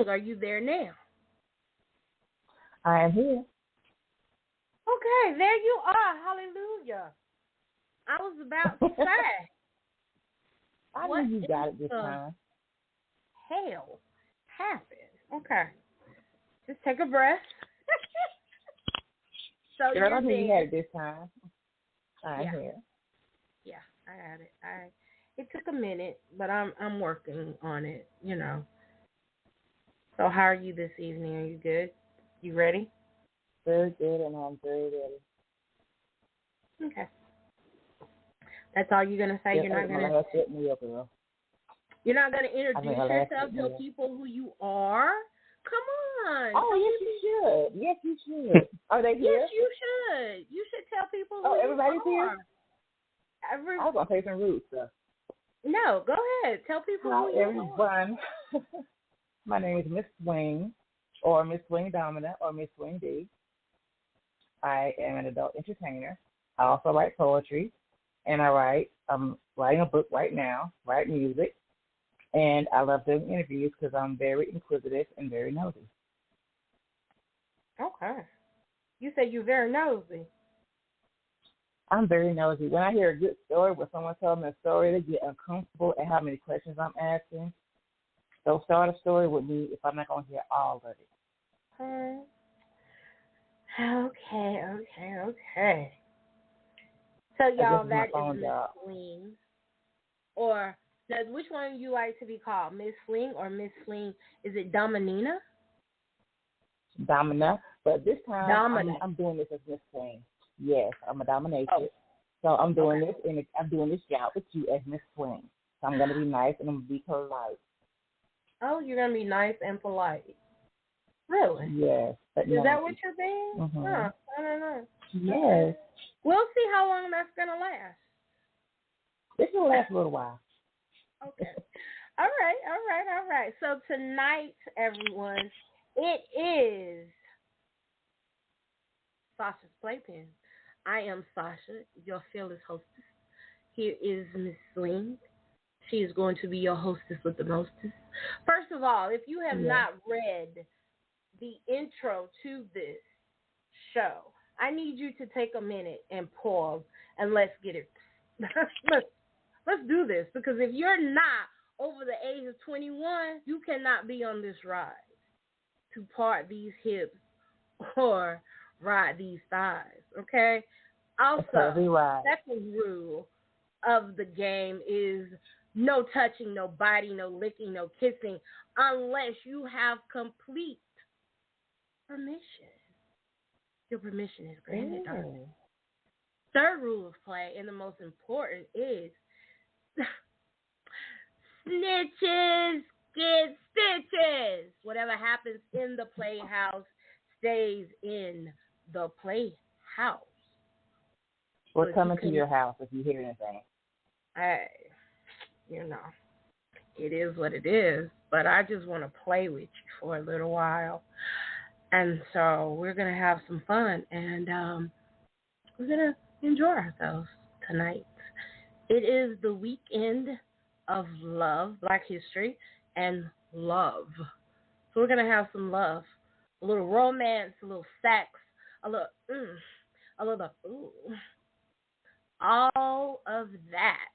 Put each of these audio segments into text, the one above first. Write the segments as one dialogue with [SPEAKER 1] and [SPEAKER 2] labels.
[SPEAKER 1] Are you there now?
[SPEAKER 2] I am here.
[SPEAKER 1] Okay, there you are. Hallelujah. I was about to say.
[SPEAKER 2] I knew you got it this time.
[SPEAKER 1] Hell happened. Okay. Just take a breath. So
[SPEAKER 2] Girl, I knew you had it this time. I'm here.
[SPEAKER 1] Yeah, I had it. It took a minute, but I'm working on it, you know. So how are you this evening? Are you good? You ready?
[SPEAKER 2] Very good, and I'm very ready.
[SPEAKER 1] Okay. That's all you're gonna say. You're not gonna. You're not gonna introduce yourself, tell people who you are. Come on.
[SPEAKER 2] Oh, yes, you should. Yes, you should. Are they here?
[SPEAKER 1] Yes, you should. You should tell people who
[SPEAKER 2] everybody's
[SPEAKER 1] you are.
[SPEAKER 2] Here? I was gonna say some rude stuff.
[SPEAKER 1] No, go ahead. Tell people who you
[SPEAKER 2] everyone.
[SPEAKER 1] are.
[SPEAKER 2] My name is Miss Swing, or Miss Swing Dominant, or Miss Swing D. I am an adult entertainer. I also write poetry, and I'm writing a book right now, write music, and I love doing interviews because I'm very inquisitive and very nosy.
[SPEAKER 1] Okay. You said you're very nosy.
[SPEAKER 2] I'm very nosy. When I hear a good story, when someone tells me a story, they get uncomfortable at how many questions I'm asking. So start a story with me if I'm not going to hear all of it.
[SPEAKER 1] Okay. So, y'all, that is Miss Swing. Or, now, which one do you like to be called? Miss Swing or Miss Swing? Is it Dominina?
[SPEAKER 2] Domina. But this time, I'm doing this as Miss Swing. Yes, I'm a dominatrix. Oh. So I'm doing this, and I'm doing this job with you as Miss Swing. So I'm going to be nice, and I'm going to be polite.
[SPEAKER 1] Oh, you're going to be nice and polite. Really?
[SPEAKER 2] Yes.
[SPEAKER 1] Is that what you're being?
[SPEAKER 2] Mm-hmm.
[SPEAKER 1] Huh, I don't know.
[SPEAKER 2] Yes.
[SPEAKER 1] We'll see how long that's going to last.
[SPEAKER 2] This will last a little while.
[SPEAKER 1] Okay. All right. So tonight, everyone, it is Sasha's Playpen. I am Sasha, your fearless hostess. Here is Miss Swing. She is going to be your hostess with the mostest. First of all, if you have not read the intro to this show, I need you to take a minute and pause and let's get it. Let's do this, because if you're not over the age of 21, you cannot be on this ride to part these hips or ride these thighs, okay? Also, second rule of the game is no touching, no biting, no licking, no kissing, unless you have complete permission. Your permission is granted, darling. Third rule of play, and the most important, is snitches get stitches. Whatever happens in the playhouse stays in the playhouse.
[SPEAKER 2] We're coming to your house if you hear anything.
[SPEAKER 1] Hey, it is what it is. But I just want to play with you for a little while. And so we're going to have some fun. And we're going to enjoy ourselves tonight. It is the weekend of love, Black History, and love. So we're going to have some love. A little romance, a little sex, a little ooh. All of that.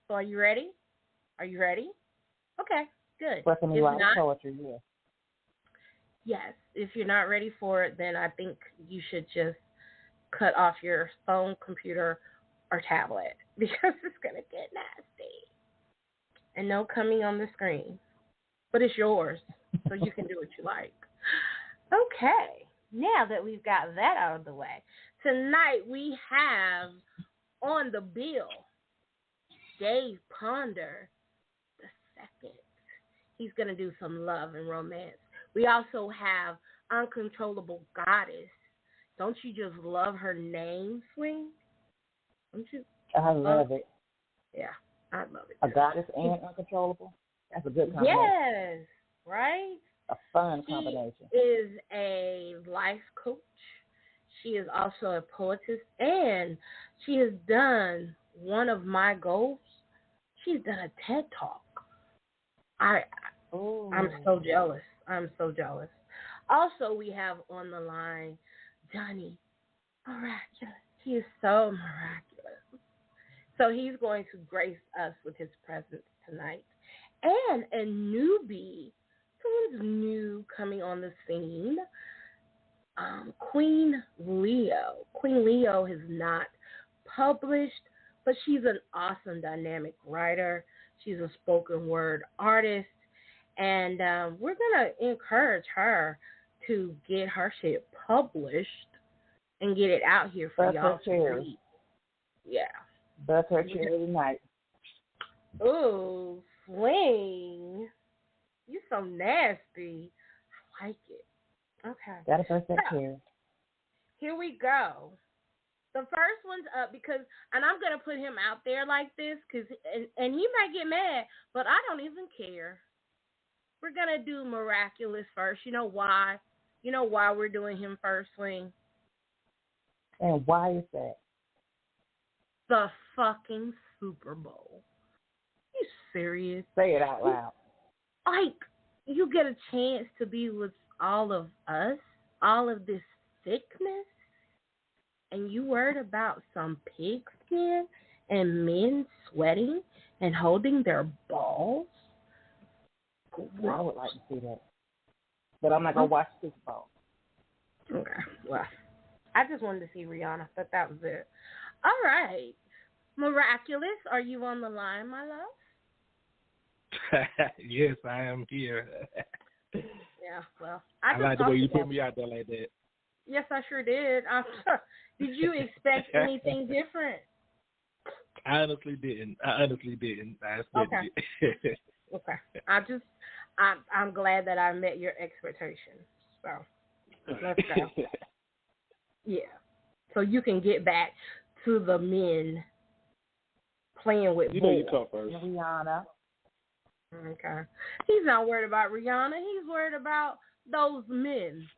[SPEAKER 1] So are you ready? Are you ready? Okay, good.
[SPEAKER 2] Expressing me like poetry, yeah.
[SPEAKER 1] Yes. If you're not ready for it, then I think you should just cut off your phone, computer, or tablet because it's going to get nasty. And no coming on the screen. But it's yours, so you can do what you like. Okay. Now that we've got that out of the way, tonight we have on the bill Dave Ponder the second. He's going to do some love and romance. We also have Uncontrollable Goddess. Don't you just love her name, Swing? Don't you?
[SPEAKER 2] I love it.
[SPEAKER 1] Yeah, I love it.
[SPEAKER 2] A goddess and uncontrollable? That's a good combination.
[SPEAKER 1] Yes, right?
[SPEAKER 2] A fun combination.
[SPEAKER 1] She is a life coach. She is also a poetess, and she has done one of my goals. She's done a TED Talk. I'm so jealous. I'm so jealous. Also, we have on the line Johnny Miraculous. He is so miraculous. So he's going to grace us with his presence tonight. And a newbie, someone's new coming on the scene, Queen Leo. Queen Leo has not published, but she's an awesome dynamic writer. She's a spoken word artist. And we're going to encourage her to get her shit published and get it out here for y'all to read. Yeah.
[SPEAKER 2] That's her charity night.
[SPEAKER 1] Ooh, Swing. You so nasty. I like it. Okay.
[SPEAKER 2] Got a first here.
[SPEAKER 1] Here we go. The first one's up because, and I'm going to put him out there like this, and he might get mad, but I don't even care. We're going to do Miraculous first. You know why? You know why we're doing him first, Swing?
[SPEAKER 2] And why is that?
[SPEAKER 1] The fucking Super Bowl. You serious?
[SPEAKER 2] Say it out loud.
[SPEAKER 1] Like, you get a chance to be with all of us, all of this sickness, and you worried about some pigskin and men sweating and holding their balls?
[SPEAKER 2] I would like to see that. But I'm not going to watch the Super Bowl.
[SPEAKER 1] Okay, well, I just wanted to see Rihanna, but that was it. All right. Miraculous, are you on the line, my love?
[SPEAKER 3] Yes, I am here.
[SPEAKER 1] Yeah, well,
[SPEAKER 3] I like the way you put me out there like that.
[SPEAKER 1] Yes, I sure did. Did you expect anything different?
[SPEAKER 3] I honestly didn't. I expected it.
[SPEAKER 1] Okay. I'm glad that I met your expectations. So let's go. Yeah. So you can get back to the men playing with
[SPEAKER 3] you
[SPEAKER 1] boys.
[SPEAKER 3] know you talk first.
[SPEAKER 2] Rihanna.
[SPEAKER 1] Okay. He's not worried about Rihanna. He's worried about those men,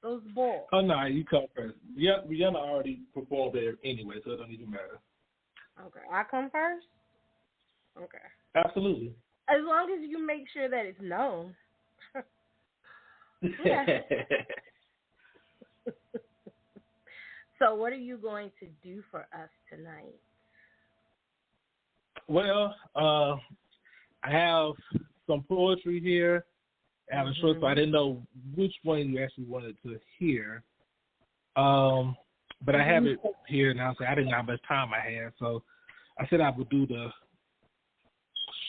[SPEAKER 1] those boys.
[SPEAKER 3] Oh, no, you come first. Yeah, Rihanna already performed there anyway, so it don't even matter.
[SPEAKER 1] Okay. I come first? Okay.
[SPEAKER 3] Absolutely.
[SPEAKER 1] As long as you make sure that it's known. So what are you going to do for us tonight?
[SPEAKER 3] Well, I have some poetry here. I have a short, so I didn't know which one you actually wanted to hear. But I have it here now, so I didn't know how much time I had. So I said I would do the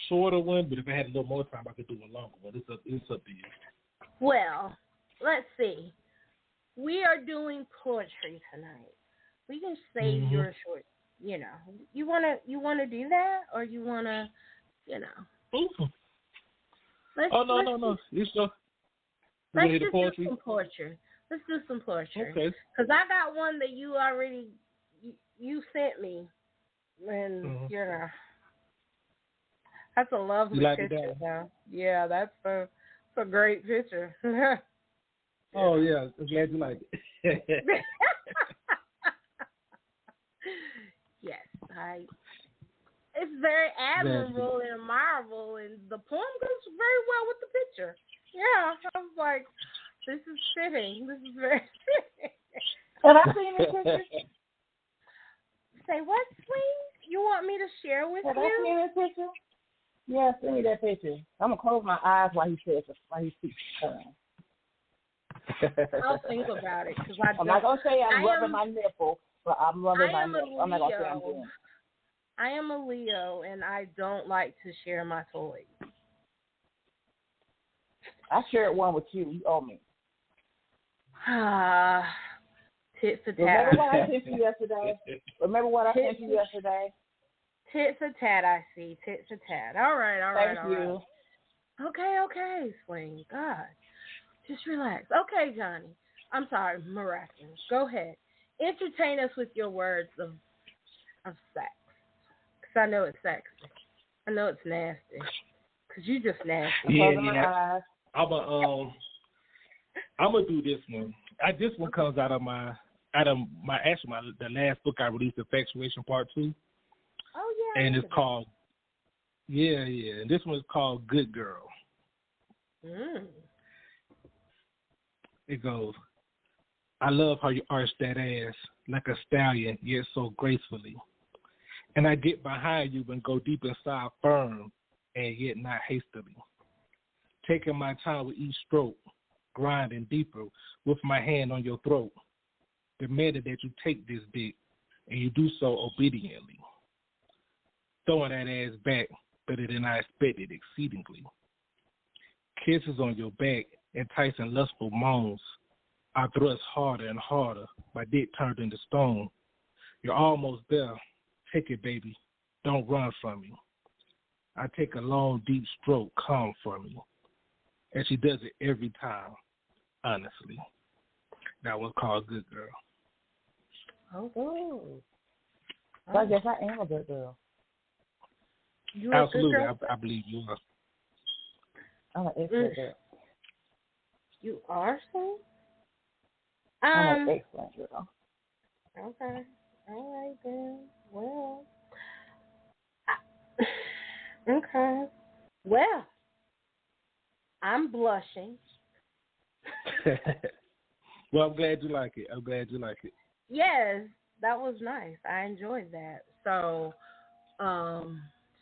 [SPEAKER 3] shorter one, but if I had a little more time, I could do a longer one. It's up to you. Well,
[SPEAKER 1] let's see. We are doing poetry tonight. We can save your short. You know, you wanna do that, or you wanna, you know.
[SPEAKER 3] No. Let's just do some poetry.
[SPEAKER 1] Let's do some poetry.
[SPEAKER 3] Okay.
[SPEAKER 1] Because I got one that you already you sent me, and you know. That's a lovely picture. Now. Yeah, that's a great picture.
[SPEAKER 3] Oh yeah, I'm glad you like it.
[SPEAKER 1] Yes, it's very admirable and admirable, and the poem goes very well with the picture. Yeah, I was like, this is fitting. This is very fitting.
[SPEAKER 2] Have I seen this picture?
[SPEAKER 1] Say what, Sweet? You want me to share with you?
[SPEAKER 2] Have I seen this picture? Yeah, send me that picture. I'm gonna close my eyes while he speaks.
[SPEAKER 1] I'll think about it because I'm
[SPEAKER 2] not gonna say I'm rubbing my nipple, but I'm rubbing my nipple. I'm not gonna say I'm doing it.
[SPEAKER 1] I am a Leo, and I don't like to share my toys.
[SPEAKER 2] I shared one with you. You owe me.
[SPEAKER 1] Tit for tat.
[SPEAKER 2] Remember what I sent you yesterday?
[SPEAKER 1] Tit for tat, I see. Tit for tat. All right.
[SPEAKER 2] Thank you.
[SPEAKER 1] Okay, Swing. God. Just relax. Okay, Johnny. I'm sorry, Miraculous. Go ahead. Entertain us with your words of sex. Because I know it's sexy. I know it's nasty. Because you just nasty.
[SPEAKER 3] Yeah. I'm gonna do this one. This one comes out of the last book I released, Infatuation Part 2.
[SPEAKER 1] Oh yeah.
[SPEAKER 3] And it's called and this one is called Good Girl. It goes, I love how you arch that ass like a stallion, yet so gracefully. And I get behind you and go deep inside firm and yet not hastily. Taking my time with each stroke, grinding deeper with my hand on your throat. Demanding that you take this dick and you do so obediently. Throwing that ass back better than I expected exceedingly. Kisses on your back, enticing lustful moans. I thrust harder and harder, my dick turned into stone. You're almost there. Take it, baby. Don't run from me. I take a long, deep stroke, come for me. And she does it every time, honestly. That one's called Good Girl.
[SPEAKER 2] Oh. So I guess I am a good girl.
[SPEAKER 1] You
[SPEAKER 3] Absolutely,
[SPEAKER 1] a good girl?
[SPEAKER 3] I believe you are.
[SPEAKER 2] I'm an excellent girl.
[SPEAKER 1] You are, so?
[SPEAKER 2] I'm an excellent girl.
[SPEAKER 1] Okay. All right, then. Well. Okay. Well, I'm blushing.
[SPEAKER 3] Well, I'm glad you like it.
[SPEAKER 1] Yes, that was nice. I enjoyed that. So,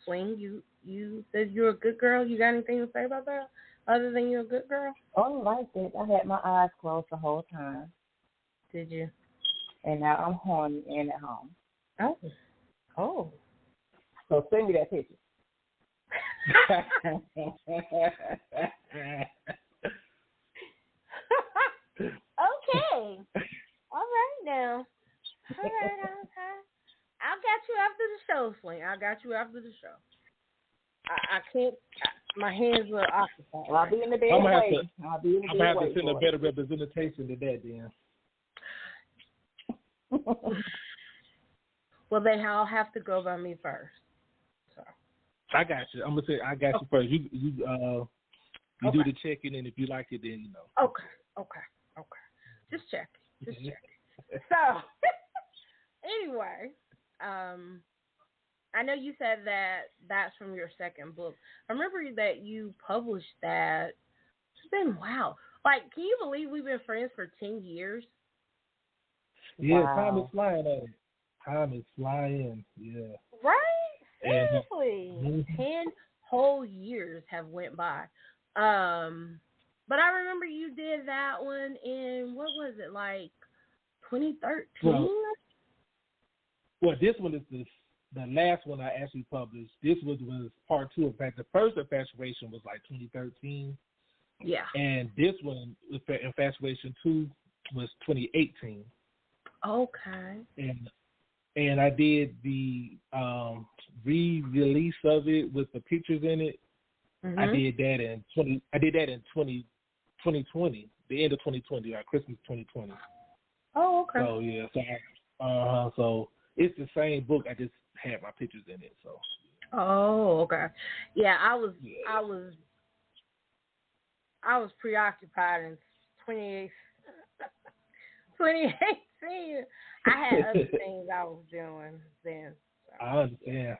[SPEAKER 1] Swing, you said you're a good girl. You got anything to say about that other than you're a good girl?
[SPEAKER 2] Oh, I like that. I had my eyes closed the whole time.
[SPEAKER 1] Did you?
[SPEAKER 2] And now I'm horny and at home.
[SPEAKER 1] Oh.
[SPEAKER 2] So send me that picture.
[SPEAKER 1] Okay. All right now. All right. I'll get you after the show, Swing. I got you after the show. I can't. My hands are occupied.
[SPEAKER 2] Well, I'll be in the bed waiting. I'm going to
[SPEAKER 3] have to send a better representation than that, then.
[SPEAKER 1] Well, they all have to go by me first. So.
[SPEAKER 3] I got you. I'm gonna say I got you first. You do the checking, and if you like it, then you know.
[SPEAKER 1] Okay. Just check. So, anyway, I know you said that's from your second book. I remember that you published that. It's been wow. Like, can you believe we've been friends for 10 years?
[SPEAKER 3] Yeah,
[SPEAKER 2] wow.
[SPEAKER 3] Time is flying at it. Time is flying. Yeah.
[SPEAKER 1] Right? Seriously. 10 whole years have went by. But I remember you did that one in, what was it, like 2013?
[SPEAKER 3] Well, this one is the last one I actually published. This was part 2. In fact, the first Infatuation was like 2013.
[SPEAKER 1] Yeah. And
[SPEAKER 3] this one, Infatuation 2, was 2018.
[SPEAKER 1] Okay.
[SPEAKER 3] And I did the re-release of it with the pictures in it. Mm-hmm. I did that in 2020, the end of 2020, like Christmas 2020.
[SPEAKER 1] Oh, okay.
[SPEAKER 3] So yeah, so it's the same book. I just had my pictures in it. So.
[SPEAKER 1] Oh, okay. Yeah, I was preoccupied in 2018. I had other things I was doing then. So.
[SPEAKER 3] I understand.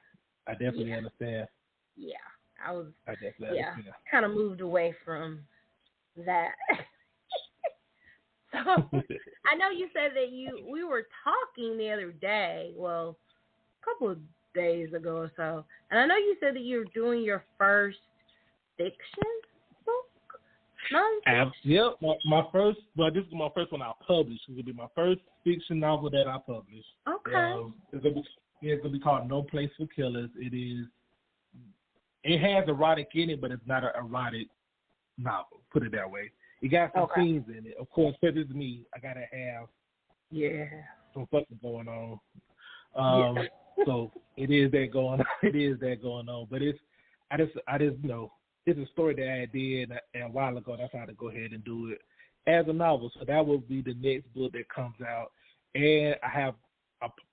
[SPEAKER 3] I definitely understand.
[SPEAKER 1] Yeah, I
[SPEAKER 3] definitely understand.
[SPEAKER 1] Kind of moved away from that. So I know you said that we were talking the other day. Well, a couple of days ago or so. And I know you said that you're doing your first fiction book. No.
[SPEAKER 3] Yep, my first. Well, this is my first one I published. It will be my first fiction novel that I published.
[SPEAKER 1] Okay.
[SPEAKER 3] It's gonna be called No Place for Killers. It has erotic in it, but it's not an erotic novel. Put it that way. It got some scenes in it. Of course, because it's me, I gotta have some fucking going on. So it is that going on. It is that going on. But I just it's a story that I did a while ago. That's how to go ahead and do it as a novel. So that will be the next book that comes out. And I have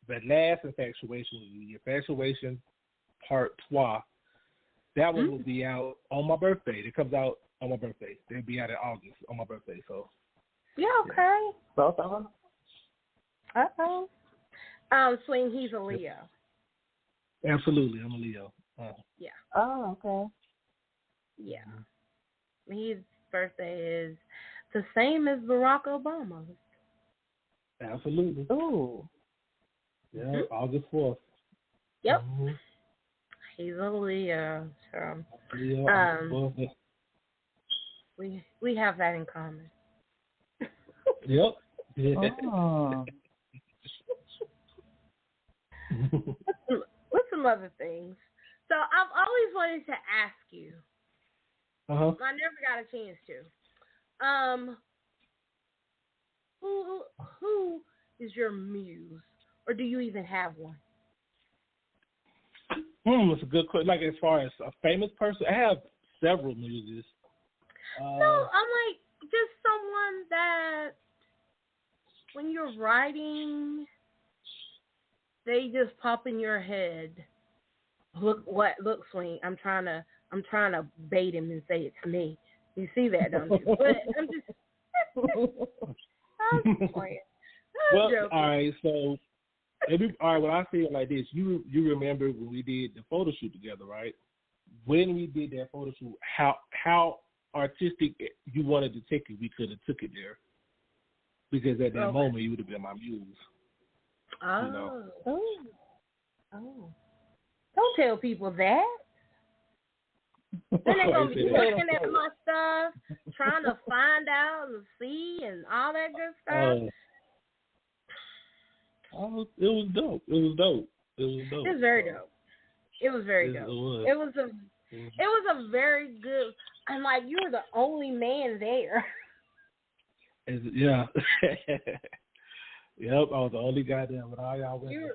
[SPEAKER 3] the last Infatuation Part 2. That one will be out on my birthday. It comes out on my birthday. They'll be out in August on my birthday. So
[SPEAKER 1] okay.
[SPEAKER 2] Both of them.
[SPEAKER 1] Swing, he's a Leo.
[SPEAKER 3] Absolutely, I'm a Leo.
[SPEAKER 1] Yeah.
[SPEAKER 2] Oh, okay.
[SPEAKER 1] Yeah. His birthday is the same as Barack Obama's.
[SPEAKER 3] Absolutely.
[SPEAKER 2] Ooh.
[SPEAKER 3] Yeah, August 4th.
[SPEAKER 1] Yep. He's a Leo. So, we have that in common.
[SPEAKER 3] Yep.
[SPEAKER 2] Oh.
[SPEAKER 1] What's some other things? So I've always wanted to ask you. I never got a chance to. Who is your muse, or do you even have one?
[SPEAKER 3] It's a good question. Like, as far as a famous person, I have several muses.
[SPEAKER 1] No, I'm like just someone that when you're writing, they just pop in your head. Look, Swing. I'm trying to bait him and say it's me. You see that, don't you? But I'm just playing.
[SPEAKER 3] Well, joking. All right. So, when I say it like this, you remember when we did the photo shoot together, right? When we did that photo shoot, how artistic you wanted to take it, we could have took it there. Because at that moment, you would have been my muse.
[SPEAKER 1] Oh.
[SPEAKER 3] You know?
[SPEAKER 1] Oh. Don't tell people that. Then they're going to be looking at my stuff, trying to find out and see and all that good stuff.
[SPEAKER 3] It was dope. It was
[SPEAKER 1] very dope. It was very dope. It was a very good, and like you were the only man there.
[SPEAKER 3] Yeah. Yep, I was the only guy there with all y'all women.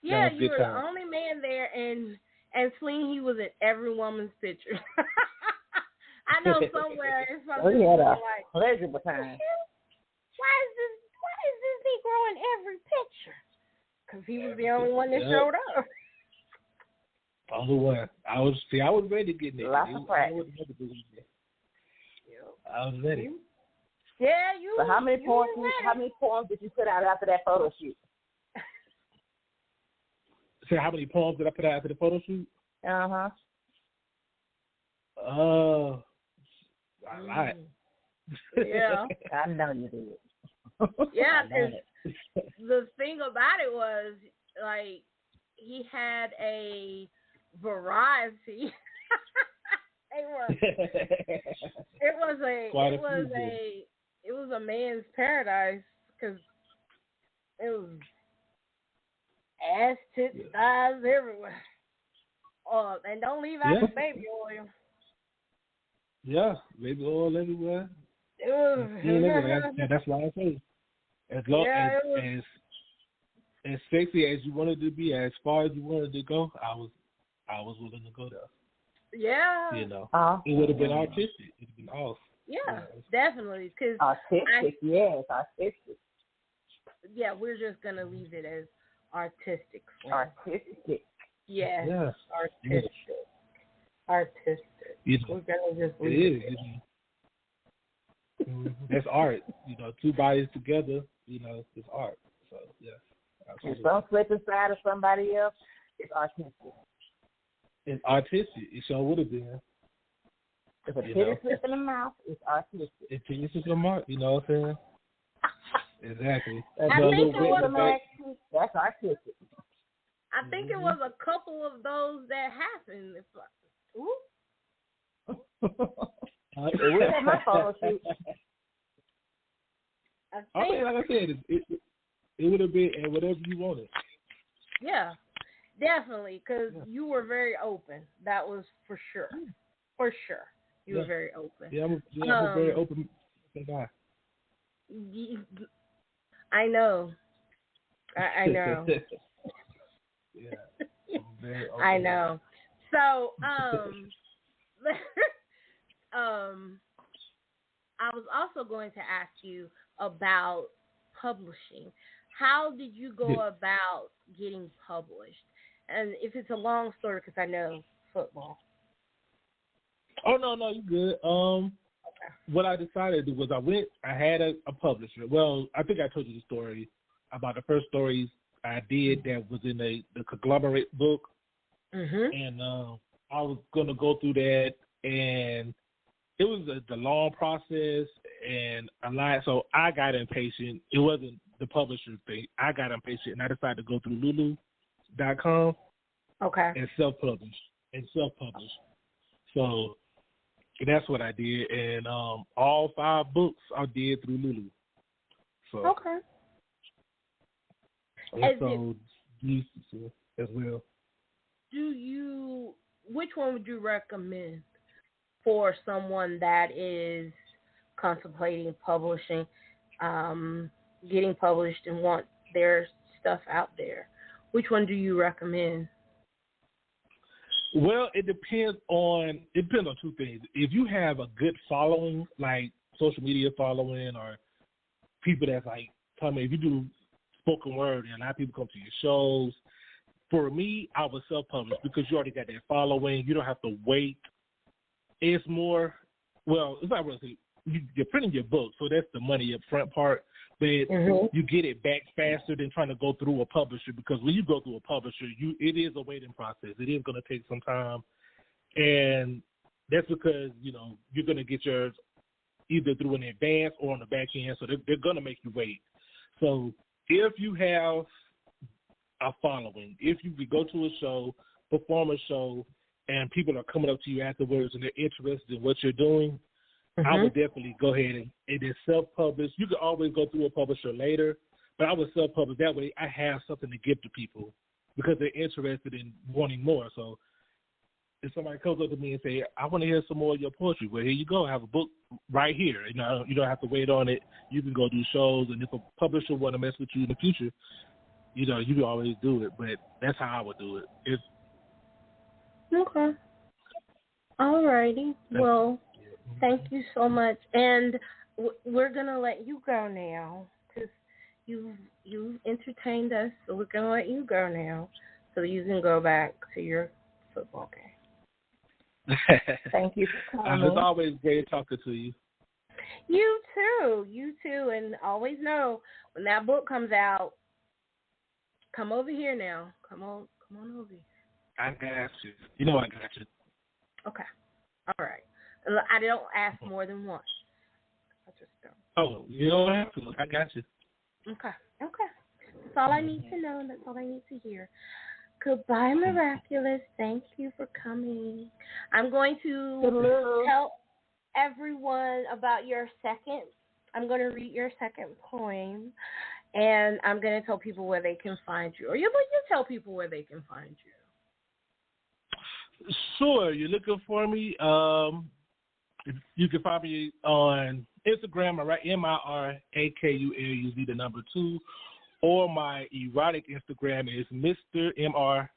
[SPEAKER 1] You were the only man there, and Swing, he was in every woman's picture. I know somewhere in something like
[SPEAKER 2] pleasurable time.
[SPEAKER 1] Why is this Negro in every picture? Because he was the only one that showed up.
[SPEAKER 3] Only one. I was ready to get naked.
[SPEAKER 2] Lots of practice.
[SPEAKER 3] I was ready.
[SPEAKER 1] Yeah, you.
[SPEAKER 2] So how many poems did you put out after that photo shoot?
[SPEAKER 3] So how many poems did I put out after the photo shoot?
[SPEAKER 2] A
[SPEAKER 3] lot.
[SPEAKER 1] Yeah.
[SPEAKER 2] I know you did.
[SPEAKER 1] Yeah, because the thing about it was, like, he had a variety. It was a man's paradise because it was ass, tits, thighs everywhere. And don't leave out the baby oil.
[SPEAKER 3] Yeah, baby oil everywhere.
[SPEAKER 1] It was.
[SPEAKER 3] That's why I say, as sexy as you wanted to be, as far as you wanted to go, I was willing to go there.
[SPEAKER 1] Yeah.
[SPEAKER 3] You know, it would have been artistic. It would have been awesome.
[SPEAKER 1] Yeah, definitely. Cause
[SPEAKER 2] artistic.
[SPEAKER 1] Yeah, we're just going to leave it as artistic.
[SPEAKER 2] Artistic.
[SPEAKER 1] Yes.
[SPEAKER 3] Yeah.
[SPEAKER 1] Artistic.
[SPEAKER 3] You know,
[SPEAKER 1] we're going to just leave it.
[SPEAKER 3] That's art. You know, two bodies together, you know, it's art. So, yeah.
[SPEAKER 2] If some slip inside of somebody else, it's artistic.
[SPEAKER 3] It's artistic. It sure would have been.
[SPEAKER 2] If a titty slip in the mouth, it's artistic.
[SPEAKER 3] If titty slip in the mouth, you know what I'm saying? Exactly.
[SPEAKER 2] That's artistic.
[SPEAKER 1] I think it was a couple of those that happened. It's like, ooh.
[SPEAKER 2] We had my photo shoot.
[SPEAKER 3] I mean, like I said, it would have been whatever you wanted.
[SPEAKER 1] Yeah, definitely, because you were very open. That was for sure. For sure. You were very open.
[SPEAKER 3] Yeah, I'm a very open guy.
[SPEAKER 1] I know. I know.
[SPEAKER 3] Yeah, I'm very open.
[SPEAKER 1] I know. So, I was also going to ask you about publishing. How did you go about getting published? And if it's a long story, because I know football.
[SPEAKER 3] Oh, no, you good. What I decided to do was I had a publisher. Well, I think I told you the story about the first stories I did that was in the conglomerate book.
[SPEAKER 1] Mm-hmm.
[SPEAKER 3] And I was going to go through that, and it was the long process and a lot. So I got impatient. It wasn't the publisher thing. I got impatient, and I decided to go through Lulu.com.
[SPEAKER 1] Okay.
[SPEAKER 3] And self-publish. So that's what I did, and all 5 books I did through Lulu. So
[SPEAKER 1] okay.
[SPEAKER 3] And so these as well.
[SPEAKER 1] Which one would you recommend for someone that is contemplating publishing, getting published and want their stuff out there? Which one do you recommend?
[SPEAKER 3] Well, it depends on 2 things. If you have a good following, like social media following, or people that's like if you do spoken word, and a lot of people come to your shows. For me, I would self-publish because you already got that following. You don't have to wait. It's more, well, it's not really, you're printing your book, so that's the money up front part. But you get it back faster than trying to go through a publisher, because when you go through a publisher, it is a waiting process. It is going to take some time. And that's because, you're going to get yours either through an advance or on the back end, so they're going to make you wait. So if you have a following, if you could go to a show, perform a show, and people are coming up to you afterwards and they're interested in what you're doing, I would definitely go ahead and then self-publish. You could always go through a publisher later, but I would self-publish. That way I have something to give to people because they're interested in wanting more. So if somebody comes up to me and say, I want to hear some more of your poetry, well, here you go. I have a book right here. You don't have to wait on it. You can go do shows, and if a publisher want to mess with you in the future, you can always do it. But that's how I would do it.
[SPEAKER 1] Okay. All righty. Well, thank you so much. And we're going to let you go now because you've entertained us, so we're going to let you go now so you can go back to your football game. Thank you for coming.
[SPEAKER 3] It's always great talking to you.
[SPEAKER 1] You too. And always know when that book comes out, come over here now. Come on over here.
[SPEAKER 3] I got you. I got you.
[SPEAKER 1] Okay. All right. I don't ask more than once. I just don't.
[SPEAKER 3] Oh, you don't have to. I got you.
[SPEAKER 1] Okay. That's all I need to know. That's all I need to hear. Goodbye, Miraculous. Thank you for coming. I'm going to tell everyone about your second. I'm going to read your second poem, and I'm going to tell people where they can find you. Or you tell people where they can find you.
[SPEAKER 3] Sure. You're looking for me. You can find me on Instagram, MIRAKULUZ, the number 2, or my erotic Instagram is Mr. MR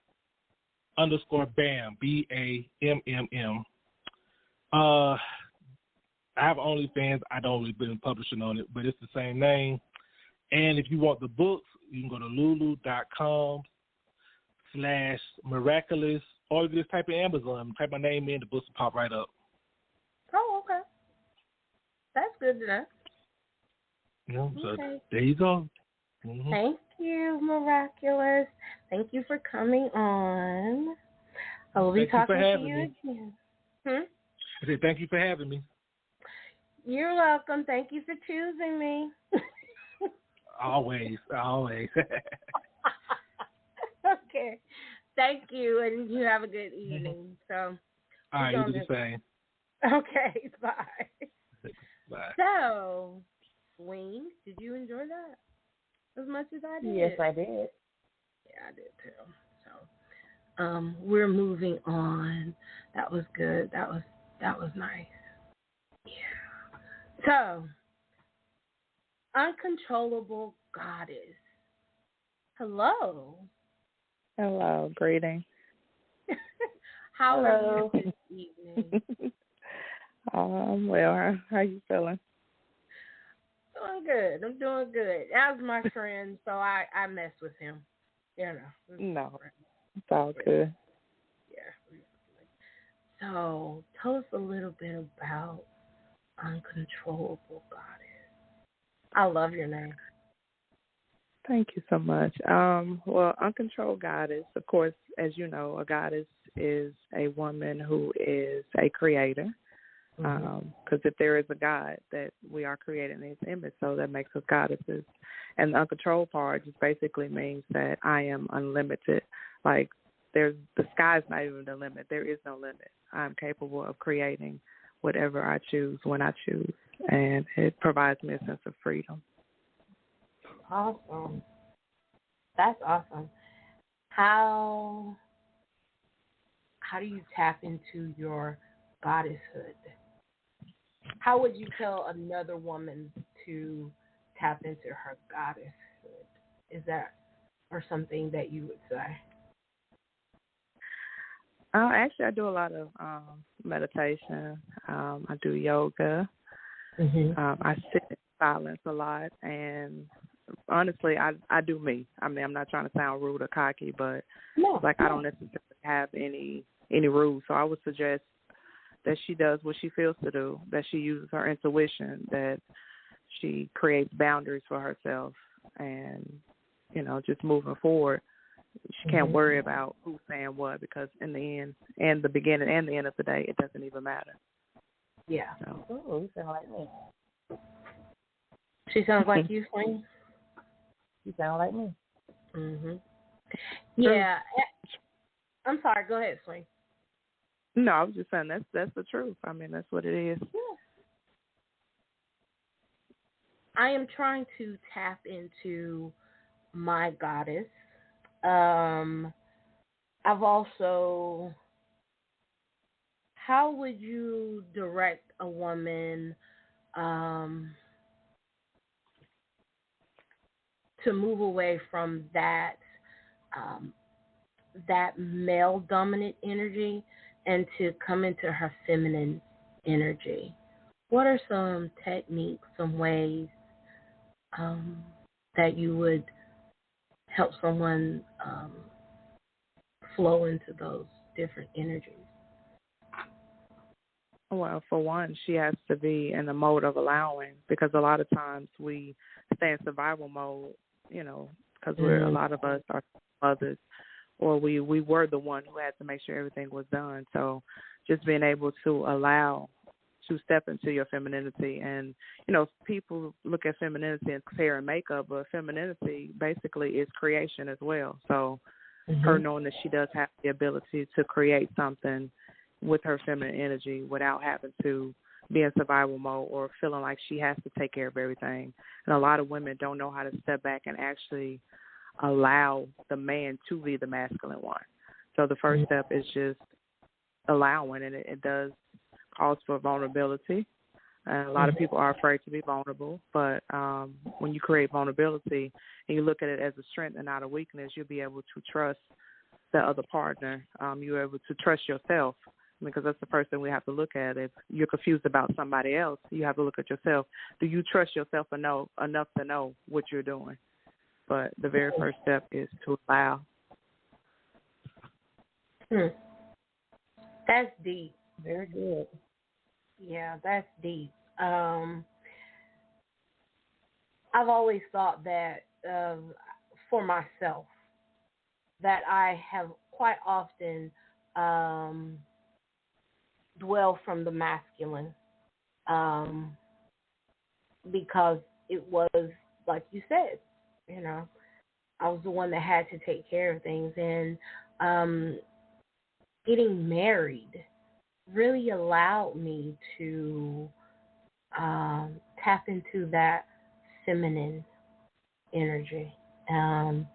[SPEAKER 3] _Bam, BAMMM. I have OnlyFans. I don't really been publishing on it, but it's the same name. And if you want the books, you can go to lulu.com/miraculous, or you can just type in Amazon, type my name in, the books will pop right up.
[SPEAKER 1] Oh, okay. That's good to know.
[SPEAKER 3] So
[SPEAKER 1] okay.
[SPEAKER 3] There you go.
[SPEAKER 1] Thank you, Miraculous. Thank you for coming on. I will be talking to you again.
[SPEAKER 3] I said thank you for having me.
[SPEAKER 1] You're welcome. Thank you for choosing me.
[SPEAKER 3] Always.
[SPEAKER 1] Okay. Thank you, and you have a good evening. So,
[SPEAKER 3] all right, you do the same.
[SPEAKER 1] Okay, bye.
[SPEAKER 3] Bye.
[SPEAKER 1] So, Swing, did you enjoy that as much as I did?
[SPEAKER 2] Yes, I did.
[SPEAKER 1] Yeah, I did too. So, we're moving on. That was good. That was nice. Yeah. So, uncontrollable goddess. Hello.
[SPEAKER 4] Hello, greeting.
[SPEAKER 1] How are you this evening?
[SPEAKER 4] Well, how you feeling?
[SPEAKER 1] Doing good. I'm doing good. That was my friend, so I mess with him. You know.
[SPEAKER 4] No, it's all good.
[SPEAKER 1] Yeah. So, tell us a little bit about Uncontrollable Goddess. I love your name.
[SPEAKER 4] Thank you so much. Well, uncontrolled goddess, of course, as you know, a goddess is a woman who is a creator. Because if there is a God, that we are created in His image, so that makes us goddesses. And the uncontrolled part just basically means that I am unlimited. Like the sky's not even the limit. There is no limit. I'm capable of creating whatever I choose when I choose, and it provides me a sense of freedom.
[SPEAKER 1] Awesome. That's awesome. How do you tap into your goddesshood? How would you tell another woman to tap into her goddesshood? Is that or something that you would say?
[SPEAKER 4] Actually, I do a lot of meditation. I do yoga. I sit in silence a lot, and honestly, I do me. I mean, I'm not trying to sound rude or cocky, but I don't necessarily have any rules. So I would suggest that she does what she feels to do, that she uses her intuition, that she creates boundaries for herself, and, just moving forward, she can't worry about who's saying what, because in the end, and the beginning and the end of the day, it doesn't even matter.
[SPEAKER 1] Yeah.
[SPEAKER 4] So.
[SPEAKER 2] Oh, you sound like me.
[SPEAKER 1] She sounds like you, Swing?
[SPEAKER 2] You sound like me.
[SPEAKER 1] Yeah. I'm sorry. Go ahead, Swing.
[SPEAKER 4] No, I was just saying that's the truth. I mean, that's what it is.
[SPEAKER 1] Yeah. I am trying to tap into my goddess. I've also. How would you direct a woman to move away from that male dominant energy and to come into her feminine energy? What are some techniques, some ways that you would help someone flow into those different energies?
[SPEAKER 4] Well, for one, she has to be in the mode of allowing, because a lot of times we stay in survival mode, because a lot of us are mothers, or we were the one who had to make sure everything was done. So just being able to allow to step into your femininity. And, people look at femininity as hair and makeup, but femininity basically is creation as well. So her knowing that she does have the ability to create something with her feminine energy without having to be in survival mode or feeling like she has to take care of everything. And a lot of women don't know how to step back and actually allow the man to be the masculine one. So the first step is just allowing, and it does cause for vulnerability. And a lot of people are afraid to be vulnerable, but when you create vulnerability and you look at it as a strength and not a weakness, you'll be able to trust the other partner. You're able to trust yourself, because that's the first thing we have to look at. If you're confused about somebody else, you have to look at yourself. Do you trust yourself enough to know what you're doing? But the very first step is to allow.
[SPEAKER 1] That's deep.
[SPEAKER 2] Very good.
[SPEAKER 1] Yeah, that's deep. I've always thought that for myself, that I have quite often dwell from the masculine because it was, like you said, I was the one that had to take care of things. And getting married really allowed me to tap into that feminine energy. And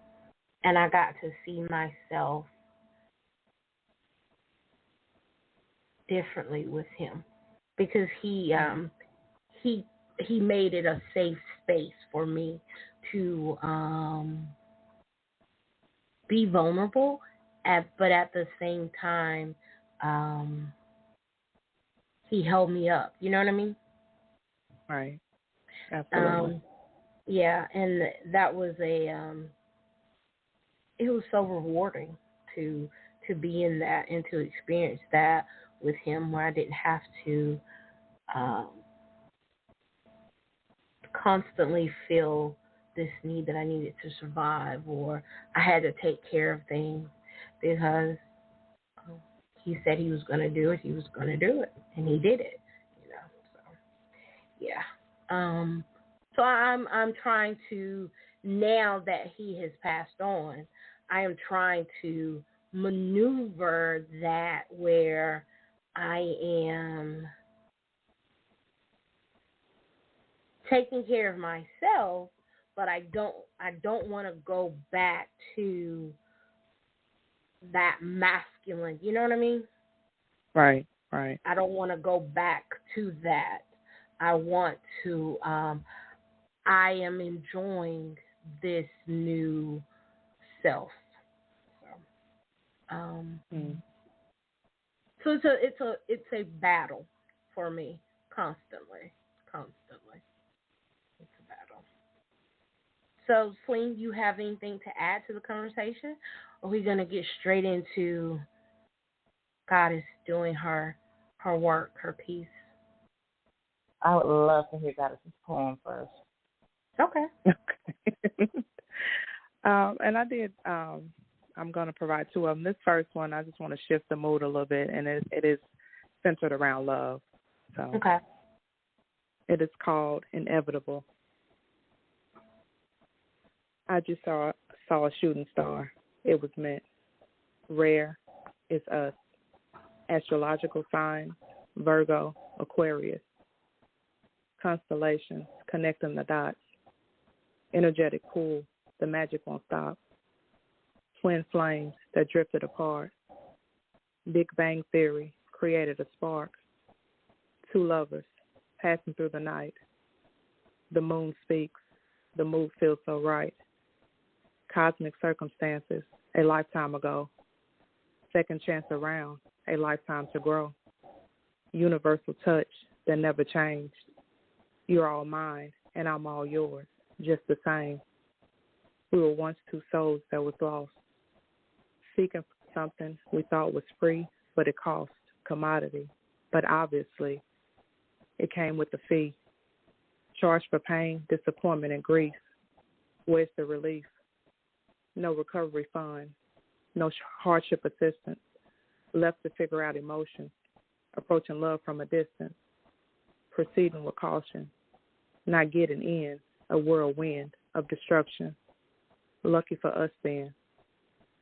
[SPEAKER 1] I got to see myself differently with him because he made it a safe space for me to be vulnerable, but at the same time, he held me up. You know what I mean?
[SPEAKER 4] Right. Absolutely.
[SPEAKER 1] Yeah, and that was it was so rewarding to be in that and to experience that with him, where I didn't have to constantly feel this need that I needed to survive, or I had to take care of things, because he said he was going to do it. He was going to do it, and he did it. So yeah. So I'm trying to, now that he has passed on, I am trying to maneuver that where I am taking care of myself, but I don't want to go back to that masculine. You know what I mean?
[SPEAKER 4] Right. Right.
[SPEAKER 1] I don't want to go back to that. I want to. I am enjoying this new self. So it's a battle for me constantly. It's a battle. So, Celine, you have anything to add to the conversation? Or are we gonna get straight into God is doing her work, her piece?
[SPEAKER 2] I would love to hear Goddess's poem first.
[SPEAKER 1] Okay.
[SPEAKER 4] And I did. I'm going to provide two of them. This first one, I just want to shift the mood a little bit, and it is centered around love. So
[SPEAKER 1] okay.
[SPEAKER 4] It is called Inevitable. I just saw a shooting star. It was meant. Rare is us. Astrological sign, Virgo, Aquarius. Constellations, connecting the dots. Energetic pull, the magic won't stop. Twin flames that drifted apart. Big Bang Theory created a spark. Two lovers passing through the night. The moon speaks. The mood feels so right. Cosmic circumstances, a lifetime ago. Second chance around, a lifetime to grow. Universal touch that never changed. You're all mine, and I'm all yours, just the same. We were once two souls that was lost, seeking something we thought was free, but it cost, commodity. But obviously, it came with a fee. Charged for pain, disappointment, and grief. Where's the relief? No recovery fund, no hardship assistance, left to figure out emotions, approaching love from a distance, proceeding with caution, not getting in a whirlwind of destruction. Lucky for us then.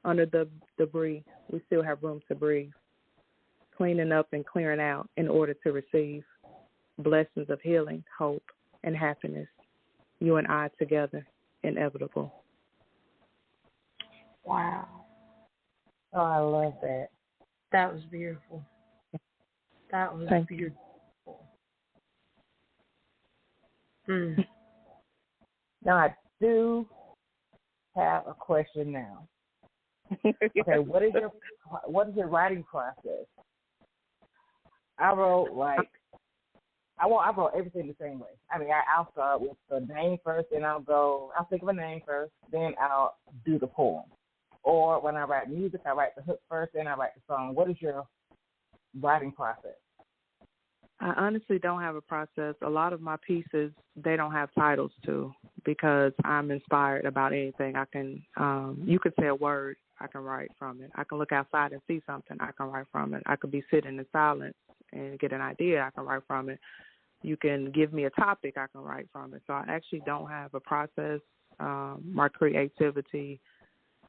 [SPEAKER 4] Under the debris, we still have room to breathe, cleaning up and clearing out in order to receive blessings of healing, hope, and happiness. You and I together, inevitable.
[SPEAKER 1] Wow.
[SPEAKER 2] Oh, I love that.
[SPEAKER 1] That was beautiful. That was
[SPEAKER 4] Thank
[SPEAKER 1] beautiful.
[SPEAKER 2] Now, I do have a question now. Okay, what is your writing process? I wrote I wrote everything the same way. I mean, I'll start with the name first, then I'll think of a name first, then I'll do the poem. Or when I write music, I write the hook first, then I write the song. What is your writing process?
[SPEAKER 4] I honestly don't have a process. A lot of my pieces, they don't have titles to, because I'm inspired about anything. I can, you could say a word, I can write from it. I can look outside and see something, I can write from it. I could be sitting in silence and get an idea, I can write from it. You can give me a topic, I can write from it. So I actually don't have a process. My creativity,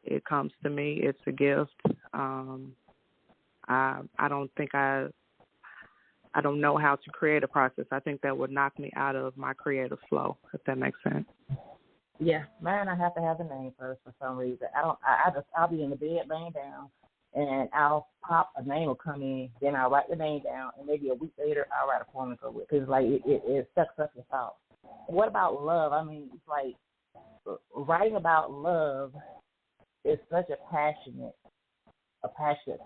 [SPEAKER 4] it comes to me. It's a gift. I don't think I don't know how to create a process. I think that would knock me out of my creative flow, if that makes sense.
[SPEAKER 2] Yeah, mine, I have to have the name first for some reason. I'll be in the bed laying down, and I'll pop, a name will come in, then I'll write the name down, and maybe a week later I'll write a poem to go with it, because like it sucks up your thoughts. What about love? I mean, it's like writing about love is such a passionate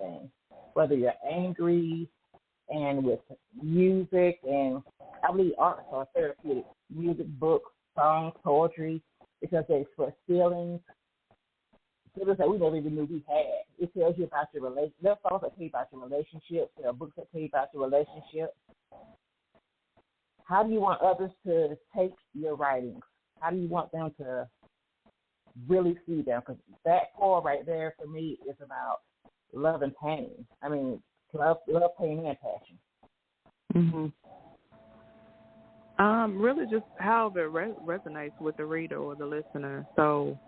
[SPEAKER 2] thing. Whether you're angry, and with music, and I believe arts are therapeutic. Music, books, songs, poetry, because they express feelings that we never even knew we had. It tells you about your relationship. There are songs that tell you about your relationships. There are books that tell you about your relationship. How do you want others to take your writings? How do you want them to really see them? Because that poem right there for me is about love and pain. I mean, love, pain, and passion.
[SPEAKER 4] Mhm. Really, just how it resonates with the reader or the listener. So,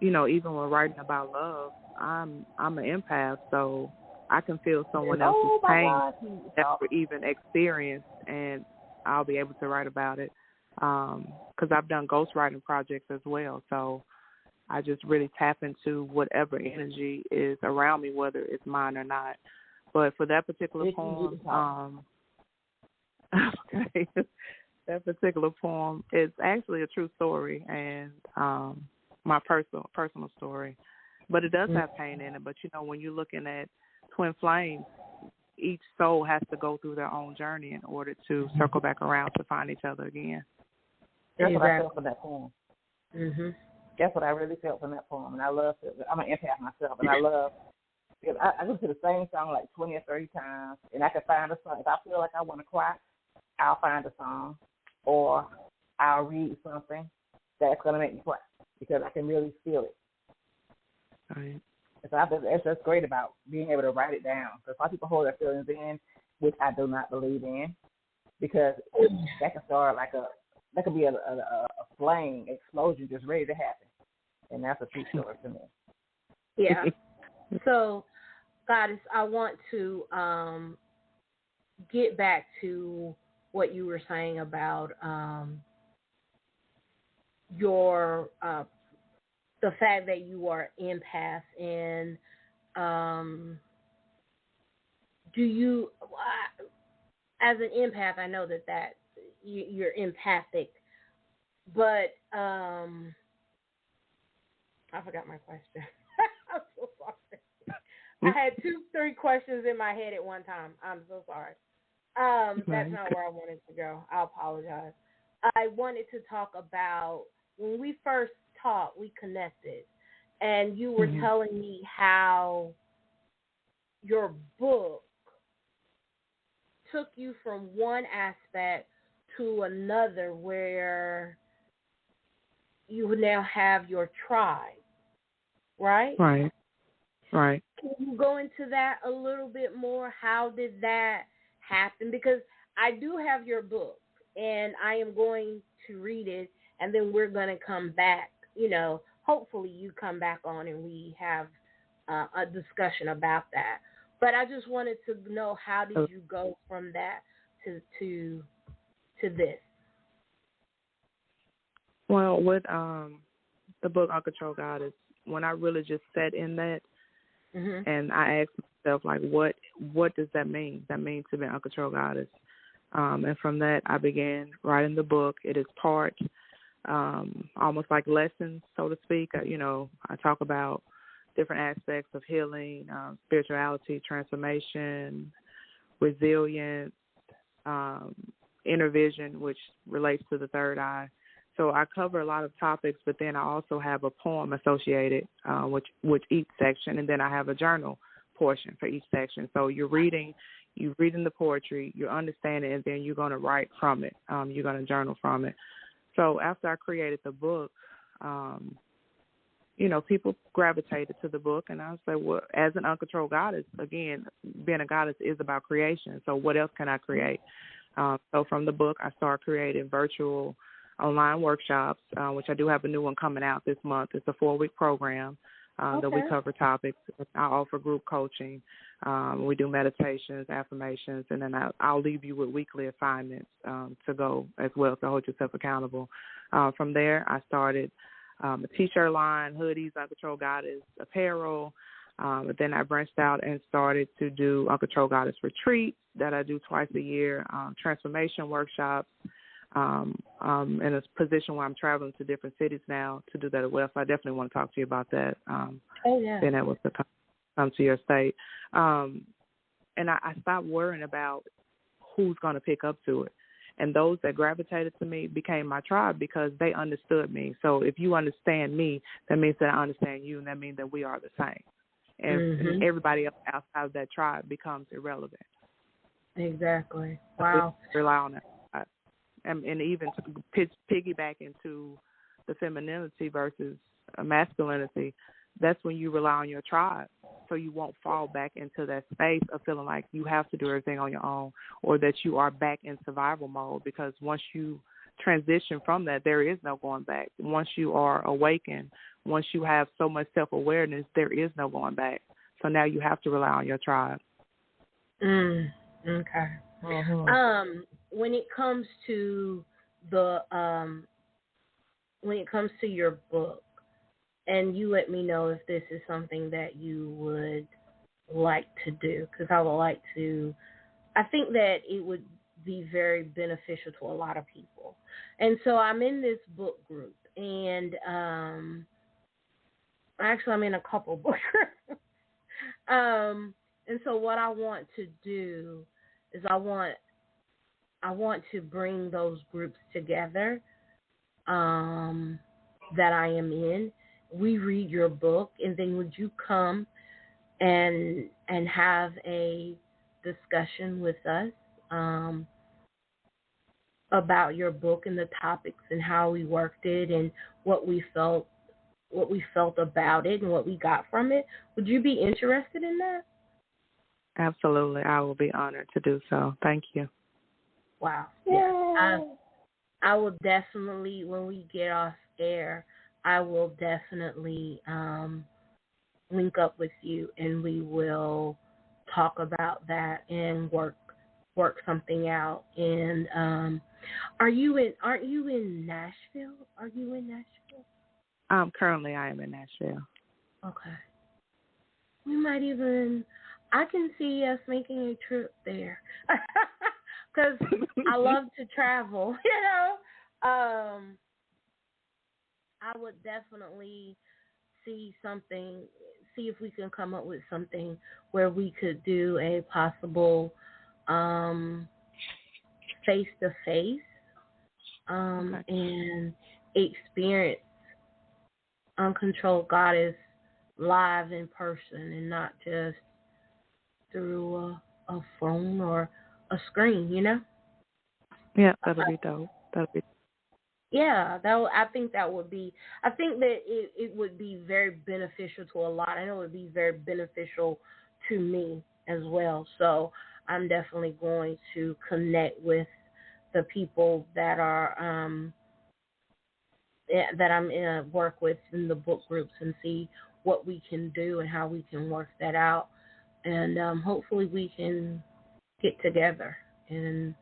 [SPEAKER 4] even when writing about love, I'm an empath, so I can feel someone else's pain never even experienced, and I'll be able to write about it. Because I've done ghostwriting projects as well, so I just really tap into whatever energy is around me, whether it's mine or not. But for that particular poem, okay, that particular poem is actually a true story and my personal story. But it does have pain in it. But, when you're looking at twin flames, each soul has to go through their own journey in order to circle back around to find each other again.
[SPEAKER 2] That's what I felt from that poem.
[SPEAKER 1] Mm-hmm.
[SPEAKER 2] That's what I really felt from that poem. And I love it. I'm an empath myself, and I love it. I listen to the same song like 20 or 30 times, and I can find a song. If I feel like I want to cry, I'll find a song, or I'll read something that's going to make me cry because I can really feel it.
[SPEAKER 4] Right.
[SPEAKER 2] That's great about being able to write it down. Because a lot of people hold their feelings in, which I do not believe in, because that can start that could be a flame explosion just ready to happen, and that's a true story to me.
[SPEAKER 1] Yeah. So, Goddess, I want to get back to what you were saying about your the fact that you are empath, and do you, as an empath, I know that you're empathic, but I forgot my question. I'm so sorry. I had 2-3 questions in my head at one time. I'm so sorry. That's not where I wanted to go. I apologize. I wanted to talk about when we first talked, we connected, and you were telling me how your book took you from one aspect to another, where you now have your tribe, right?
[SPEAKER 4] Right.
[SPEAKER 1] Can you go into that a little bit more? How did that happen? Because I do have your book, and I am going to read it, and then we're going to come back. Hopefully you come back on and we have a discussion about that. But I just wanted to know, how did you go from that to this?
[SPEAKER 4] Well, with the book Uncontrolled Goddess, when I really just sat in that, and I asked myself, like, what does that mean? That means to be an uncontrolled goddess. And from that, I began writing the book. It is part, almost like lessons, so to speak. I talk about different aspects of healing, spirituality, transformation, resilience, inner vision, which relates to the third eye. So I cover a lot of topics, but then I also have a poem associated with each section, and then I have a journal portion for each section. So you're reading the poetry, you're understanding, and then you're going to write from it. You're going to journal from it. So after I created the book, people gravitated to the book, and I said, well, as an uncontrolled goddess, again, being a goddess is about creation. So what else can I create? So from the book, I started creating virtual online workshops, which I do have a new one coming out this month. It's a 4-week program that we cover topics. I offer group coaching. We do meditations, affirmations, and then I'll leave you with weekly assignments to go as well to hold yourself accountable. From there, I started a T-shirt line, hoodies, Uncontrolled Goddess apparel. But then I branched out and started to do Uncontrolled Goddess retreats that I do twice a year, transformation workshops. In a position where I'm traveling to different cities now to do that as well. So I definitely want to talk to you about that. Being able to come to your state. And I stopped worrying about who's going to pick up to it. And those that gravitated to me became my tribe because they understood me. So if you understand me, that means that I understand you, and that means that we are the same. And everybody else outside of that tribe becomes irrelevant.
[SPEAKER 1] Exactly. Wow.
[SPEAKER 4] Rely on that. And even to piggyback into the femininity versus masculinity, that's when you rely on your tribe. So you won't fall back into that space of feeling like you have to do everything on your own or that you are back in survival mode, because once you transition from that, there is no going back. Once you are awakened, once you have so much self-awareness, there is no going back. So now you have to rely on your tribe.
[SPEAKER 1] Okay. When it comes to your book, and you let me know if this is something that you would like to do, because I think that it would be very beneficial to a lot of people. And so I'm in this book group, and actually I'm in a couple book groups. And so what I want to do is I want to bring those groups together that I am in. We read your book, and then would you come and have a discussion with us about your book and the topics and how we worked it and what we felt about it and what we got from it? Would you be interested in that?
[SPEAKER 4] Absolutely. I will be honored to do so. Thank you.
[SPEAKER 1] Wow. Yeah. I will definitely, when we get off air, I will definitely link up with you, and we will talk about that and work something out. And aren't you in Nashville? Are you in Nashville?
[SPEAKER 4] Currently I am in Nashville.
[SPEAKER 1] Okay. We might even, I can see us making a trip there. Because I love to travel, I would definitely see if we can come up with something where we could do a possible face-to-face and experience Uncontrolled Goddess live in person and not just through a phone or a screen,
[SPEAKER 4] Yeah, that'll be dope.
[SPEAKER 1] Yeah, I think that it would be very beneficial to a lot. I know it would be very beneficial to me as well. So I'm definitely going to connect with the people that are that I'm in work with in the book groups and see what we can do and how we can work that out. And hopefully we can get together and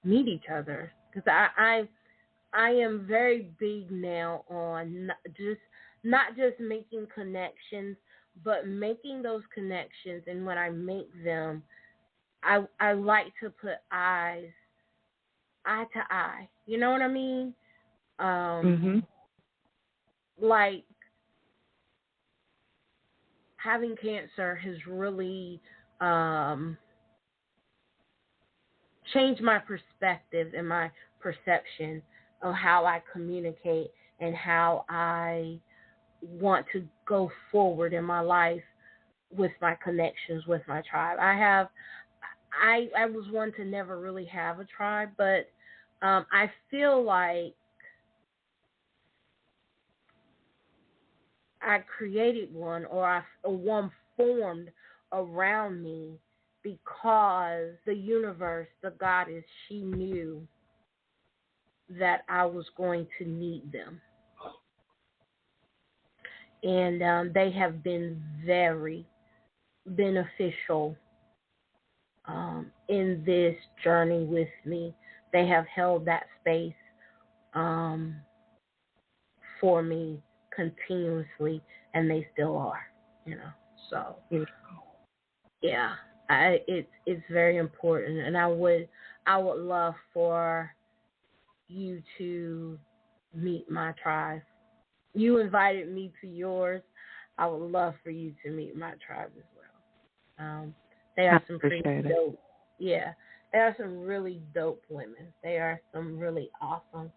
[SPEAKER 1] meet each other, because I am very big now on not just making connections, but making those connections. And when I make them, I like to put eye to eye. You know what I mean? Like, having cancer has really changed my perspective and my perception of how I communicate and how I want to go forward in my life with my connections with my tribe. I was one to never really have a tribe, but I feel like I created one, or one formed around me, because the universe, the goddess, she knew that I was going to need them. And they have been very beneficial in this journey with me. They have held that space for me continuously, and they still are, So, yeah, it's very important, and I would love for you to meet my tribe. You invited me to yours. I would love for you to meet my tribe as well. They are some pretty dope. Yeah, they are some really dope women. They are some really awesome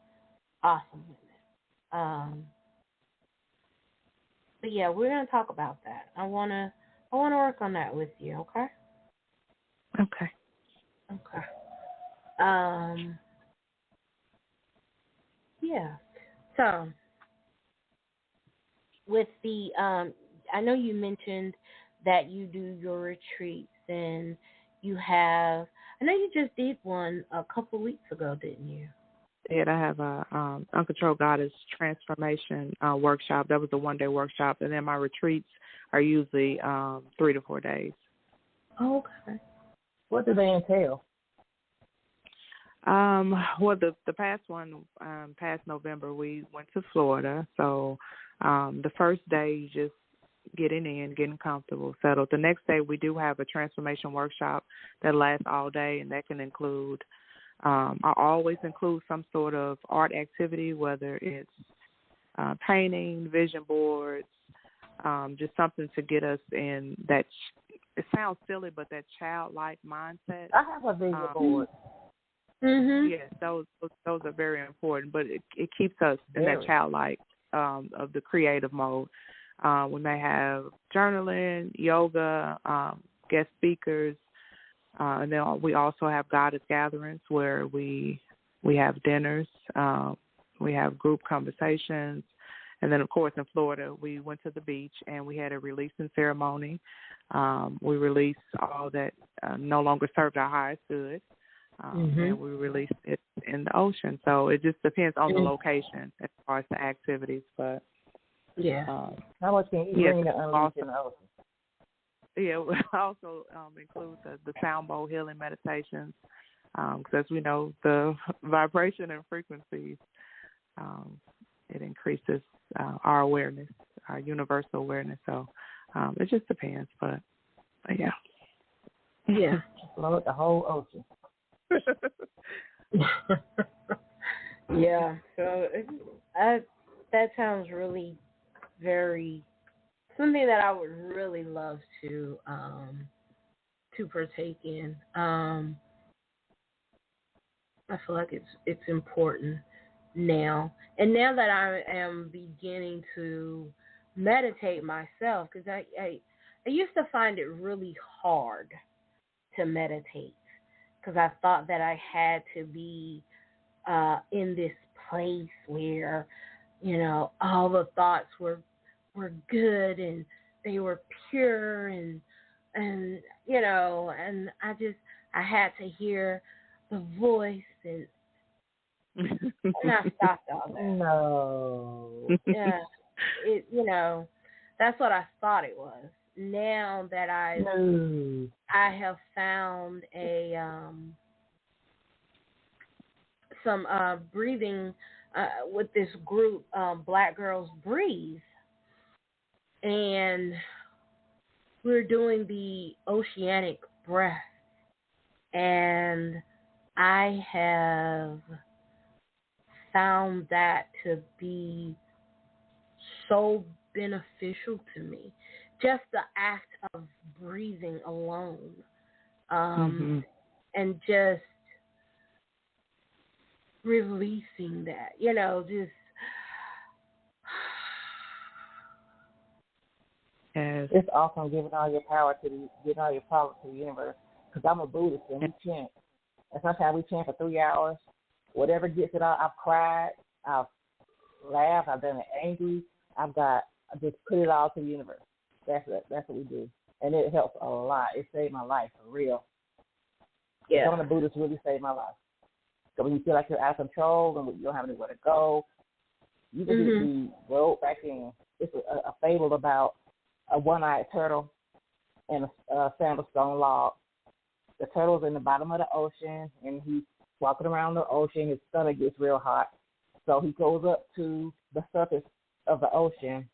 [SPEAKER 1] women. But yeah, we're gonna talk about that. I wanna work on that with you. Okay.
[SPEAKER 4] Okay.
[SPEAKER 1] Yeah. So with the I know you mentioned that you do your retreats, and I know you just did one a couple weeks ago, didn't you?
[SPEAKER 4] Yeah, I have a Uncontrolled Goddess Transformation workshop. That was a one-day workshop, and then my retreats are usually 3 to 4 days.
[SPEAKER 1] Oh, okay.
[SPEAKER 2] What do they entail?
[SPEAKER 4] Well, the past one, past November, we went to Florida. So the first day, you just getting comfortable, settled. The next day, we do have a transformation workshop that lasts all day, and that can include, I always include some sort of art activity, whether it's painting, vision boards, just something to get us in that, it sounds silly, but that childlike mindset.
[SPEAKER 2] I have a vision board.
[SPEAKER 1] Mm-hmm.
[SPEAKER 4] Yes, those are very important, but it keeps us in that childlike of the creative mode. We may have journaling, yoga, guest speakers, and then we also have goddess gatherings where we have dinners, we have group conversations, and then of course in Florida we went to the beach and we had a releasing ceremony. We released all that no longer served our highest good. And we released it in the ocean. So it just depends on the location as far as the activities. But
[SPEAKER 1] yeah,
[SPEAKER 2] how much can you bring to unleash in the ocean?
[SPEAKER 4] Yeah, we also include the sound bowl healing meditations, because as we know, the vibration and frequencies, it increases our awareness, our universal awareness. So it just depends. But yeah.
[SPEAKER 1] Yeah.
[SPEAKER 2] Float the whole ocean.
[SPEAKER 1] Yeah, so that sounds really very something that I would really love to partake in. I feel like it's important now, and now that I am beginning to meditate myself, because I used to find it really hard to meditate. Because I thought that I had to be in this place where, all the thoughts were good and they were pure and and I had to hear the voice and I stopped all that.
[SPEAKER 2] No.
[SPEAKER 1] Yeah, that's what I thought it was. Now that I have found some breathing with this group, Black Girls Breathe, and we're doing the oceanic breath, and I have found that to be so beneficial to me. Just the act of breathing alone, and just releasing that, just.
[SPEAKER 2] Yes. It's awesome giving all your power to the universe. Because I'm a Buddhist and we chant. And sometimes we chant for 3 hours. Whatever gets it out, I've cried, I've laughed, I've been angry. I just put it all to the universe. That's what we do. And it helps a lot. It saved my life, for real.
[SPEAKER 1] Yeah.
[SPEAKER 2] Some of the Buddhists really saved my life. So when you feel like you're out of control and you don't have anywhere to go, you can just be rolled back in. It's a fable about a one-eyed turtle and a sandstone log. The turtle's in the bottom of the ocean, and he's walking around the ocean. His stomach gets real hot. So he goes up to the surface of the ocean,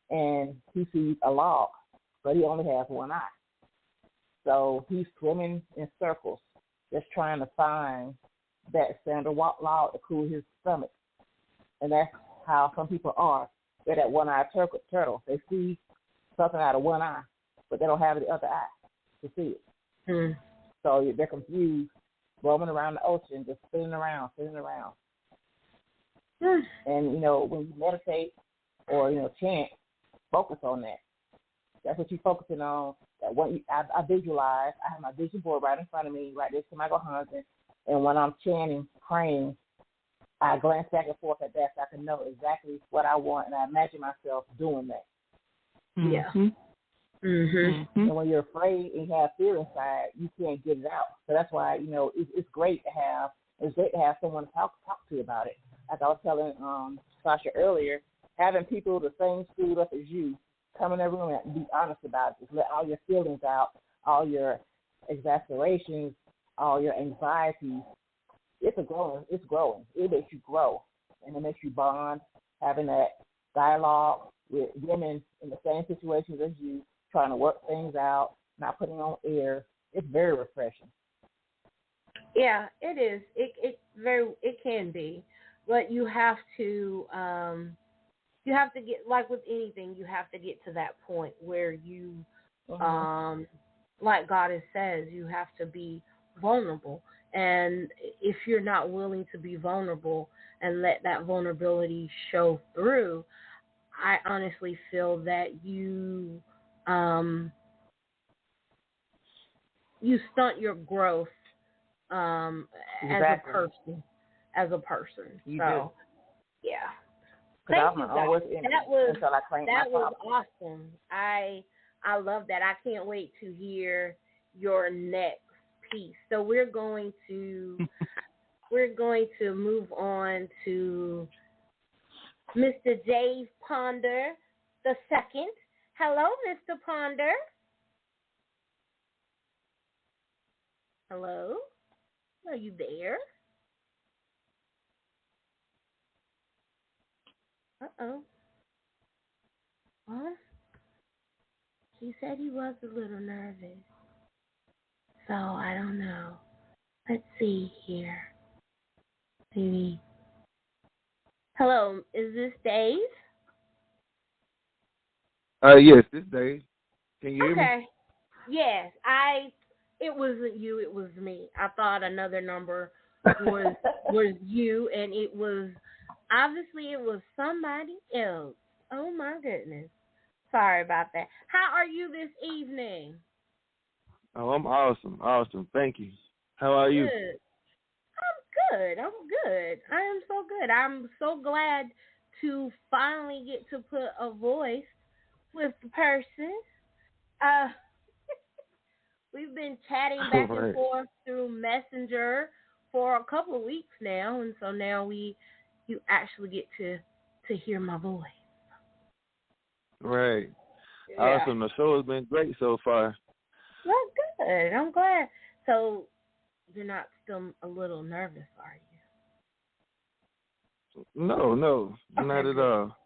[SPEAKER 2] and he sees a log, but he only has one eye. So he's swimming in circles, just trying to find that sandal log to cool his stomach. And that's how some people are. They're that one-eyed turtle. They see something out of one eye, but they don't have the other eye to see it. So they're confused, roaming around the ocean, just spinning around. And, when you meditate or, chant, focus on that. That's what you're focusing on. That I visualize. I have my vision board right in front of me, right next to my husband. And when I'm chanting, praying, I glance back and forth at that so I can know exactly what I want, and I imagine myself doing that.
[SPEAKER 1] Yeah.
[SPEAKER 2] And when you're afraid and you have fear inside, you can't get it out. So that's why, it's great to have someone to talk to about it. Like I was telling Sasha earlier, having people the same screwed up as you come in their room and be honest about it. Just let all your feelings out, all your exasperations, all your anxieties. It's growing. It makes you grow, and it makes you bond. Having that dialogue with women in the same situations as you, trying to work things out, not putting on airs. It's very refreshing.
[SPEAKER 1] Yeah, it is. It can be, but you have to get, like with anything, you have to get to that point where you, like God says, you have to be vulnerable. And if you're not willing to be vulnerable and let that vulnerability show through, I honestly feel that you stunt your growth as a person.
[SPEAKER 2] You
[SPEAKER 1] so,
[SPEAKER 2] do.
[SPEAKER 1] Yeah.
[SPEAKER 2] Thank
[SPEAKER 1] you,
[SPEAKER 2] that
[SPEAKER 1] was awesome. I love that. I can't wait to hear your next piece. So we're going to move on to Mr. Dave Ponder the second. Hello, Mr. Ponder. Hello? Are you there? Uh-oh. Well, he said he was a little nervous. So, I don't know. Let's see here. Maybe. Hello, is this Dave?
[SPEAKER 5] Yes, this is Dave. Can you hear me?
[SPEAKER 1] Okay. Yes, it wasn't you, it was me. I thought another number was you, and it was somebody else. Oh my goodness. Sorry about that. How are you this evening?
[SPEAKER 5] Oh, I'm awesome. Thank you. How are you?
[SPEAKER 1] Good. I'm good. I am so good. I'm so glad to finally get to put a voice with the person. We've been chatting back and forth through Messenger for a couple of weeks now, and so now you actually get to hear my voice.
[SPEAKER 5] Right.
[SPEAKER 1] Yeah.
[SPEAKER 5] Awesome. The show has been great so far.
[SPEAKER 1] Well, good. I'm glad. So you're not still a little nervous, are you?
[SPEAKER 5] No, not at all.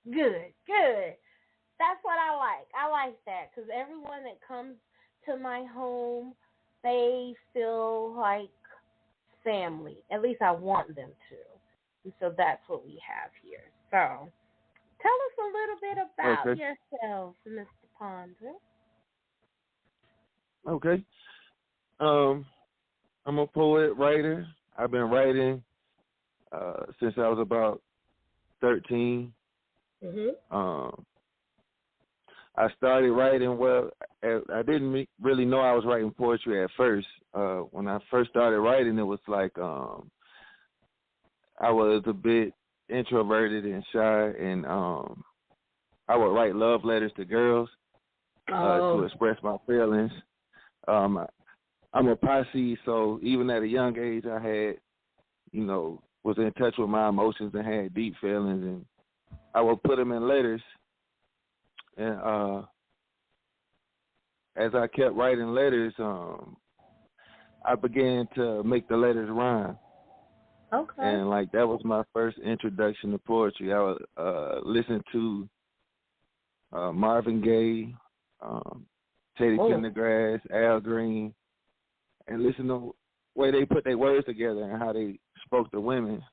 [SPEAKER 1] Good. That's what I like. I like that because everyone that comes to my home, they feel like family. At least I want them to. And so that's what we have here. So tell us a little bit about yourself, Mr. Ponder.
[SPEAKER 5] Okay. I'm a poet, writer. I've been writing since I was about 13. I started writing, I didn't really know I was writing poetry at first. When I first started writing, it was like I was a bit introverted and shy, and I would write love letters to girls to express my feelings. I'm a posse, so even at a young age, I had was in touch with my emotions and had deep feelings, and I would put them in letters. And as I kept writing letters, I began to make the letters rhyme.
[SPEAKER 1] Okay.
[SPEAKER 5] And that was my first introduction to poetry. I would listen to Marvin Gaye, Teddy Pendergrass, Al Green, and listen to the way they put their words together and how they spoke to women.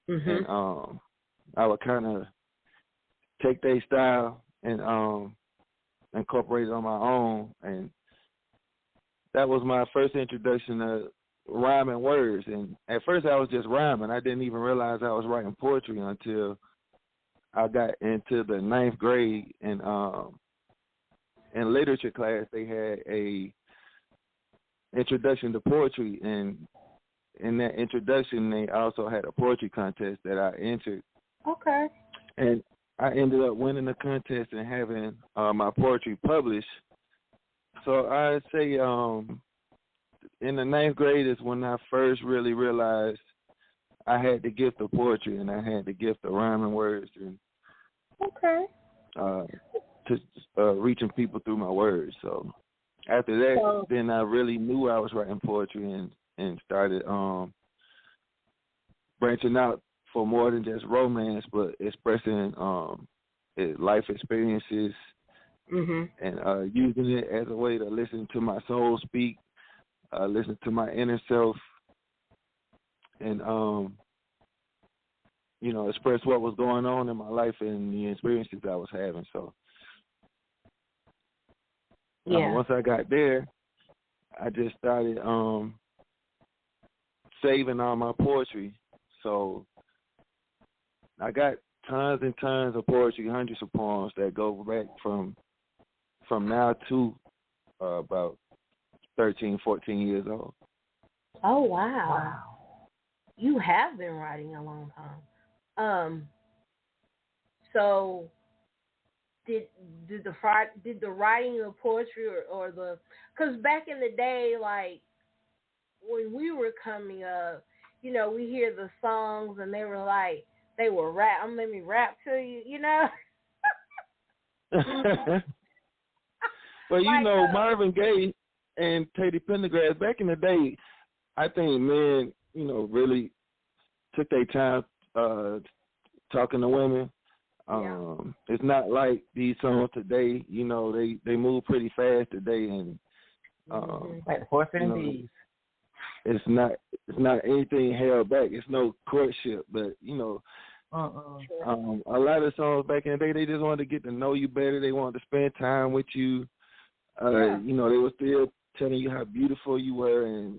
[SPEAKER 1] Mm-hmm.
[SPEAKER 5] And I would kind of take their style and incorporate it on my own. And that was my first introduction to rhyming words. And at first I was just rhyming. I didn't even realize I was writing poetry until I got into the 9th grade. And in literature class, they had a introduction to poetry. And in that introduction, they also had a poetry contest that I entered.
[SPEAKER 1] Okay.
[SPEAKER 5] And I ended up winning the contest and having my poetry published. So I'd say in the 9th grade is when I first really realized I had the gift of poetry and I had the gift of rhyming words and reaching people through my words. So after that, then I really knew I was writing poetry and started branching out for more than just romance, but expressing life experiences and using it as a way to listen to my soul speak, listen to my inner self, and express what was going on in my life and the experiences I was having. So once I got there, I just started saving all my poetry. So I got tons and tons of poetry, hundreds of poems that go back from now to about 13, 14 years old.
[SPEAKER 1] Oh, wow. You have been writing a long time. So did the writing of poetry or the, because back in the day, like when we were coming up, we hear the songs and they were like, they were rap. Let me rap to you,
[SPEAKER 5] Well, Marvin Gaye and Teddy Pendergrass, back in the day, I think men, really took their time talking to women. It's not like these songs today. They move pretty fast today, and
[SPEAKER 2] like the horse and bees.
[SPEAKER 5] It's not anything held back. It's no courtship, but a lot of songs back in the day, they just wanted to get to know you better. They wanted to spend time with you. They were still telling you how beautiful you were and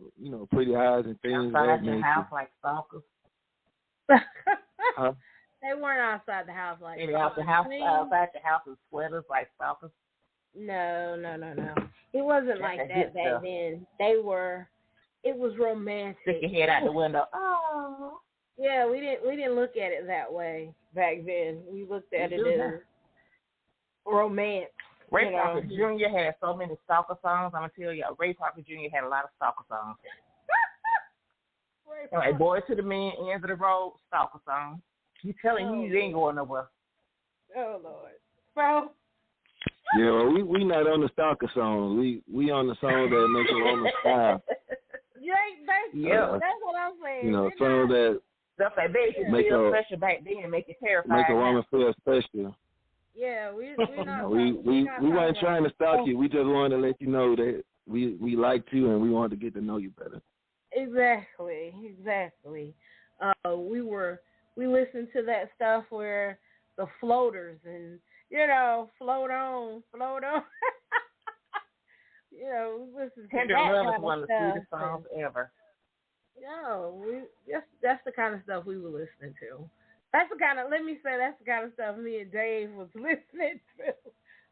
[SPEAKER 5] pretty eyes and things.
[SPEAKER 2] Outside your house like stalkers.
[SPEAKER 5] Huh?
[SPEAKER 1] They weren't outside the house like
[SPEAKER 2] maybe outside your house in sweaters like stalkers.
[SPEAKER 1] No. It wasn't like that back then. It was romantic.
[SPEAKER 2] Stick your head out the window. Oh.
[SPEAKER 1] Yeah, we didn't look at it that way back then. We looked at it as romance.
[SPEAKER 2] Ray Parker Jr. had so many stalker songs. I'm gonna tell you, Ray Parker Jr. had a lot of stalker songs. Like Boys to the Men, Ends of the Road, stalker song. You telling you ain't going nowhere.
[SPEAKER 1] Oh Lord. Bro.
[SPEAKER 5] Yeah, well, we not on the stalker song. We on the song that makes a woman smile.
[SPEAKER 1] That's what I'm saying.
[SPEAKER 5] Song that
[SPEAKER 2] stuff that made you feel special back then and make you terrified.
[SPEAKER 5] Make a woman feel special.
[SPEAKER 1] Yeah, we're not.
[SPEAKER 5] we weren't trying to stalk you. We just wanted to let you know that we liked you and we wanted to get to know you better.
[SPEAKER 1] Exactly. We listened to that stuff where the floaters and float on. Listen to
[SPEAKER 2] Tender Love is one of the sweetest songs ever.
[SPEAKER 1] That's the kind of stuff we were listening to. That's the kind of stuff me and Dave was listening to.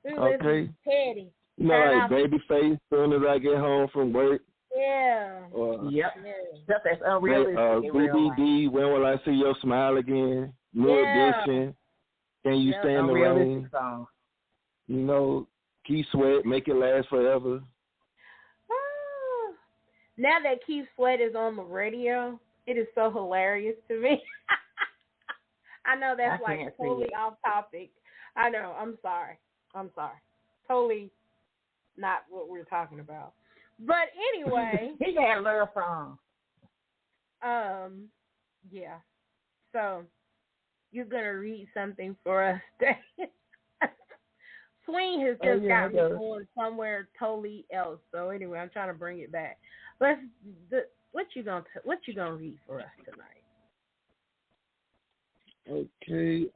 [SPEAKER 1] We were listening to Teddy.
[SPEAKER 5] Like Babyface, soon as I get home from work.
[SPEAKER 1] Yeah.
[SPEAKER 2] Stuff that's unrealistic.
[SPEAKER 5] BBD, When Will I See Your Smile Again? New Edition, Can You Stand the Rain?
[SPEAKER 2] Song.
[SPEAKER 5] Keith Sweat, Make It Last Forever.
[SPEAKER 1] Now that Keith Sweat is on the radio, It is so hilarious to me. I know that's like totally off topic. I know. I'm sorry. Totally not what we're talking about. But anyway.
[SPEAKER 2] He got a little song.
[SPEAKER 1] Yeah. So, you're going to read something for us today. Swing has just got me going somewhere totally else. So anyway, I'm trying to bring it back. What you gonna read for us tonight?
[SPEAKER 5] Okay.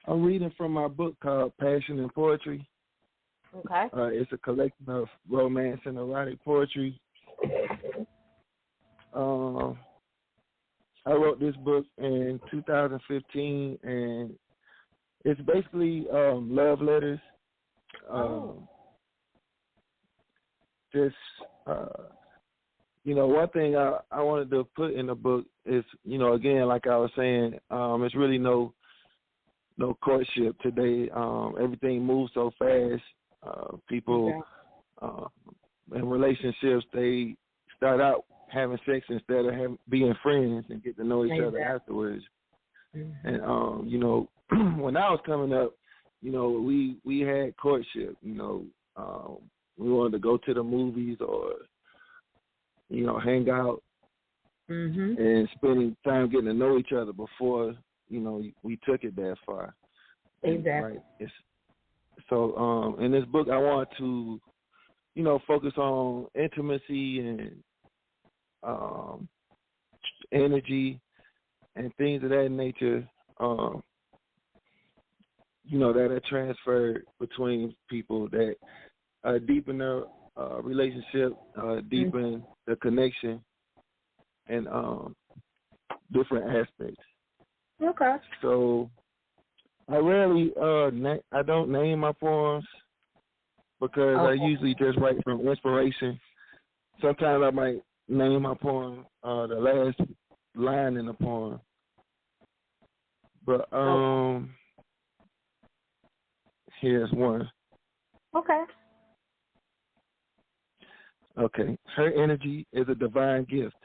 [SPEAKER 5] I'm reading from my book called Passion and Poetry.
[SPEAKER 1] Okay.
[SPEAKER 5] It's a collection of romance and erotic poetry. I wrote this book in 2015, and it's basically love letters. One thing I wanted to put in the book is, again, like I was saying, it's really no courtship today. Everything moves so fast. People in relationships, they start out having sex instead of being friends and get to know each other afterwards. Mm-hmm. And when I was coming up, we had courtship. We wanted to go to the movies or hang out and spending time getting to know each other before we took it that far.
[SPEAKER 1] Exactly.
[SPEAKER 5] Right? So in this book, I want to focus on intimacy and energy and things of that nature, that are transferred between people that deepen their relationship, deepen the connection, and different aspects.
[SPEAKER 1] Okay.
[SPEAKER 5] So I rarely, I don't name my poems because I usually just write from inspiration. Sometimes I might name my poem, the last line in the poem. But here's one. Okay. Her energy is a divine gift.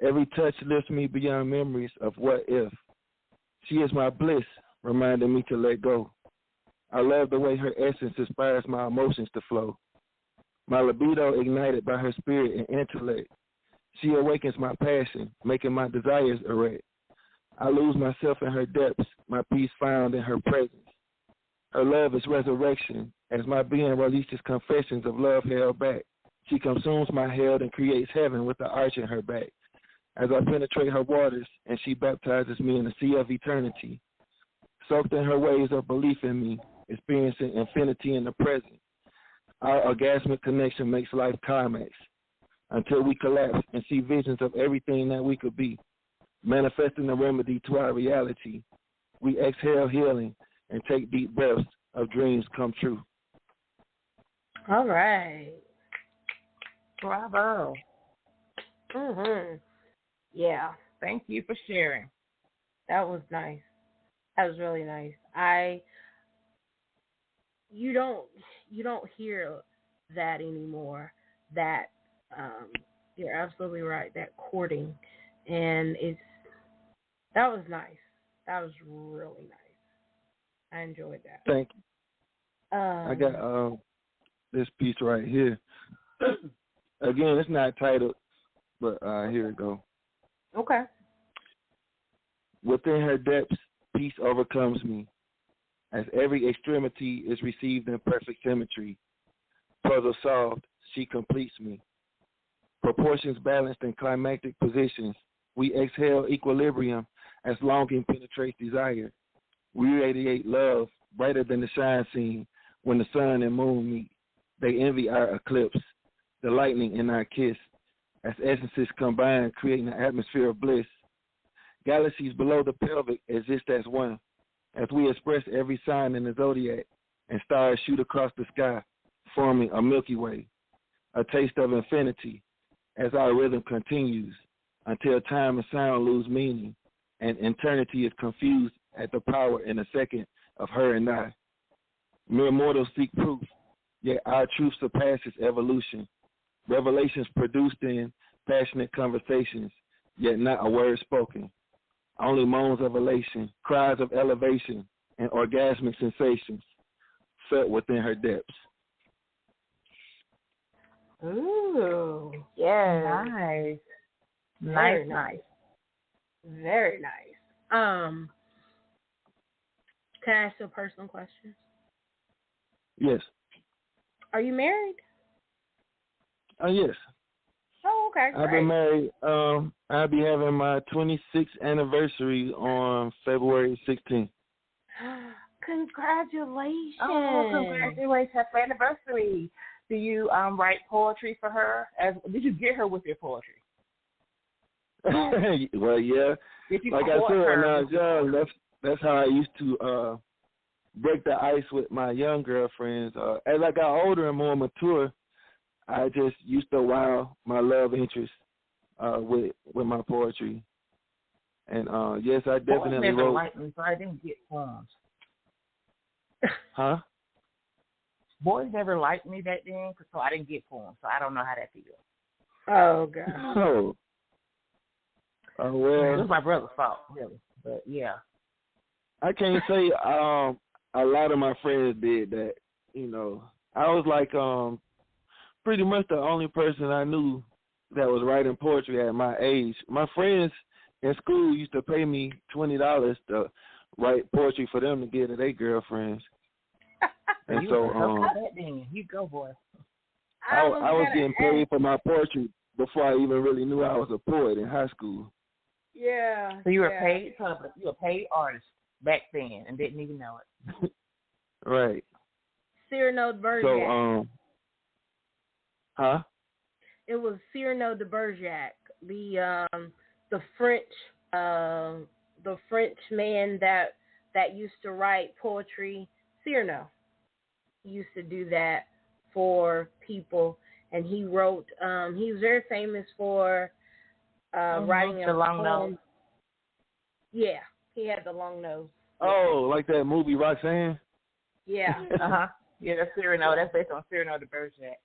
[SPEAKER 5] Every touch lifts me beyond memories of what if. She is my bliss, reminding me to let go. I love the way her essence inspires my emotions to flow. My libido ignited by her spirit and intellect. She awakens my passion, making my desires erect. I lose myself in her depths, my peace found in her presence. Her love is resurrection, as my being releases confessions of love held back. She consumes my hell and creates heaven with the arch in her back. As I penetrate her waters, and she baptizes me in the sea of eternity. Soaked in her waves of belief in me, experiencing infinity in the present. Our orgasmic connection makes life climax, until we collapse and see visions of everything that we could be, manifesting the remedy to our reality. We exhale healing and take deep breaths of dreams come true.
[SPEAKER 1] All right.
[SPEAKER 2] Bravo.
[SPEAKER 1] Yeah.
[SPEAKER 2] Thank you for sharing.
[SPEAKER 1] That was nice. That was really nice. You don't hear that anymore. That you're absolutely right. That courting, and that was nice. That was really nice. I enjoyed that.
[SPEAKER 5] Thank you. I got this piece right here. Again, it's not titled, but here it go.
[SPEAKER 1] Okay.
[SPEAKER 5] Within her depths, peace overcomes me, as every extremity is received in perfect symmetry. Puzzle solved, she completes me. Proportions balanced in climactic positions. We exhale equilibrium as longing penetrates desire. We radiate love brighter than the shine scene when the sun and moon meet. They envy our eclipse, the lightning in our kiss, as essences combine, creating an atmosphere of bliss. Galaxies below the pelvic exist as one, as we express every sign in the zodiac, and stars shoot across the sky, forming a Milky Way, a taste of infinity, as our rhythm continues, until time and sound lose meaning, and eternity is confused at the power in a second of her and I. Mere mortals seek proof, yet our truth surpasses evolution. Revelations produced in passionate conversations, yet not a word spoken. Only moans of elation, cries of elevation, and orgasmic sensations felt within her depths.
[SPEAKER 1] Ooh, yeah,
[SPEAKER 2] Nice.
[SPEAKER 1] Very
[SPEAKER 2] Nice.
[SPEAKER 1] very nice. Can I ask you a personal question?
[SPEAKER 5] Yes.
[SPEAKER 1] Are you married?
[SPEAKER 5] Yes.
[SPEAKER 1] Oh, okay, great.
[SPEAKER 5] I've been married. I'll be having my 26th anniversary on February 16th.
[SPEAKER 1] Congratulations.
[SPEAKER 2] Oh, congratulations. Happy anniversary. Do you write poetry for her? Did you get her with your poetry?
[SPEAKER 5] Well, yeah. Like I said, when I was young, that's how I used to break the ice with my young girlfriends. As I got older and more mature, I just used to wow my love interest with my poetry. And yes, I definitely
[SPEAKER 2] never
[SPEAKER 5] wrote.
[SPEAKER 2] liked me, so I didn't get poems.
[SPEAKER 5] Huh?
[SPEAKER 2] Boys never liked me back then, so I didn't get poems. So I don't know how that feels.
[SPEAKER 1] Oh, God.
[SPEAKER 5] Oh, well.
[SPEAKER 2] It was my brother's fault, really. But yeah,
[SPEAKER 5] I can't say a lot of my friends did that. You know, I was like pretty much the only person I knew that was writing poetry at my age. My friends in school used to pay me $20 to write poetry for them to give to their girlfriends. And
[SPEAKER 2] you go, boy.
[SPEAKER 5] I was getting paid for my poetry before I even really knew I was a poet in high school.
[SPEAKER 1] Yeah.
[SPEAKER 2] So you were paid public. You were a paid artist back then and didn't even know it.
[SPEAKER 5] Right.
[SPEAKER 1] Cyrano de Bergerac.
[SPEAKER 5] So, huh?
[SPEAKER 1] It was Cyrano de Bergerac, the French man that used to write poetry. Cyrano used to do that for people, and he wrote. He was very famous for writing
[SPEAKER 2] the long nose.
[SPEAKER 1] Yeah, he had the long nose.
[SPEAKER 5] Oh, like that movie Roxanne?
[SPEAKER 1] Yeah.
[SPEAKER 2] Yeah, that's Cyrano. That's based on Cyrano de Bergerac.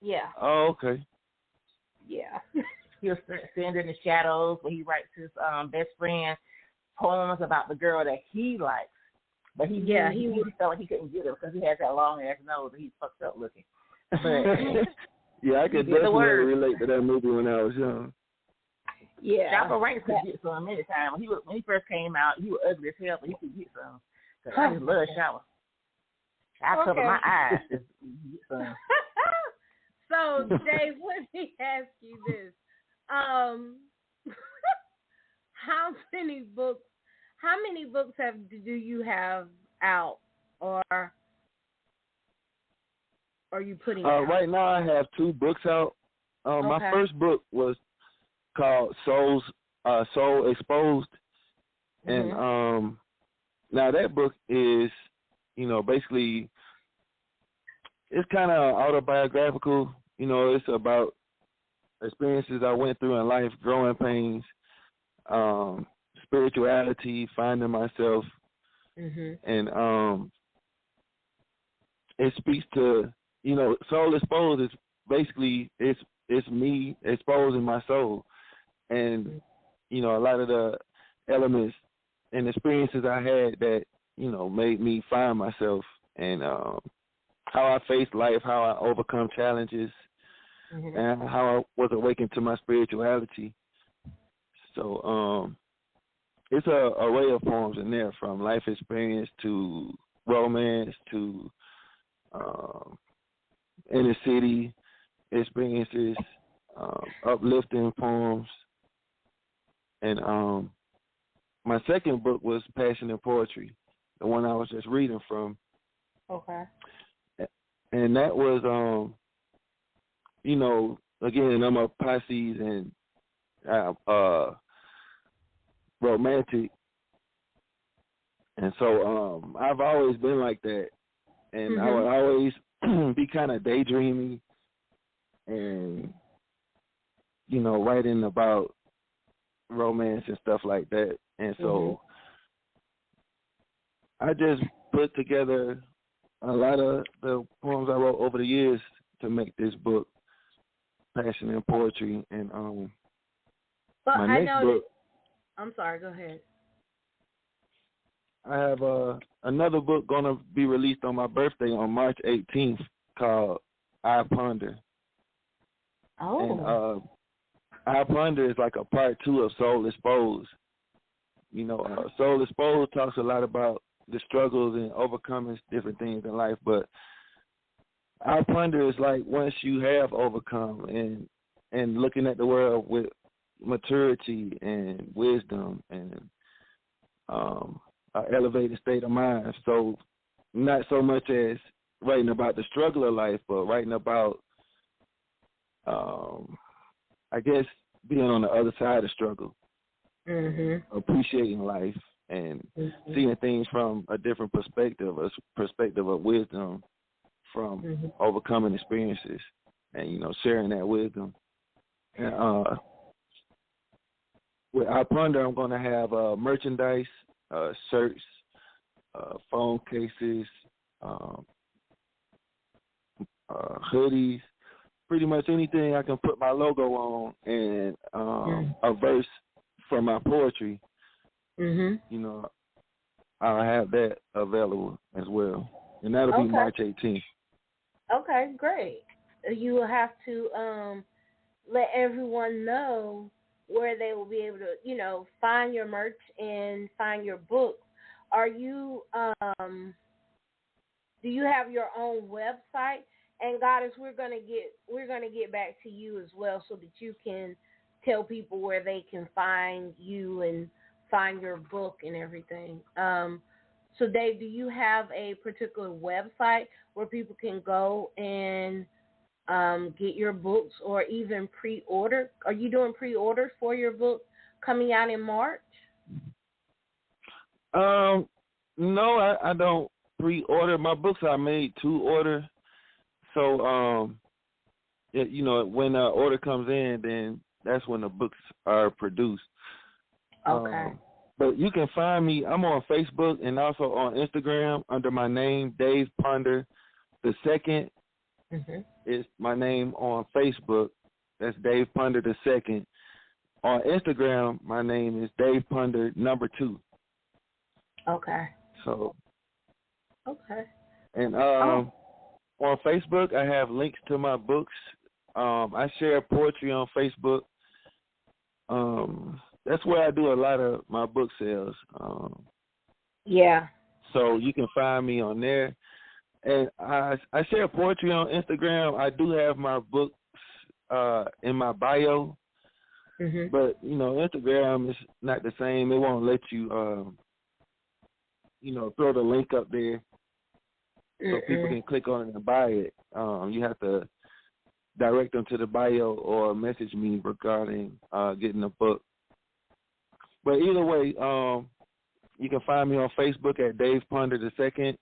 [SPEAKER 1] Yeah.
[SPEAKER 5] Oh, okay.
[SPEAKER 1] Yeah.
[SPEAKER 2] He'll stand in the shadows where he writes his best friend poems about the girl that he likes. But he felt like he couldn't get her because he has that long ass nose and he's fucked up looking. But
[SPEAKER 5] yeah, I could definitely relate to that movie when I was young.
[SPEAKER 1] Yeah.
[SPEAKER 2] Shopper Ranks could get some many times. When he first came out, he was ugly as hell, but he could get some. Cause I just love Shopper. I cover my eyes.
[SPEAKER 1] So, Dave, let me ask you this: how many books do you have out, or are you putting out?
[SPEAKER 5] Right now, I have 2 books out. My first book was called Soul Exposed, and now that book is, basically, it's kind of autobiographical. It's about experiences I went through in life, growing pains, spirituality, finding myself, and it speaks to, Soul Exposed is basically it's me exposing my soul, and a lot of the elements and experiences I had that made me find myself, and how I faced life, how I overcome challenges, and how I was awakened to my spirituality. So it's a array of poems in there, from life experience to romance to inner city experiences, uplifting poems. And my second book was Passion and Poetry, the one I was just reading from.
[SPEAKER 1] Okay.
[SPEAKER 5] And that was, again, I'm a Pisces and romantic. And so I've always been like that. And I would always be kind of daydreaming and, writing about romance and stuff like that. And so I just put together a lot of the poems I wrote over the years to make this book, passion in poetry, and
[SPEAKER 1] but
[SPEAKER 5] my
[SPEAKER 1] I
[SPEAKER 5] next
[SPEAKER 1] know
[SPEAKER 5] book.
[SPEAKER 1] that. I'm sorry. Go ahead.
[SPEAKER 5] I have another book gonna be released on my birthday on March 18th called I Ponder.
[SPEAKER 1] Oh.
[SPEAKER 5] And I Ponder is like a part 2 of Soul Exposed. You know, Soul Exposed talks a lot about the struggles and overcoming different things in life, but I Ponder is like once you have overcome and looking at the world with maturity and wisdom and an elevated state of mind. So not so much as writing about the struggle of life, but writing about, I guess, being on the other side of the struggle, appreciating life and seeing things from a different perspective, a perspective of wisdom from overcoming experiences and, you know, sharing that wisdom. And with I Ponder, I'm going to have merchandise, shirts, phone cases, hoodies, pretty much anything I can put my logo on, and a verse from my poetry. You know, I'll have that available as well, and that'll be March 18th.
[SPEAKER 1] Okay, great. You will have to let everyone know where they will be able to, you know, find your merch and find your books. Are you, do you have your own website? And Goddess, we're gonna get back to you as well, so that you can tell people where they can find you and find your book and everything. So Dave, do you have a particular website where people can go and get your books or even pre-order? Are you doing pre-orders for your book coming out in March?
[SPEAKER 5] No, I don't pre-order. My books are made to order. So, you know, when the order comes in, then that's when the books are produced.
[SPEAKER 1] Okay.
[SPEAKER 5] But you can find me. I'm on Facebook and also on Instagram under my name, Dave Ponder the Second. Is my name on Facebook. That's Dave Ponder the Second. On Instagram, my name is Dave Ponder #2.
[SPEAKER 1] Okay.
[SPEAKER 5] So.
[SPEAKER 1] Okay.
[SPEAKER 5] And on Facebook, I have links to my books. I share poetry on Facebook. That's where I do a lot of my book sales.
[SPEAKER 1] Yeah.
[SPEAKER 5] So you can find me on there. And I share poetry on Instagram. I do have my books in my bio. But, you know, Instagram is not the same. It won't let you, you know, throw the link up there so people can click on it and buy it. You have to direct them to the bio or message me regarding getting a book. But either way, you can find me on Facebook at Dave Ponder the Second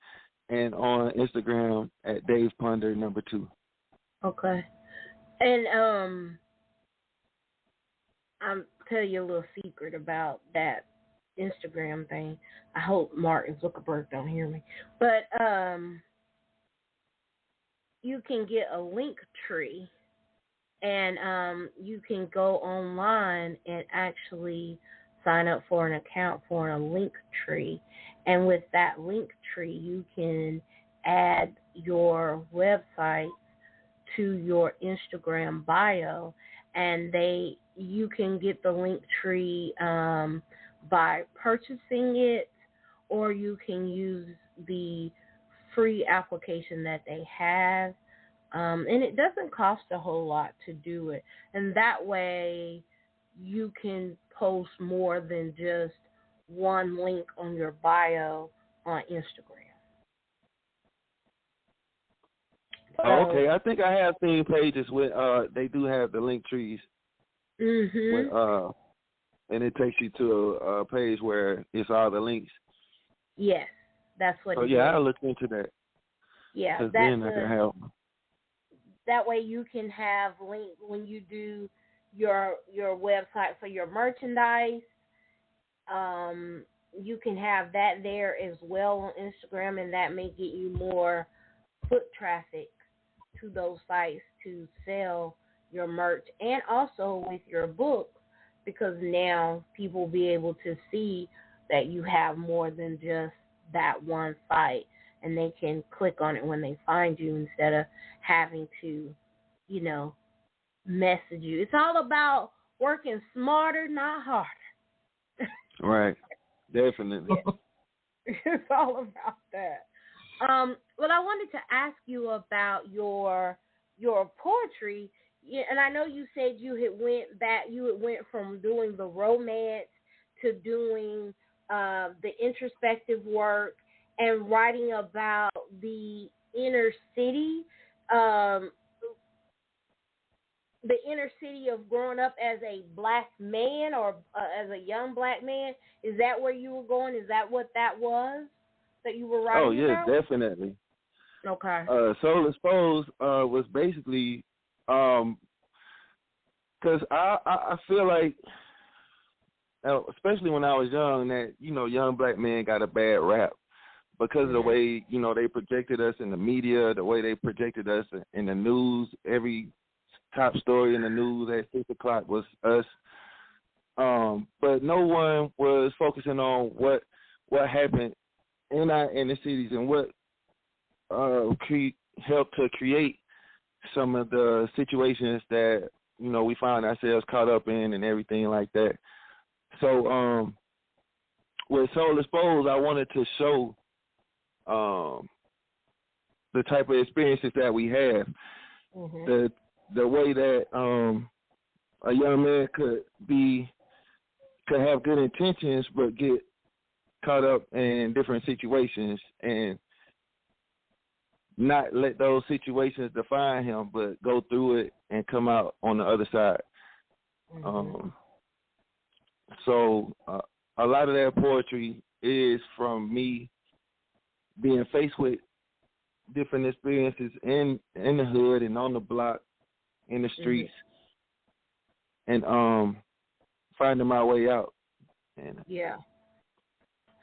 [SPEAKER 5] and on Instagram at Dave Ponder #2.
[SPEAKER 1] Okay. And I'll tell you a little secret about that Instagram thing. I hope Martin Zuckerberg don't hear me. But you can get a link tree, and you can go online and actually sign up for an account for a link tree. And with that link tree, you can add your website to your Instagram bio, and you can get the link tree by purchasing it, or you can use the free application that they have, and it doesn't cost a whole lot to do it. And that way you can post more than just one link on your bio on Instagram.
[SPEAKER 5] Okay, I think I have seen pages with they do have the link trees. With, and it takes you to a page where it's all the links.
[SPEAKER 1] Yes, that's what.
[SPEAKER 5] So
[SPEAKER 1] it
[SPEAKER 5] yeah,
[SPEAKER 1] is.
[SPEAKER 5] I'll look into that.
[SPEAKER 1] Yeah,
[SPEAKER 5] because then I can help.
[SPEAKER 1] That way you can have link when you do your website for your merchandise. You can have that there as well on Instagram, and that may get you more foot traffic to those sites to sell merch and also with your book, because now people will be able to see that you have more than just that one site, and they can click on it when they find you instead of having to, message you. It's all about working smarter, not harder.
[SPEAKER 5] Right. Definitely.
[SPEAKER 1] It's all about that. Well, I wanted to ask you about your poetry, and I know you said you had went from doing the romance to doing the introspective work and writing about the inner city. The inner city of growing up as a black man or as a young black man. Is that where you were going? Is that what that was that you were writing
[SPEAKER 5] Oh, yeah,
[SPEAKER 1] about?
[SPEAKER 5] definitely.
[SPEAKER 1] Okay.
[SPEAKER 5] Soul Exposed was basically, because I feel like, especially when I was young, that, young black men got a bad rap because of the way, they projected us in the media, the way they projected us in the news. Every top story in the news at 6 o'clock was us. But no one was focusing on what happened in our inner cities and what helped to create some of the situations that, we find ourselves caught up in and everything like that. So with Soul Exposed, I wanted to show the type of experiences that we have, the way that a young man could have good intentions but get caught up in different situations and not let those situations define him, but go through it and come out on the other side. So a lot of that poetry is from me being faced with different experiences in the hood and on the block, in the streets, and finding my way out. And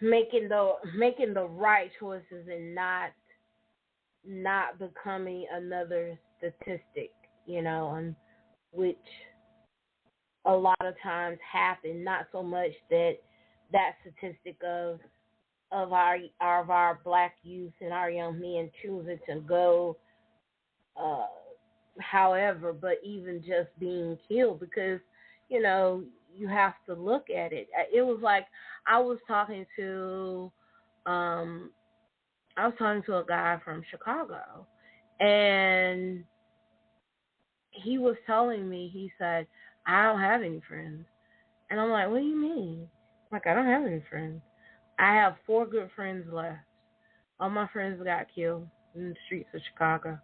[SPEAKER 1] making the right choices and not becoming another statistic, and which a lot of times happen. Not so much that statistic of our black youth and our young men choosing to go however, but even just being killed, because you have to look at it. It was like I was talking to a guy from Chicago, and he was telling me, he said, I don't have any friends. And I'm like, what do you mean? I'm like, I don't have any friends. I have 4 good friends left. All my friends got killed in the streets of Chicago.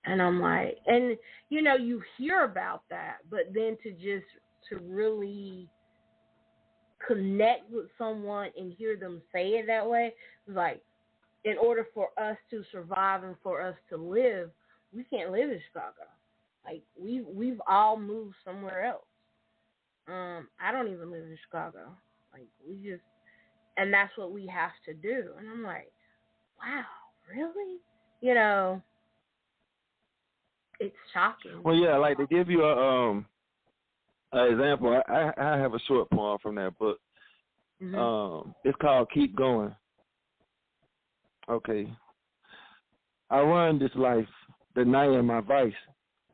[SPEAKER 1] And I'm like, and you hear about that, but then to really connect with someone and hear them say it that way, it's like, in order for us to survive and for us to live, we can't live in Chicago. Like, we've all moved somewhere else. I don't even live in Chicago. Like, and that's what we have to do. And I'm like, wow, really? It's shocking.
[SPEAKER 5] Well, yeah, like to give you an example, I have a short poem from that book. It's called Keep Going. Okay. I run this life, denying my vice.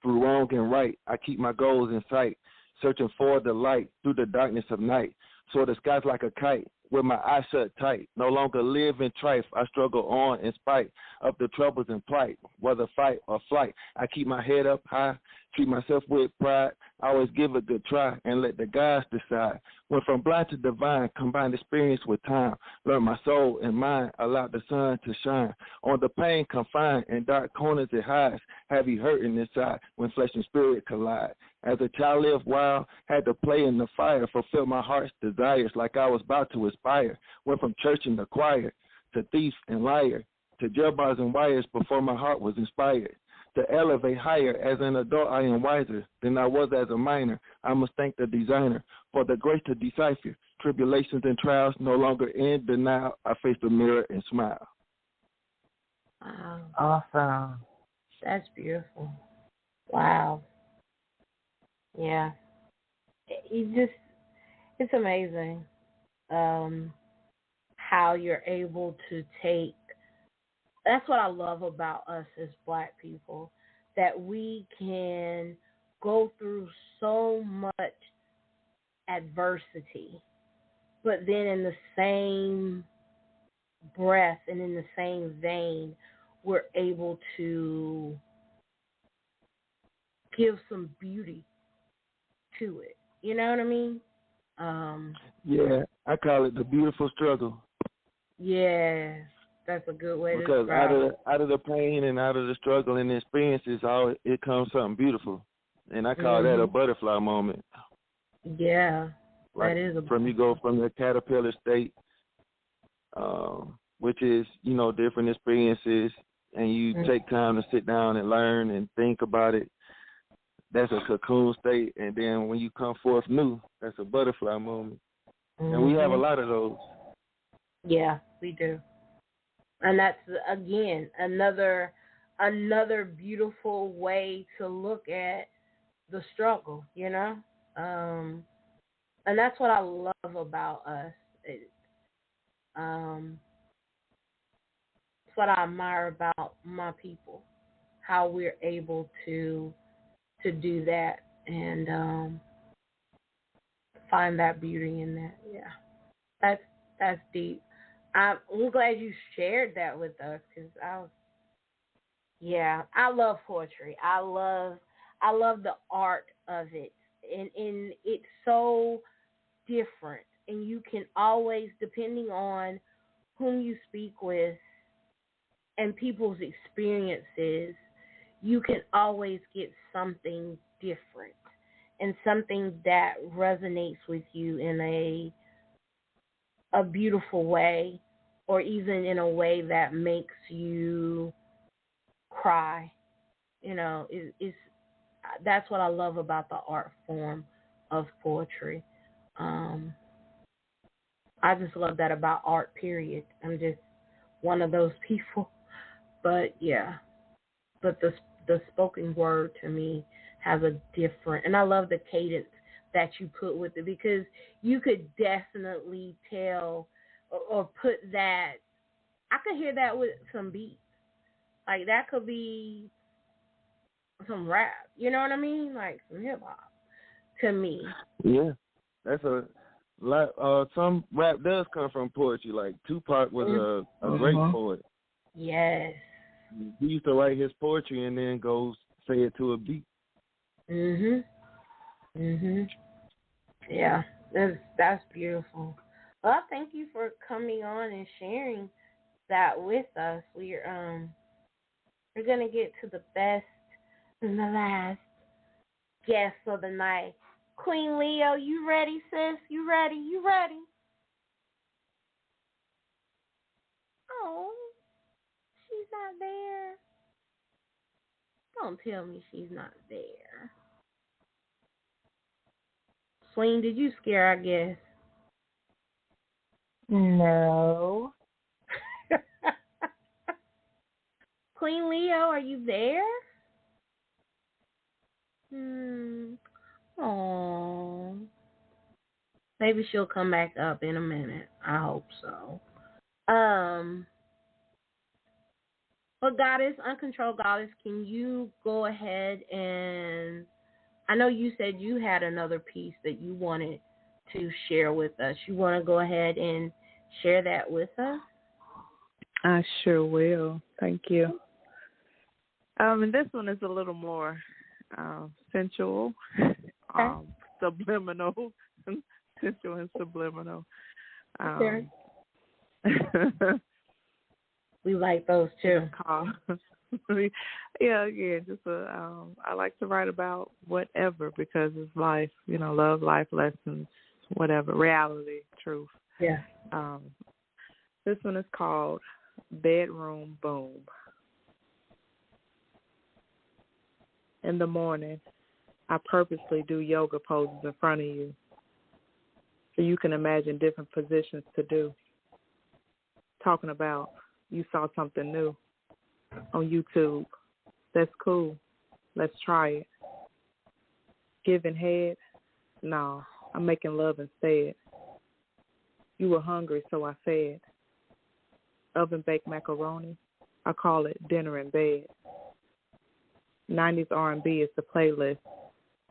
[SPEAKER 5] Through wrong and right, I keep my goals in sight, searching for the light through the darkness of night. So the sky's like a kite, with my eyes shut tight. No longer live in trife, I struggle on in spite of the troubles and plight. Whether fight or flight, I keep my head up high, treat myself with pride. I always give a good try and let the gods decide. Went from blind to divine, combined experience with time. Learned my soul and mind, allowed the sun to shine. On the pain confined, in dark corners it hides. Heavy hurting inside, when flesh and spirit collide. As a child lived wild, had to play in the fire, fulfill my heart's desires like I was about to aspire. Went from church and the choir, to thief and liar, to jail bars and wires before my heart was inspired. To elevate higher, as an adult I am wiser than I was as a minor. I must thank the designer for the grace to decipher. Tribulations and trials no longer in denial. I face the mirror and smile.
[SPEAKER 1] Wow.
[SPEAKER 2] Awesome.
[SPEAKER 1] That's beautiful. Wow. Yeah. It's amazing how you're able to take. That's what I love about us as Black people, that we can go through so much adversity, but then in the same breath and in the same vein, we're able to give some beauty to it. You know what I mean?
[SPEAKER 5] Yeah, I call it the beautiful struggle.
[SPEAKER 1] Yeah, that's a good way to
[SPEAKER 5] because
[SPEAKER 1] describe it.
[SPEAKER 5] out of the pain and out of the struggle and the experiences, it comes something beautiful, and I call that a butterfly moment.
[SPEAKER 1] Yeah,
[SPEAKER 5] like
[SPEAKER 1] that is
[SPEAKER 5] from you go from the caterpillar state, which is different experiences, and you take time to sit down and learn and think about it. That's a cocoon state, and then when you come forth new, that's a butterfly moment. And we have a lot of those.
[SPEAKER 1] Yeah, we do. And that's, again, another beautiful way to look at the struggle, and that's what I love about us. It's what I admire about my people, how we're able to do that and find that beauty in that. Yeah, that's deep. I'm glad you shared that with us, because I love poetry. I love the art of it, and it's so different, and you can always, depending on whom you speak with and people's experiences, you can always get something different and something that resonates with you in a beautiful way, or even in a way that makes you cry. It's that's what I love about the art form of poetry. I just love that about art, period. I'm just one of those people. But the spoken word to me has a different, and I love the cadence that you put with it, because you could definitely tell or put that. I could hear that with some beats. Like, that could be some rap. You know what I mean? Like some hip hop to me.
[SPEAKER 5] Yeah, that's a lot. Some rap does come from poetry. Like Tupac was a great poet.
[SPEAKER 1] Yes.
[SPEAKER 5] He used to write his poetry and then go say it to a beat.
[SPEAKER 1] Yeah, that's beautiful. Well, thank you for coming on and sharing that with us. We're gonna get to the best and the last guest of the night. Queen Leo, you ready, sis? You ready? You ready? Oh, she's not there. Don't tell me she's not there. Swing, did you scare our guest?
[SPEAKER 2] No.
[SPEAKER 1] Queen Leo, are you there? Oh. Maybe she'll come back up in a minute. I hope so. But Goddess, Uncontrolled Goddess, can you go ahead and, I know you said you had another piece that you wanted to share with us. You want to go ahead and share that with us?
[SPEAKER 4] I sure will. Thank you. And this one is a little more sensual, subliminal, sensual and subliminal.
[SPEAKER 1] Okay. We like those too.
[SPEAKER 4] Just I like to write about whatever, because it's life, love, life lessons, whatever, reality, truth.
[SPEAKER 1] Yeah.
[SPEAKER 4] This one is called Bedroom Boom. In the morning, I purposely do yoga poses in front of you, so you can imagine different positions to do. Talking about you saw something new on YouTube. That's cool. Let's try it. giving head? No, I'm making love instead. You were hungry, so I fed. Oven-baked macaroni, I call it dinner in bed. 90s R&B is the playlist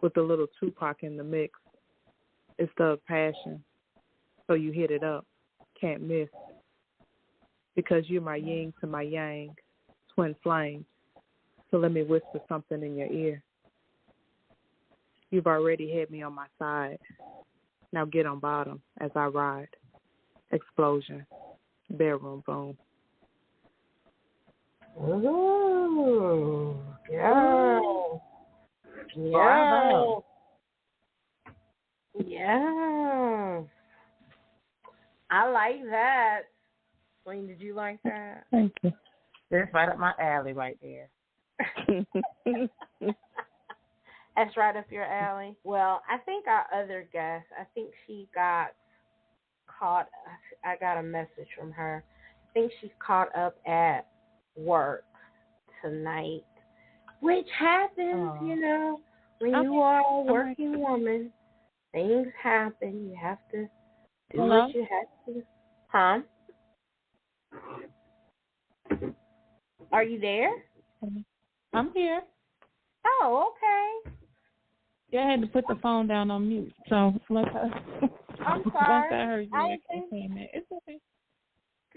[SPEAKER 4] with a little Tupac in the mix. It's the passion, so you hit it up, can't miss. Because you're my yin to my yang, twin flame. So let me whisper something in your ear. You've already had me on my side. Now get on bottom as I ride. Explosion. Bedroom boom.
[SPEAKER 1] Ooh, yeah. Yeah.
[SPEAKER 2] Wow.
[SPEAKER 1] Yeah. I like that. Wayne, did you like that?
[SPEAKER 4] Thank you.
[SPEAKER 2] That's right up my alley right there.
[SPEAKER 1] That's right up your alley. Well, I think our other guest, I think she got caught. I got a message from her. I think she's caught up at work tonight, which happens, when you are a working woman. Things happen. You have to do what you have to. Huh? Are you there?
[SPEAKER 6] I'm here.
[SPEAKER 1] Oh, okay.
[SPEAKER 6] Yeah, I had to put the phone down on mute. So once
[SPEAKER 1] I'm sorry.
[SPEAKER 6] Once I heard you,
[SPEAKER 1] I
[SPEAKER 6] I
[SPEAKER 1] think,
[SPEAKER 6] came in. It's okay.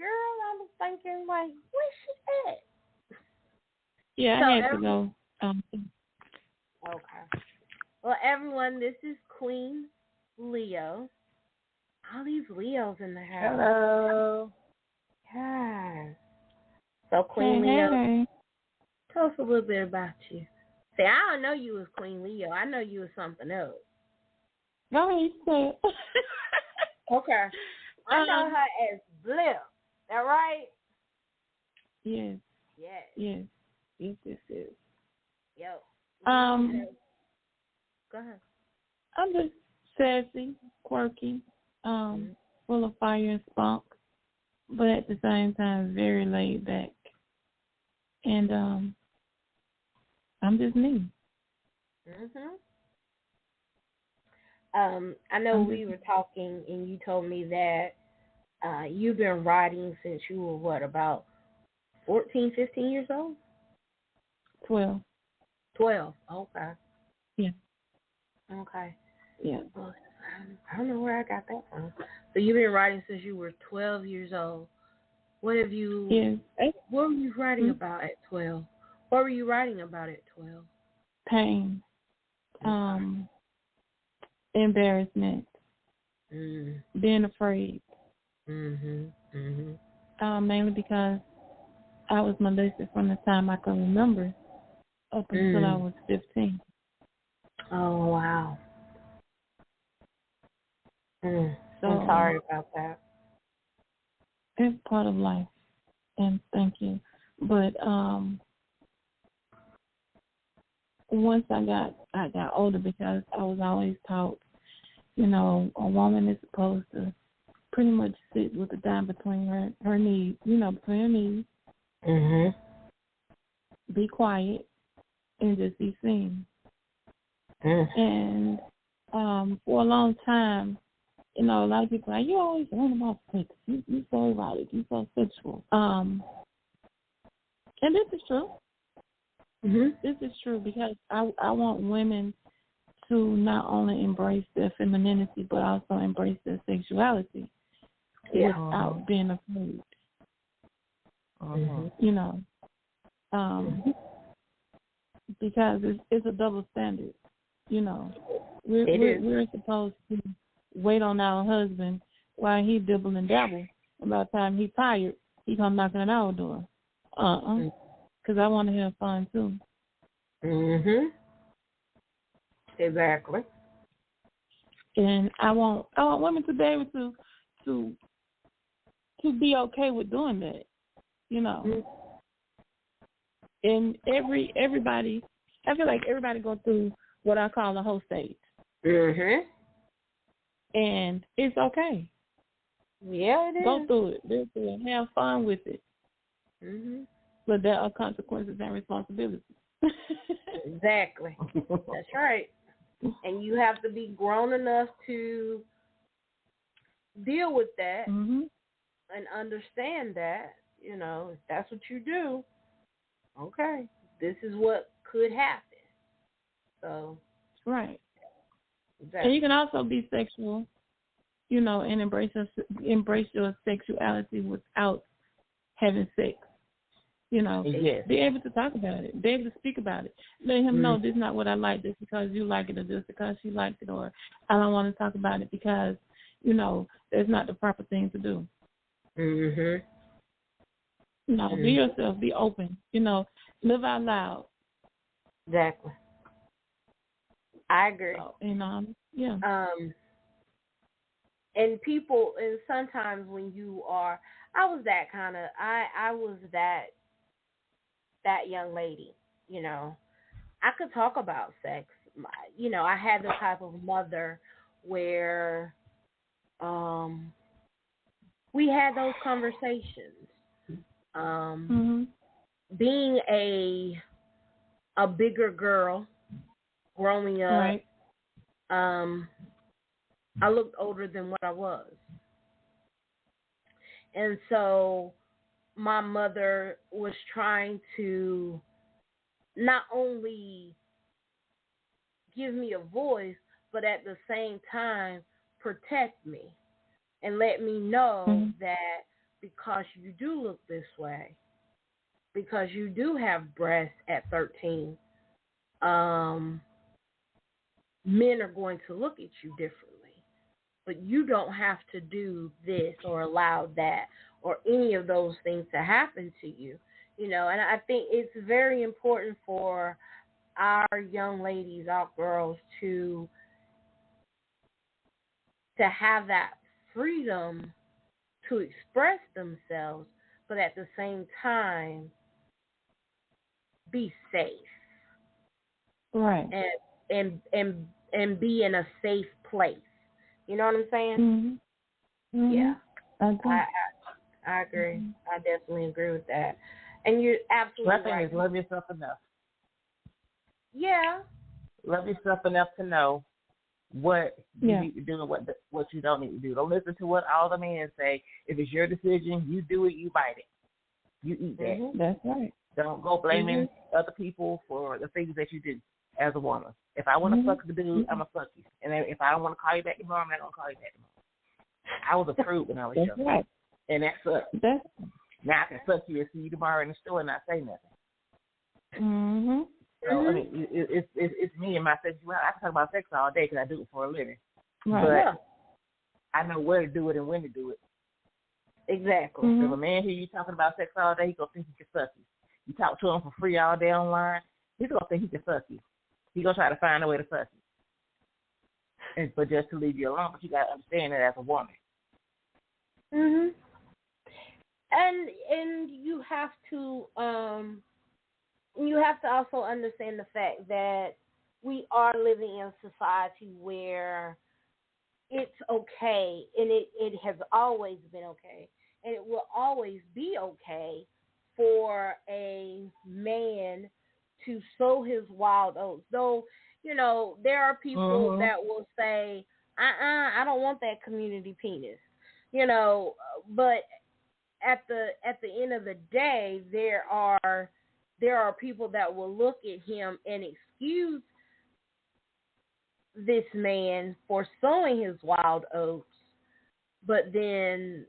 [SPEAKER 1] girl, I was thinking, like, where's she at?
[SPEAKER 6] Yeah,
[SPEAKER 1] So
[SPEAKER 6] I had to go.
[SPEAKER 1] Okay. Well, everyone, this is Queen Leo. All these Leos in the house.
[SPEAKER 2] Hello.
[SPEAKER 1] Yes. So, Queen Leo,
[SPEAKER 6] Hey.
[SPEAKER 1] tell us a little bit about you. See, I don't know you as Queen Leo. I know you as something else.
[SPEAKER 6] Go ahead, say it.
[SPEAKER 1] Okay. I know her as Blip. That right?
[SPEAKER 6] Yes.
[SPEAKER 1] Yes.
[SPEAKER 6] Yes. Yes, this is.
[SPEAKER 1] Yo. Go ahead.
[SPEAKER 6] I'm just sassy, quirky, full of fire and spunk, but at the same time very laid back. And I'm just me.
[SPEAKER 1] I know we were talking, and you told me that you've been writing since you were, what, about 14, 15 years old?
[SPEAKER 6] 12.
[SPEAKER 1] 12. Okay.
[SPEAKER 6] Yeah.
[SPEAKER 1] Okay.
[SPEAKER 6] Yeah.
[SPEAKER 1] Well, I don't know where I got that from. So you've been writing since you were 12 years old. What have you?
[SPEAKER 6] Yes.
[SPEAKER 1] What were you writing about at 12? What were you writing about at 12?
[SPEAKER 6] Pain. Embarrassment. Being afraid. Mainly because I was molested from the time I can remember up until I was 15.
[SPEAKER 1] Oh, wow. So, I'm sorry about that.
[SPEAKER 6] It's part of life, and thank you. But once I got older, because I was always taught, a woman is supposed to pretty much sit with a dime between her knees, between her knees. Be quiet and just be seen. And for a long time, a lot of people are like, you always want about sex. You so erotic. You so sexual. And this is true. This is true because I want women to not only embrace their femininity but also embrace their sexuality without being afraid. Because it's a double standard. We're supposed to wait on our husband while he dibble and dabble. And by the time he's tired, he come knocking at our door. Because I want to have fun too.
[SPEAKER 1] Exactly.
[SPEAKER 6] And I want women to be able to be okay with doing that. And everybody, I feel like everybody go through what I call the whole stage. And it's okay.
[SPEAKER 1] Yeah, it is.
[SPEAKER 6] Go through it. Go through it. Have fun with it. But there are consequences and responsibilities.
[SPEAKER 1] Exactly. That's right. And you have to be grown enough to deal with that and understand that, if that's what you do, okay, this is what could happen. So,
[SPEAKER 6] right.
[SPEAKER 1] Exactly.
[SPEAKER 6] And you can also be sexual, and embrace your sexuality without having sex.
[SPEAKER 2] Yes.
[SPEAKER 6] Be able to talk about it, be able to speak about it. Let him know this is not what I like, just because you like it or just because she likes it, or I don't want to talk about it because, there's not the proper thing to do. Be yourself, be open, live out loud.
[SPEAKER 1] Exactly. I agree.
[SPEAKER 6] So, yeah.
[SPEAKER 1] And people, and sometimes when you are, I was that kind of, I was that young lady, I could talk about sex. I had the type of mother where we had those conversations. Being a bigger girl growing up,
[SPEAKER 6] right.
[SPEAKER 1] I looked older than what I was. And so my mother was trying to not only give me a voice, but at the same time protect me and let me know that because you do look this way, because you do have breasts at 13, men are going to look at you differently. But you don't have to do this or allow that or any of those things to happen to you. And I think it's very important for our young ladies, our girls, to have that freedom to express themselves, but at the same time be safe.
[SPEAKER 6] Right.
[SPEAKER 1] And be in a safe place. You know what I'm saying? Yeah. I agree. I definitely agree with that. And you're absolutely right.
[SPEAKER 2] My thing is love yourself enough.
[SPEAKER 1] Yeah.
[SPEAKER 2] Love yourself enough to know what you need to do and what you don't need to do. Don't listen to what all the men say. If it's your decision, you do it, you bite it. You eat that.
[SPEAKER 6] That's right.
[SPEAKER 2] Don't go blaming other people for the things that you do as a woman. If I want to fuck the dude, I'm going to fuck you. And if I don't want to call you back tomorrow, I'm not going to call you back tomorrow. I was a prude when I was young.
[SPEAKER 6] Right.
[SPEAKER 2] And that sucks. Now I can fuck you and see you tomorrow in the store and not say nothing. So, I mean, it's me and my sexuality. I can talk about sex all day because I do it for a living.
[SPEAKER 6] Right.
[SPEAKER 2] But I know where to do it and when to do it.
[SPEAKER 1] Exactly.
[SPEAKER 2] If a man hear you talking about sex all day, he's going to think he can fuck you. You talk to him for free all day online, he's going to think he can fuck you. He's going to try to find a way to fuck you. But just to leave you alone, but you got to understand that as a woman.
[SPEAKER 1] And you have to also understand the fact that we are living in a society where it's okay, and it has always been okay, and it will always be okay for a man to sow his wild oats. Though, there are people that will say, I don't want that community penis. But at the end of the day, there are people that will look at him and excuse this man for sowing his wild oats, but then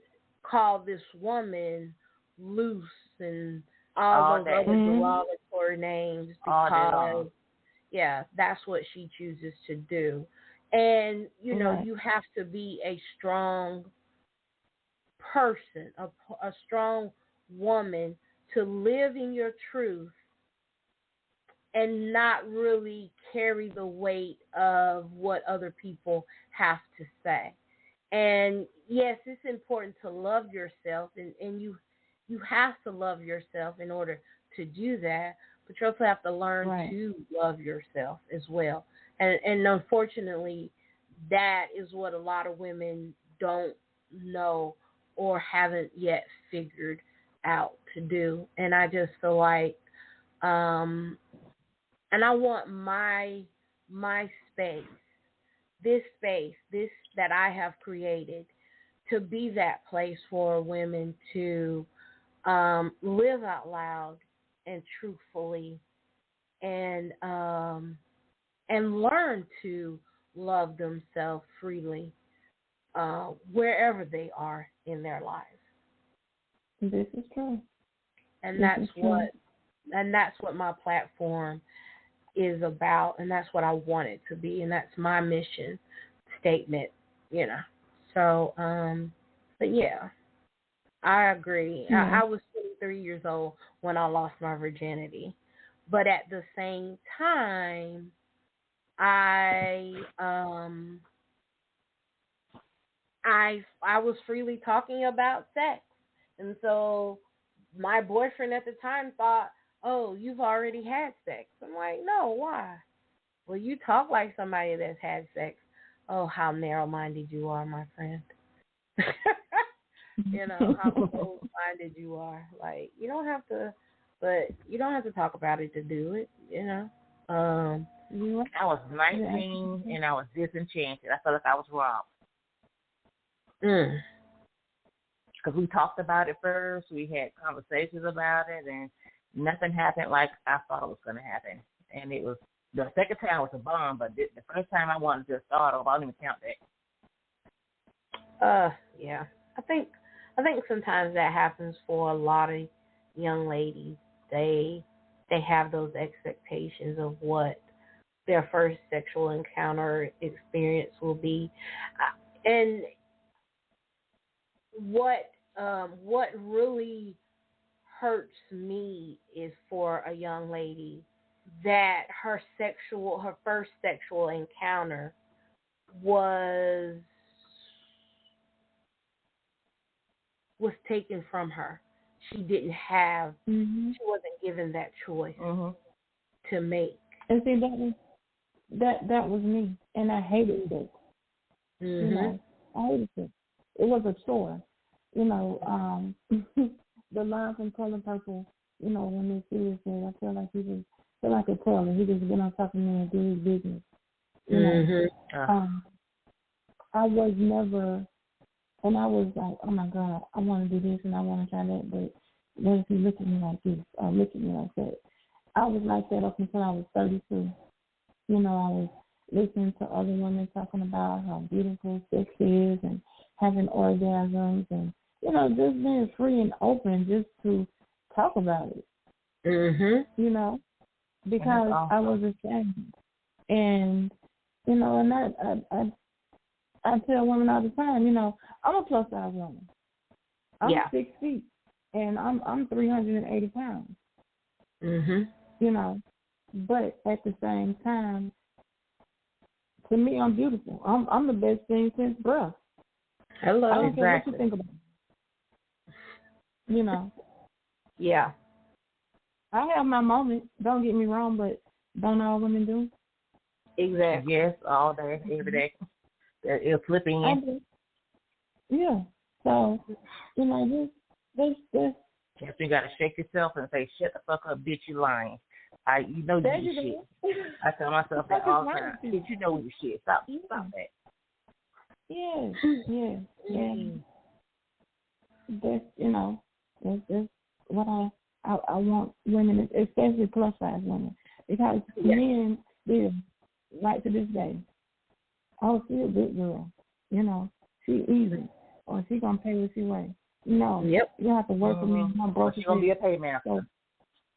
[SPEAKER 1] call this woman loose and all those other derogatory names because, that's what she chooses to do. And, you have to be a strong person, a strong woman to live in your truth and not really carry the weight of what other people have to say. And yes, it's important to love yourself, and you have to love yourself in order to do that, but you also have to learn to love yourself as well. And unfortunately, that is what a lot of women don't know or haven't yet figured out to do. And I just feel like, and I want my my space, this that I have created to be that place for women to live out loud and truthfully and learn to love themselves freely wherever they are in their lives.
[SPEAKER 6] This is true.
[SPEAKER 1] And that's what my platform is about, and that's what I want it to be, and that's my mission statement, you know. So, but yeah, I agree.
[SPEAKER 6] Yeah.
[SPEAKER 1] I was 23 years old when I lost my virginity, but at the same time, I was freely talking about sex, and so my boyfriend at the time thought, "Oh, you've already had sex." I'm like, "No, why?" "Well, you talk like somebody that's had sex." "Oh, how narrow-minded you are, my friend." You know, how close-minded you are. Like, you don't have to talk about it to do it, you know.
[SPEAKER 2] I was 19 and I was disenchanted. I felt like I was robbed. Because we talked about it first, we had conversations about it, and nothing happened like I thought it was going to happen. And it was, the second time was a bomb, but the first time I wanted to start over, I don't even count that.
[SPEAKER 1] Yeah. I think sometimes that happens for a lot of young ladies. They have those expectations of what their first sexual encounter experience will be, and what really hurts me is for a young lady that her first sexual encounter was taken from her. She didn't have, she wasn't given that choice to make.
[SPEAKER 6] And see, that was me, and I hated it. You know, I hated it. It was a chore. You know, the line from Color Purple, you know, when they see said, I feel like he just, feel like a tailor. He just get on top of me and do his business. You know, I was never, and I was like, oh my God, I want to do this and I want to try that, but what if he look at me like this or look at me like that? I was like that up until I was 32. You know, I was listening to other women talking about how beautiful sex is and having orgasms and, you know, just being free and open just to talk about it. You know, because I was ashamed. And, you know, and I tell women all the time, you know, I'm a plus size woman. I'm 6 feet and I'm 380 pounds. You know, but at the same time, to me, I'm beautiful. I'm the best thing since breath.
[SPEAKER 1] Hello.
[SPEAKER 6] I don't care what you think about it. You know.
[SPEAKER 1] Yeah.
[SPEAKER 6] I have my moments. Don't get me wrong, but don't all women do?
[SPEAKER 1] Exactly.
[SPEAKER 2] Yes, all day, every day. It'll slip in.
[SPEAKER 6] Yeah. So, you know, this.
[SPEAKER 2] Yes, you got to shake yourself and say, shut the fuck up, bitch, you lying. You know you shit. I tell myself that all the time. Bitch, you know you shit. Stop that.
[SPEAKER 6] Yes. That's, you know, that's what I want women, especially plus size women, because men still, right to this day, oh, she a good girl, you know, she easy, or she gonna pay what she weigh. No, you have to work for me. I'm broke.
[SPEAKER 2] She's gonna be a paymaster.
[SPEAKER 6] So,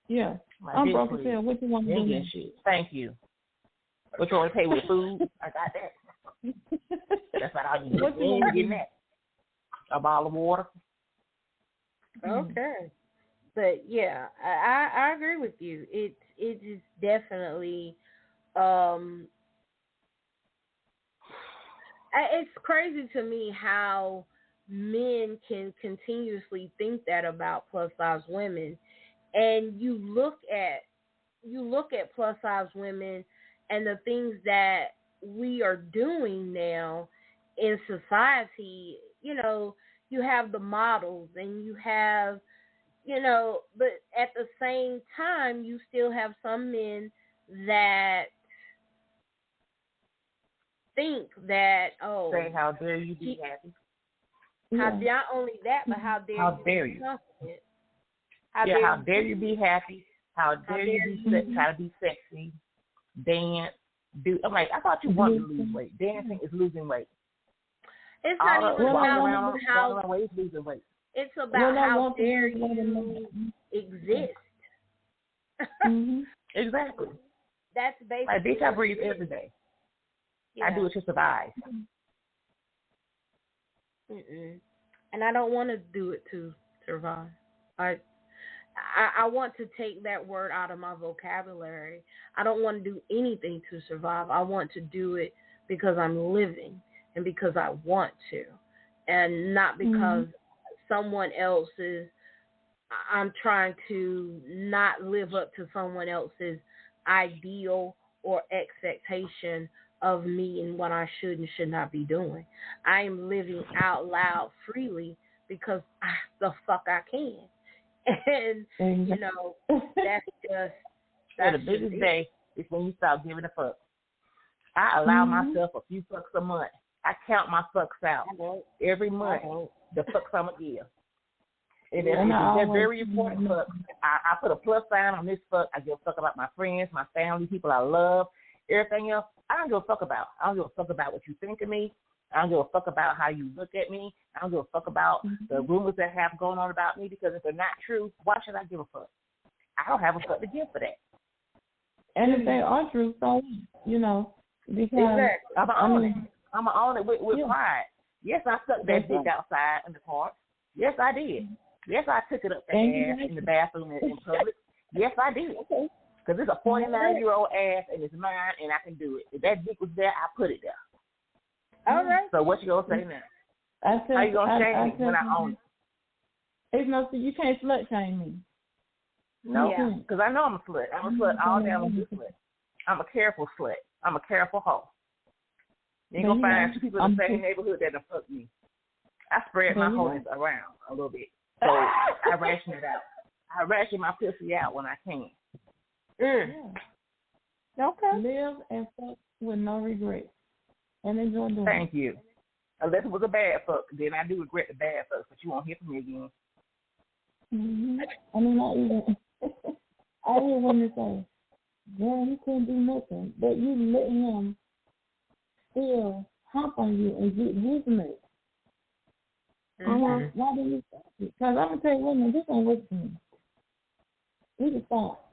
[SPEAKER 6] yeah, I'm broke as hell. What you want to do?
[SPEAKER 2] Shit. Thank you. What you want to pay with food? I got that. That's what I need.
[SPEAKER 6] What you want to do?
[SPEAKER 2] That? A bottle of water.
[SPEAKER 1] Okay. But yeah, I agree with you. It is definitely it's crazy to me how men can continuously think that about plus size women, and you look at plus size women and the things that we are doing now in society. You know, you have the models and you have, you know, but at the same time, you still have some men that think that,
[SPEAKER 2] say, how dare you be happy?
[SPEAKER 1] Not only that, but how dare you? Confident?
[SPEAKER 2] How dare you be happy? How dare you be try to be sexy, dance, do? I'm like, I thought you wanted to lose weight. Dancing is losing weight.
[SPEAKER 1] It's not even about how
[SPEAKER 2] losing weight.
[SPEAKER 1] It's about how dare you exist.
[SPEAKER 2] Exactly.
[SPEAKER 1] That's basically.
[SPEAKER 2] Like, bitch, I breathe every day. I do it to survive.
[SPEAKER 1] And I don't want to do it to survive. I want to take that word out of my vocabulary. I don't want to do anything to survive. I want to do it because I'm living and because I want to, and not because someone else is. I'm trying to not live up to someone else's ideal or expectation of me and what I should and should not be doing. I am living out loud freely because the fuck I can. And, you know, that's
[SPEAKER 2] the biggest day is when you stop giving a fuck. I allow myself a few fucks a month. I count my fucks out every month. The fucks I'm going to give. And they're very important fucks. I put a plus sign on this fuck. I give a fuck about my friends, my family, people I love. Everything else, I don't give a fuck about. I don't give a fuck about what you think of me. I don't give a fuck about how you look at me. I don't give a fuck about the rumors that have going on about me, because if they're not true, why should I give a fuck? I don't have a fuck to give for that.
[SPEAKER 6] And if they are true, so, you know, because
[SPEAKER 2] I'm going to own it with pride. Yes, I sucked that dick outside in the park. Yes, I did. Yes, I took it up the ass in the bathroom in public. Yes, I did. Because it's a 49-year-old ass, and it's mine, and I can do it. If that dick was there, I put it there.
[SPEAKER 1] All right.
[SPEAKER 2] So what you going to say now? How you going to shame me when I own it?
[SPEAKER 6] It's no, you can't slut shame me.
[SPEAKER 2] No, because I know I'm a slut. I'm a slut all day. I'm a good slut. I'm a careful slut. I'm a careful hoe. You ain't going to find two people in the same neighborhood that fuck me. I spread my wholeness around a little bit. So I ration it out. I ration my pussy out when I can.
[SPEAKER 6] Okay. Live and fuck with no regrets. And enjoy doing it.
[SPEAKER 2] Thank you. Unless it was a bad fuck, then I do regret the bad fuck, but you won't hear from me again.
[SPEAKER 6] I mean, I hear women say, girl, he couldn't do nothing. But you let him still hump on you and get his mate. Why do you stop it? Because I'm going to tell you, women, this ain't work for me. We can stop.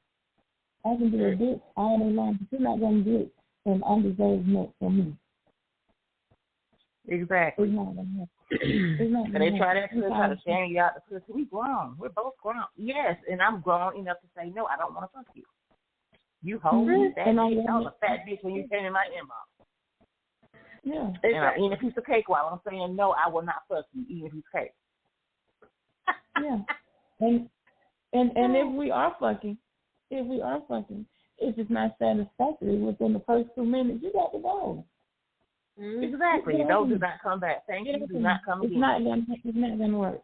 [SPEAKER 6] I can be a bitch all day long, but you're not going to get an undeserved note from me.
[SPEAKER 2] Exactly.
[SPEAKER 6] It's not going to happen.
[SPEAKER 2] And they try to shame you out the pussy. We grown. We're both grown. Yes, and I'm grown enough to say, no, I don't want to fuck you. You hold me, that bitch. I was a fat bitch when you came in my inbox.
[SPEAKER 6] Yeah.
[SPEAKER 2] And I'm eating a piece of cake while I'm saying, no, I will not fuck you, eating a piece of cake.
[SPEAKER 6] Yeah. And if we are fucking, if it's not satisfactory within the first 2 minutes, you got to go.
[SPEAKER 2] Exactly. Those do not come back. Thank you. Do not come again.
[SPEAKER 6] It's not going to work.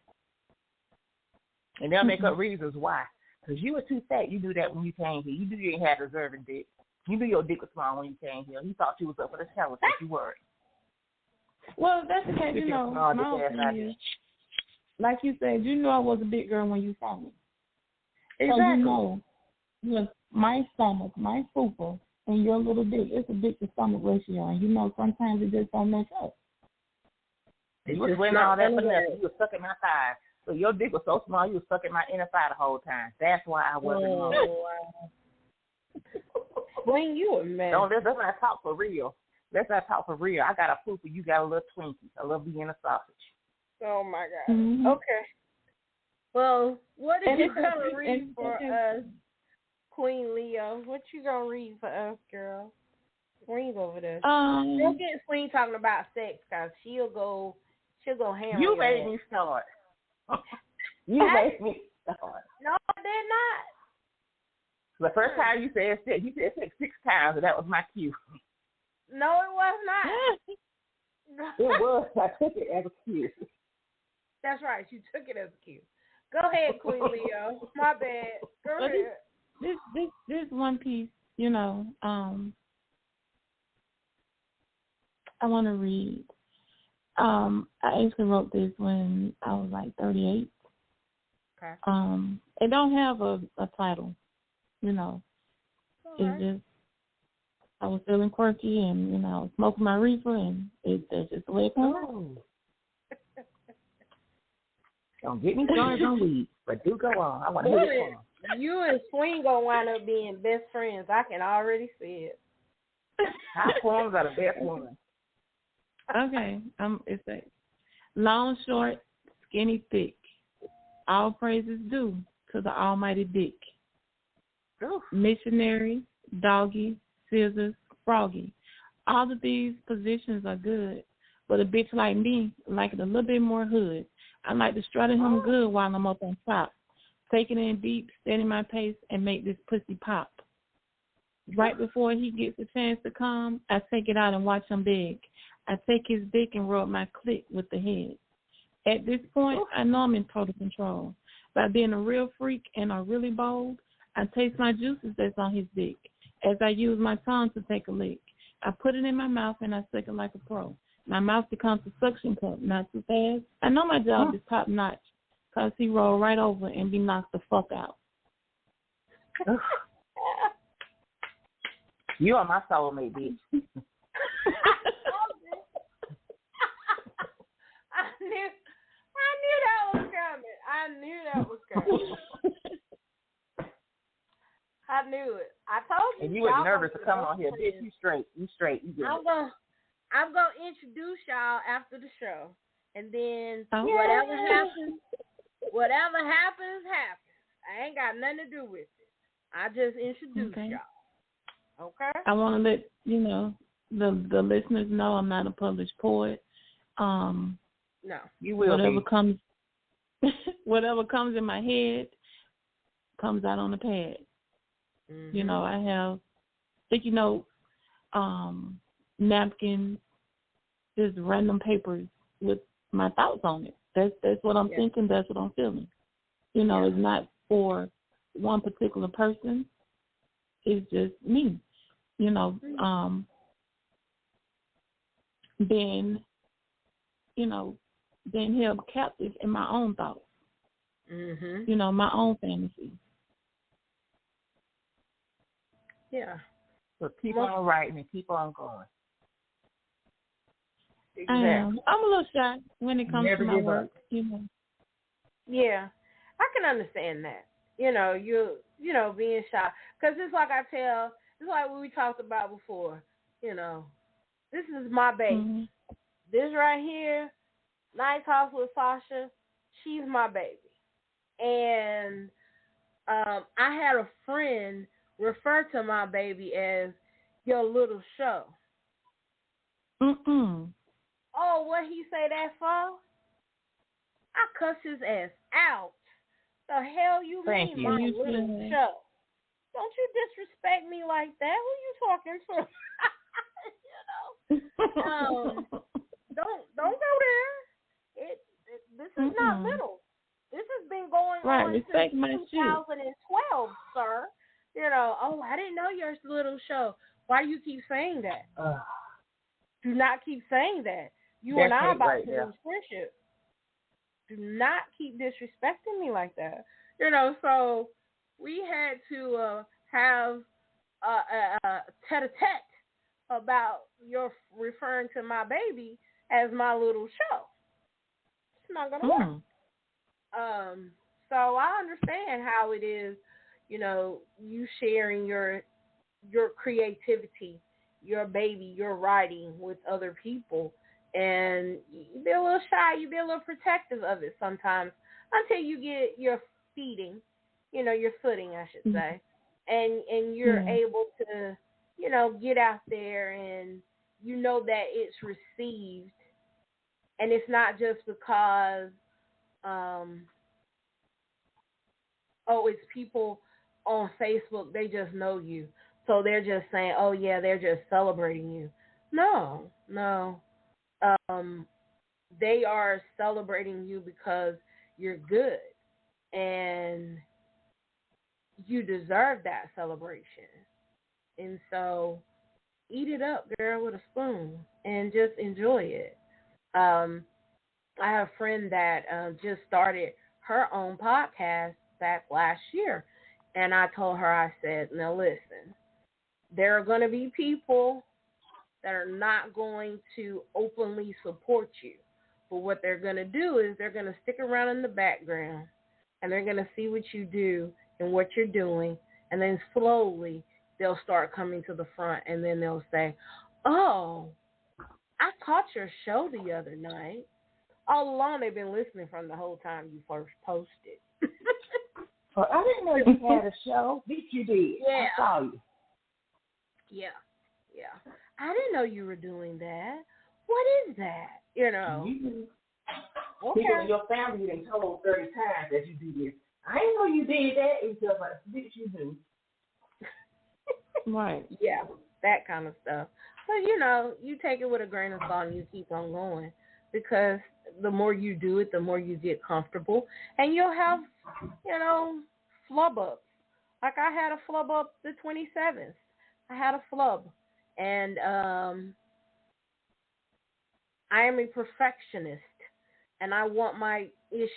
[SPEAKER 2] And they'll make up reasons why. Because you were too fat. You do that when you came here. You knew you ain't had deserving dick. You knew your dick was small when you came here. You thought you was up for the challenge, but you weren't.
[SPEAKER 6] Well, that's the case, you know. My opinion is, like you said, you know I was a big girl when you saw me.
[SPEAKER 2] Exactly.
[SPEAKER 6] So you know, look, my stomach, my fupa, and your little dick, it's a dick to stomach ratio, and you know sometimes it just don't match up.
[SPEAKER 2] You was wearing all that for nothing. You was sucking my thighs. So your dick was so small, you was sucking my inner thigh the whole time. That's why I wasn't wrong.
[SPEAKER 1] Queen, you a man.
[SPEAKER 2] Let's not talk for real. Let's not talk for real. I got a pooper. You got a little Twinkie. I love being a sausage.
[SPEAKER 1] Oh, my God. Okay. Well, what are you going to read for us, Queen Leo? What you going to read for us, girl? Queen's over there. Don't get Queen talking about sex, because she'll go hammer
[SPEAKER 2] you. Made me start. You made me start.
[SPEAKER 1] No, I did not.
[SPEAKER 2] The first time you said sex, you said sex 6 times, and that was my cue.
[SPEAKER 1] No, it was not.
[SPEAKER 2] It was. I took it as a cue.
[SPEAKER 1] That's right. You took it as a cue. Go ahead, Queen Leo. My bad. Go ahead.
[SPEAKER 6] This one piece, you know, I want to read. I actually wrote this when I was like 38.
[SPEAKER 1] Okay.
[SPEAKER 6] It don't have a title, you know. It's just I was feeling quirky and, you know, smoking my reefer, and that's just the way it comes.
[SPEAKER 2] Don't get me started on weed, but do go on. I want to hear it.
[SPEAKER 1] You and Swing gonna wind up being best friends. I can already see it.
[SPEAKER 2] Hot poems are the best ones.
[SPEAKER 6] Okay. It's a long, short, skinny, thick. All praises due to the almighty dick.
[SPEAKER 2] Oof.
[SPEAKER 6] Missionary, doggy, scissors, froggy. All of these positions are good, but a bitch like me like it a little bit more hood. I like to strut him good while I'm up on top. Take it in deep, steady my pace, and make this pussy pop. Right before he gets a chance to come, I take it out and watch him beg. I take his dick and rub my clit with the head. At this point, I know I'm in total control. By being a real freak and a really bold, I taste my juices that's on his dick as I use my tongue to take a lick. I put it in my mouth and I suck it like a pro. My mouth becomes a suction cup, not too fast. I know my job is top notch because he roll right over and be knocked the fuck out.
[SPEAKER 2] You are my soulmate, bitch.
[SPEAKER 1] I knew that was coming. I knew it. I told you.
[SPEAKER 2] And you were nervous to come on here, bitch. You straight. You good.
[SPEAKER 1] I'm gonna introduce y'all after the show, and then whatever happens. I ain't got nothing to do with it. I just introduce y'all. Okay.
[SPEAKER 6] I want to let the listeners know I'm not a published poet.
[SPEAKER 1] No,
[SPEAKER 2] you will.
[SPEAKER 6] Whatever comes in my head comes out on the pad. Mm-hmm. You know, I have sticky notes, napkins, just random papers with my thoughts on it. That's what I'm thinking. That's what I'm feeling. You know, it's not for one particular person. It's just me. You know, being held captive in my own thoughts.
[SPEAKER 1] Mm-hmm.
[SPEAKER 6] You know, my own fantasies.
[SPEAKER 1] Yeah.
[SPEAKER 2] So keep on writing and keep on going.
[SPEAKER 6] Exactly. I'm a little shy when it comes to my work. You know.
[SPEAKER 1] Yeah, I can understand that. You know, being shy, because it's like it's like what we talked about before. You know, this is my baby. Mm-hmm. This right here, Nite Talks with Sasha, she's my baby. And I had a friend refer to my baby as your little show. Oh, what he say that for? I cuss his ass out. The hell you
[SPEAKER 2] Thank
[SPEAKER 1] mean,
[SPEAKER 2] you.
[SPEAKER 1] my little show? Don't you disrespect me like that. Who you talking to? Don't go there. This is not little. This has been going on since 2012, sir. You know, I didn't know your little show. Why do you keep saying that? Do not keep saying that. You and I about to lose friendship. Do not keep disrespecting me like that. You know, so we had to have a tete-a-tete about your referring to my baby as my little show. It's not going to work. So I understand how it is, you know, you sharing your creativity, your baby, your writing with other people. And you be a little shy, you be a little protective of it sometimes until you get your footing, I should say. And you're able to, get out there and you know that it's received. And it's not just because, it's people on Facebook, they just know you. So they're just saying, oh, yeah, they're just celebrating you. No. They are celebrating you because you're good. And you deserve that celebration. And so eat it up, girl, with a spoon and just enjoy it. I have a friend that just started her own podcast back last year. And I told her, I said, now listen, there are going to be people that are not going to openly support you. But what they're going to do is they're going to stick around in the background and they're going to see what you do and what you're doing. And then slowly they'll start coming to the front and then they'll say, oh, I caught your show the other night. All along they've been listening from the whole time you first posted.
[SPEAKER 2] Well, I didn't know you had a show. Yes, you did.
[SPEAKER 1] Yeah.
[SPEAKER 2] I saw you.
[SPEAKER 1] Yeah. I didn't know you were doing that. What is that? You know.
[SPEAKER 2] Okay. People in your family done told 30 times that you do this. I didn't know you did that. It's just like, did you do?
[SPEAKER 6] Right.
[SPEAKER 1] Yeah, that kind of stuff. But, you know, you take it with a grain of salt and you keep on going. Because the more you do it, the more you get comfortable. And you'll have, you know, flub ups. Like I had a flub up the 27th. I had a flub. And I am a perfectionist. And I want my ish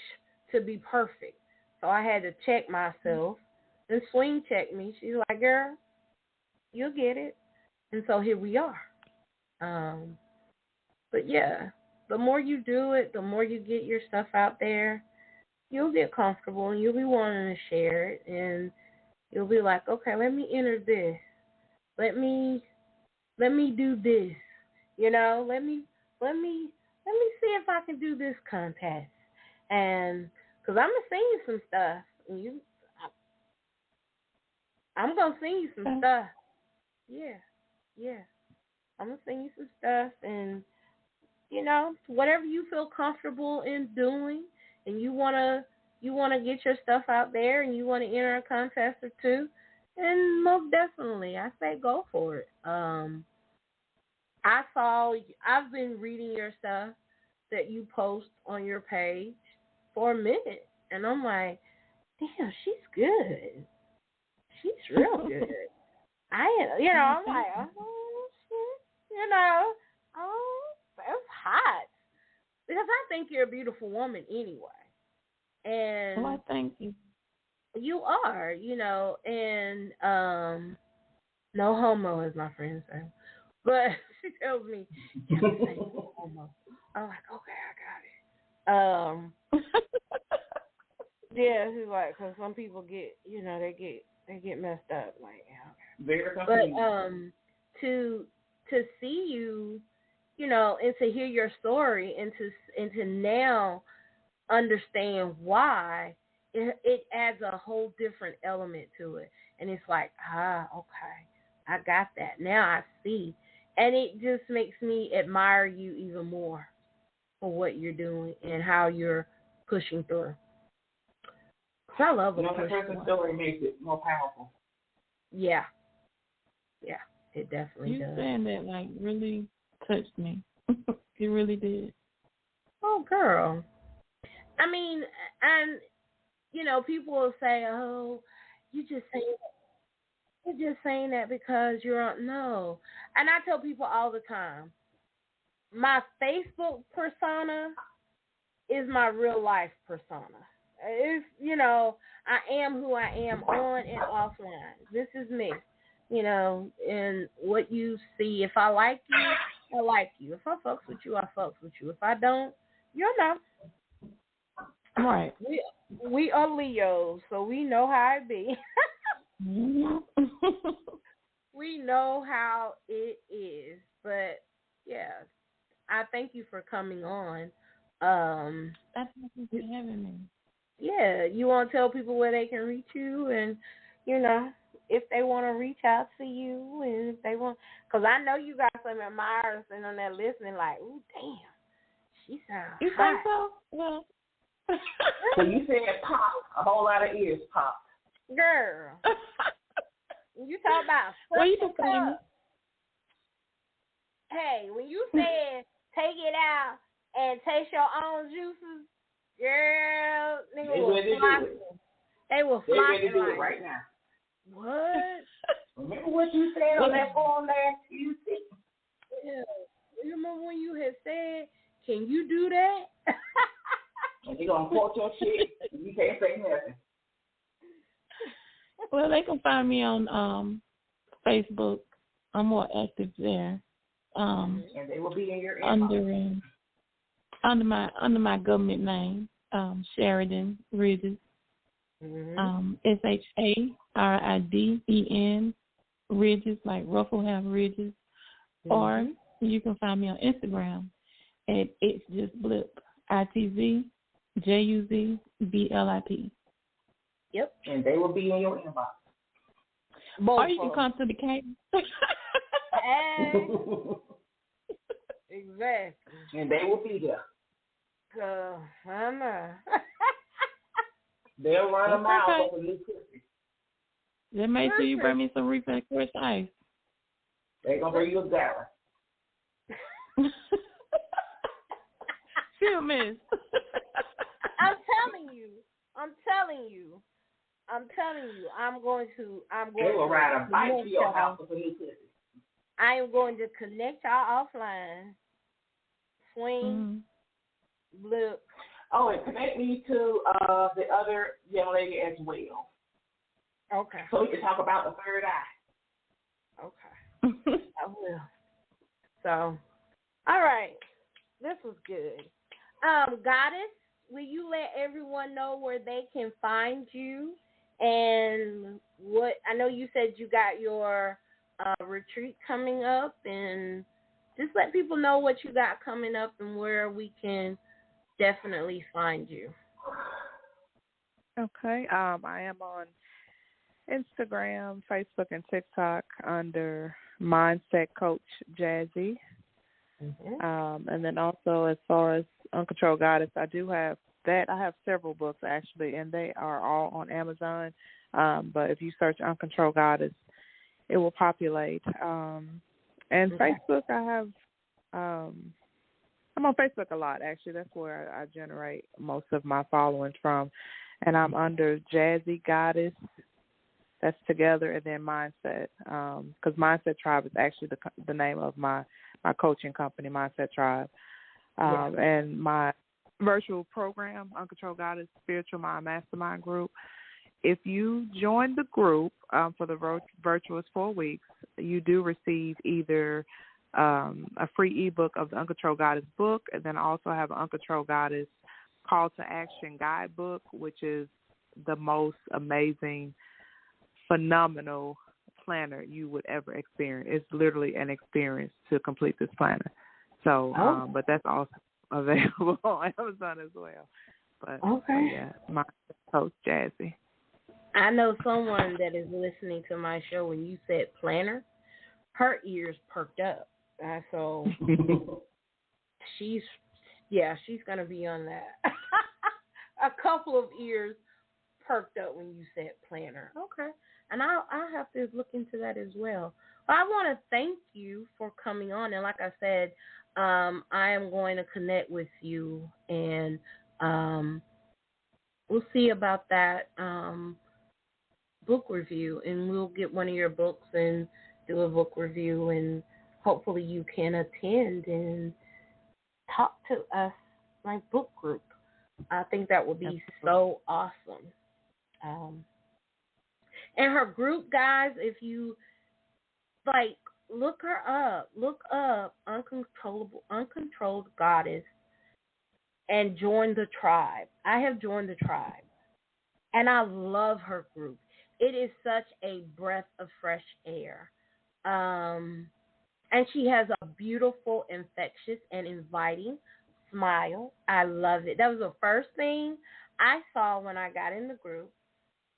[SPEAKER 1] to be perfect. So I had to check myself. And Swing checked me. She's like, girl, you'll get it. And so here we are. But yeah, the more you do it, the more you get your stuff out there, you'll get comfortable and you'll be wanting to share it. And you'll be like, okay, let me enter this. Let me do this. You know, let me see if I can do this contest. And because I'm going to sing you some stuff. And I'm going to sing you some stuff. Yeah. I'm going to sing you some stuff. And, you know, whatever you feel comfortable in doing and you want to get your stuff out there and you want to enter a contest or two, and most definitely, I say go for it. I've been reading your stuff that you post on your page for a minute, and I'm like, damn, she's good. She's real good. I'm like, oh, shit, that's hot. Because I think you're a beautiful woman anyway. And
[SPEAKER 6] well, thank you.
[SPEAKER 1] You are, and no homo, as my friend said. But she tells me, yeah, no homo. I'm like, okay, I got it. Yeah, she's like, because some people get, they get messed up. Like, yeah, okay. But to see you, and to hear your story, and to now understand why, it adds a whole different element to it. And it's like, okay, I got that. Now I see. And it just makes me admire you even more for what you're doing and how you're pushing through. I love a push. The person's
[SPEAKER 2] story makes it more powerful.
[SPEAKER 1] Yeah, it definitely does.
[SPEAKER 6] You saying that, really touched me. It really did.
[SPEAKER 1] Oh, girl. I mean, and people will say, "Oh, you're just saying that because you're on." No, and I tell people all the time, my Facebook persona is my real life persona. It's I am who I am on and offline. This is me, and what you see. If I like you, I like you. If I fucks with you, I fucks with you. If I don't, you're not.
[SPEAKER 6] Right.
[SPEAKER 1] We are Leos, so we know how it be. We know how it is. But yeah, I thank you for coming on.
[SPEAKER 6] Thank you for having me.
[SPEAKER 1] Yeah, you want to tell people where they can reach you, and if they want to reach out to you, and if they want, because I know you got some admirers and on there listening, like, ooh, damn, she sounds
[SPEAKER 6] You
[SPEAKER 1] hot.
[SPEAKER 6] think so? Well.
[SPEAKER 2] So you said pop, a whole lot of ears pop.
[SPEAKER 1] Girl. You talk about
[SPEAKER 6] well, you can say me.
[SPEAKER 1] Hey, when you said take it out and taste your own juices, girl, nigga was flocking. They were flocking.
[SPEAKER 2] They're ready to do it right now.
[SPEAKER 1] What?
[SPEAKER 2] Remember what you said on that phone last Tuesday?
[SPEAKER 1] can you do that?
[SPEAKER 2] And they're going to quote your shit, and you can't say nothing.
[SPEAKER 6] Well, they can find me on Facebook. I'm more active there.
[SPEAKER 2] And they will be in your inbox.
[SPEAKER 6] Under my government name, Sheridan Ridges. SHARIDEN Ridges, like Ruffle have Ridges. Or you can find me on Instagram at It's Just Blip, ITZJUZBLIP.
[SPEAKER 1] Yep.
[SPEAKER 2] And they will be in your inbox.
[SPEAKER 6] Or you can come to the cave.
[SPEAKER 1] Exactly.
[SPEAKER 2] And they will be there.
[SPEAKER 1] I know.
[SPEAKER 2] They'll run a mile for new cookies.
[SPEAKER 6] Then make sure you bring me some refilled fresh ice.
[SPEAKER 2] They're going to bring you a gallon.
[SPEAKER 6] Sure, miss.
[SPEAKER 1] I'm telling you.
[SPEAKER 2] They will ride a bike to your house for new cookies.
[SPEAKER 1] I am going to connect y'all offline. Swing, Blip.
[SPEAKER 2] Oh, and connect me to the other young lady as well.
[SPEAKER 1] Okay.
[SPEAKER 2] So we can talk about the third eye.
[SPEAKER 1] Okay. I will. So, all right. This was good. Goddess, will you let everyone know where they can find you and what? I know you said you got your retreat coming up, and just let people know what you got coming up and where we can definitely find you.
[SPEAKER 4] Okay. I am on Instagram, Facebook, and TikTok under Mindset Coach Jazzy. And then also, as far as Uncontrolled Goddess, I do have that. I have several books, actually, and they are all on Amazon. But if you search Uncontrolled Goddess, it will populate. And Facebook, I have, I'm on Facebook a lot, actually. That's where I generate most of my following from. And I'm under Jazzy Goddess. That's together, and then Mindset. Because Mindset Tribe is actually the name of my coaching company, Mindset Tribe. And my virtual program, Uncontrolled Goddess Spiritual Mind Mastermind Group. If you join the group for the virtuous 4 weeks, you do receive either a free ebook of the Uncontrolled Goddess book, and then I also have an Uncontrolled Goddess Call to Action guidebook, which is the most amazing, phenomenal planner you would ever experience. It's literally an experience to complete this planner. So, but that's also available on Amazon as well. But yeah, my Coach Jazzy.
[SPEAKER 1] I know someone that is listening to my show when you said planner, her ears perked up. So she's going to be on that. A couple of ears perked up when you said planner. Okay. And I'll have to look into that as well. But I want to thank you for coming on. And like I said, I am going to connect with you, and we'll see about that book review. And we'll get one of your books and do a book review, and hopefully you can attend and talk to us like book group. I think that would be so awesome. And her group, guys, if you look her up. Look up Uncontrolled Goddess and join the tribe. I have joined the tribe, and I love her group. It is such a breath of fresh air. And she has a beautiful, infectious, and inviting smile. I love it. That was the first thing I saw when I got in the group.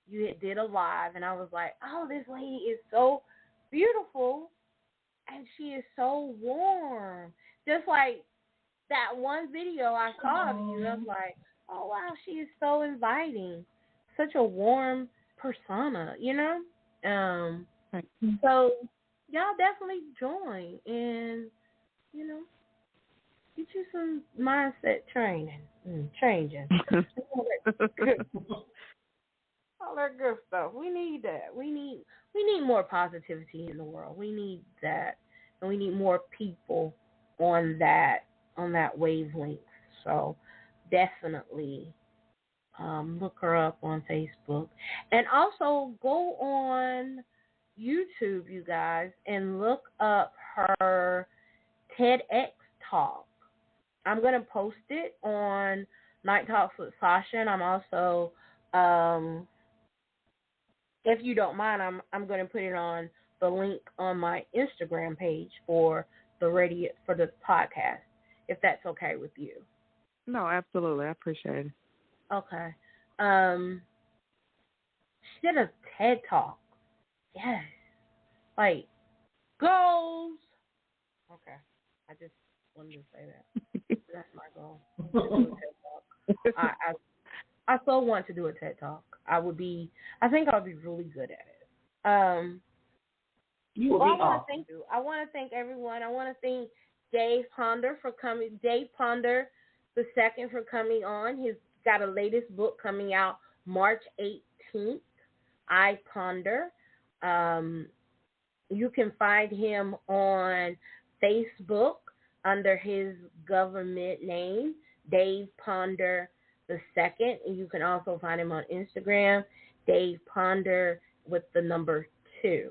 [SPEAKER 1] You did a live, and I was like, oh, this lady is so beautiful, and she is so warm. Just like that one video I saw of you, I was like, oh, wow, she is so inviting. Such a warm persona, you know? So y'all definitely join and, you know, get you some mindset training. Changing. All that good stuff. We need that. We need more positivity in the world. We need that. And we need more people on that wavelength. So definitely look her up on Facebook. And also go on YouTube, you guys, and look up her TEDx talk. I'm going to post it on Nite Talks with Sasha, and I'm also, if you don't mind, I'm going to put it on the link on my Instagram page for the podcast, if that's okay with you.
[SPEAKER 4] No, absolutely. I appreciate it.
[SPEAKER 1] Okay. She did a TED Talk. Yes. Like, goals. Okay. I just wanted to say that. That's my goal. Do a TED Talk. I so want to do a TED Talk. I think I would be really good at it.
[SPEAKER 2] You will be awesome.
[SPEAKER 1] I want to thank everyone. I want to thank Dave Ponder for coming. Dave Ponder the second for coming on. He's got a latest book coming out March 18th. I Ponder. You can find him on Facebook under his government name, Dave Ponder the second. And you can also find him on Instagram, Dave Ponder with the number 2.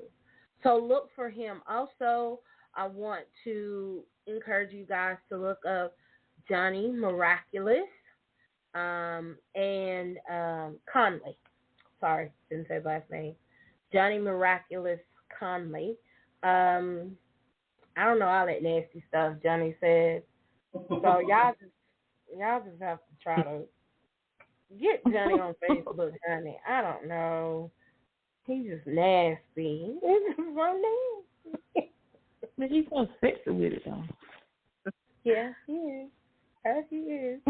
[SPEAKER 1] So look for him. Also, I want to encourage you guys to look up Johnny Miraculous and Conley. Sorry, didn't say last name. Johnny Miraculous Conley. I don't know all that nasty stuff Johnny said. So y'all just have to try to get Johnny on Facebook, honey. I don't know. He's just nasty. He's just so nasty.
[SPEAKER 6] But he's so sexy with it, though.
[SPEAKER 1] Yeah, he is. Yes, he is.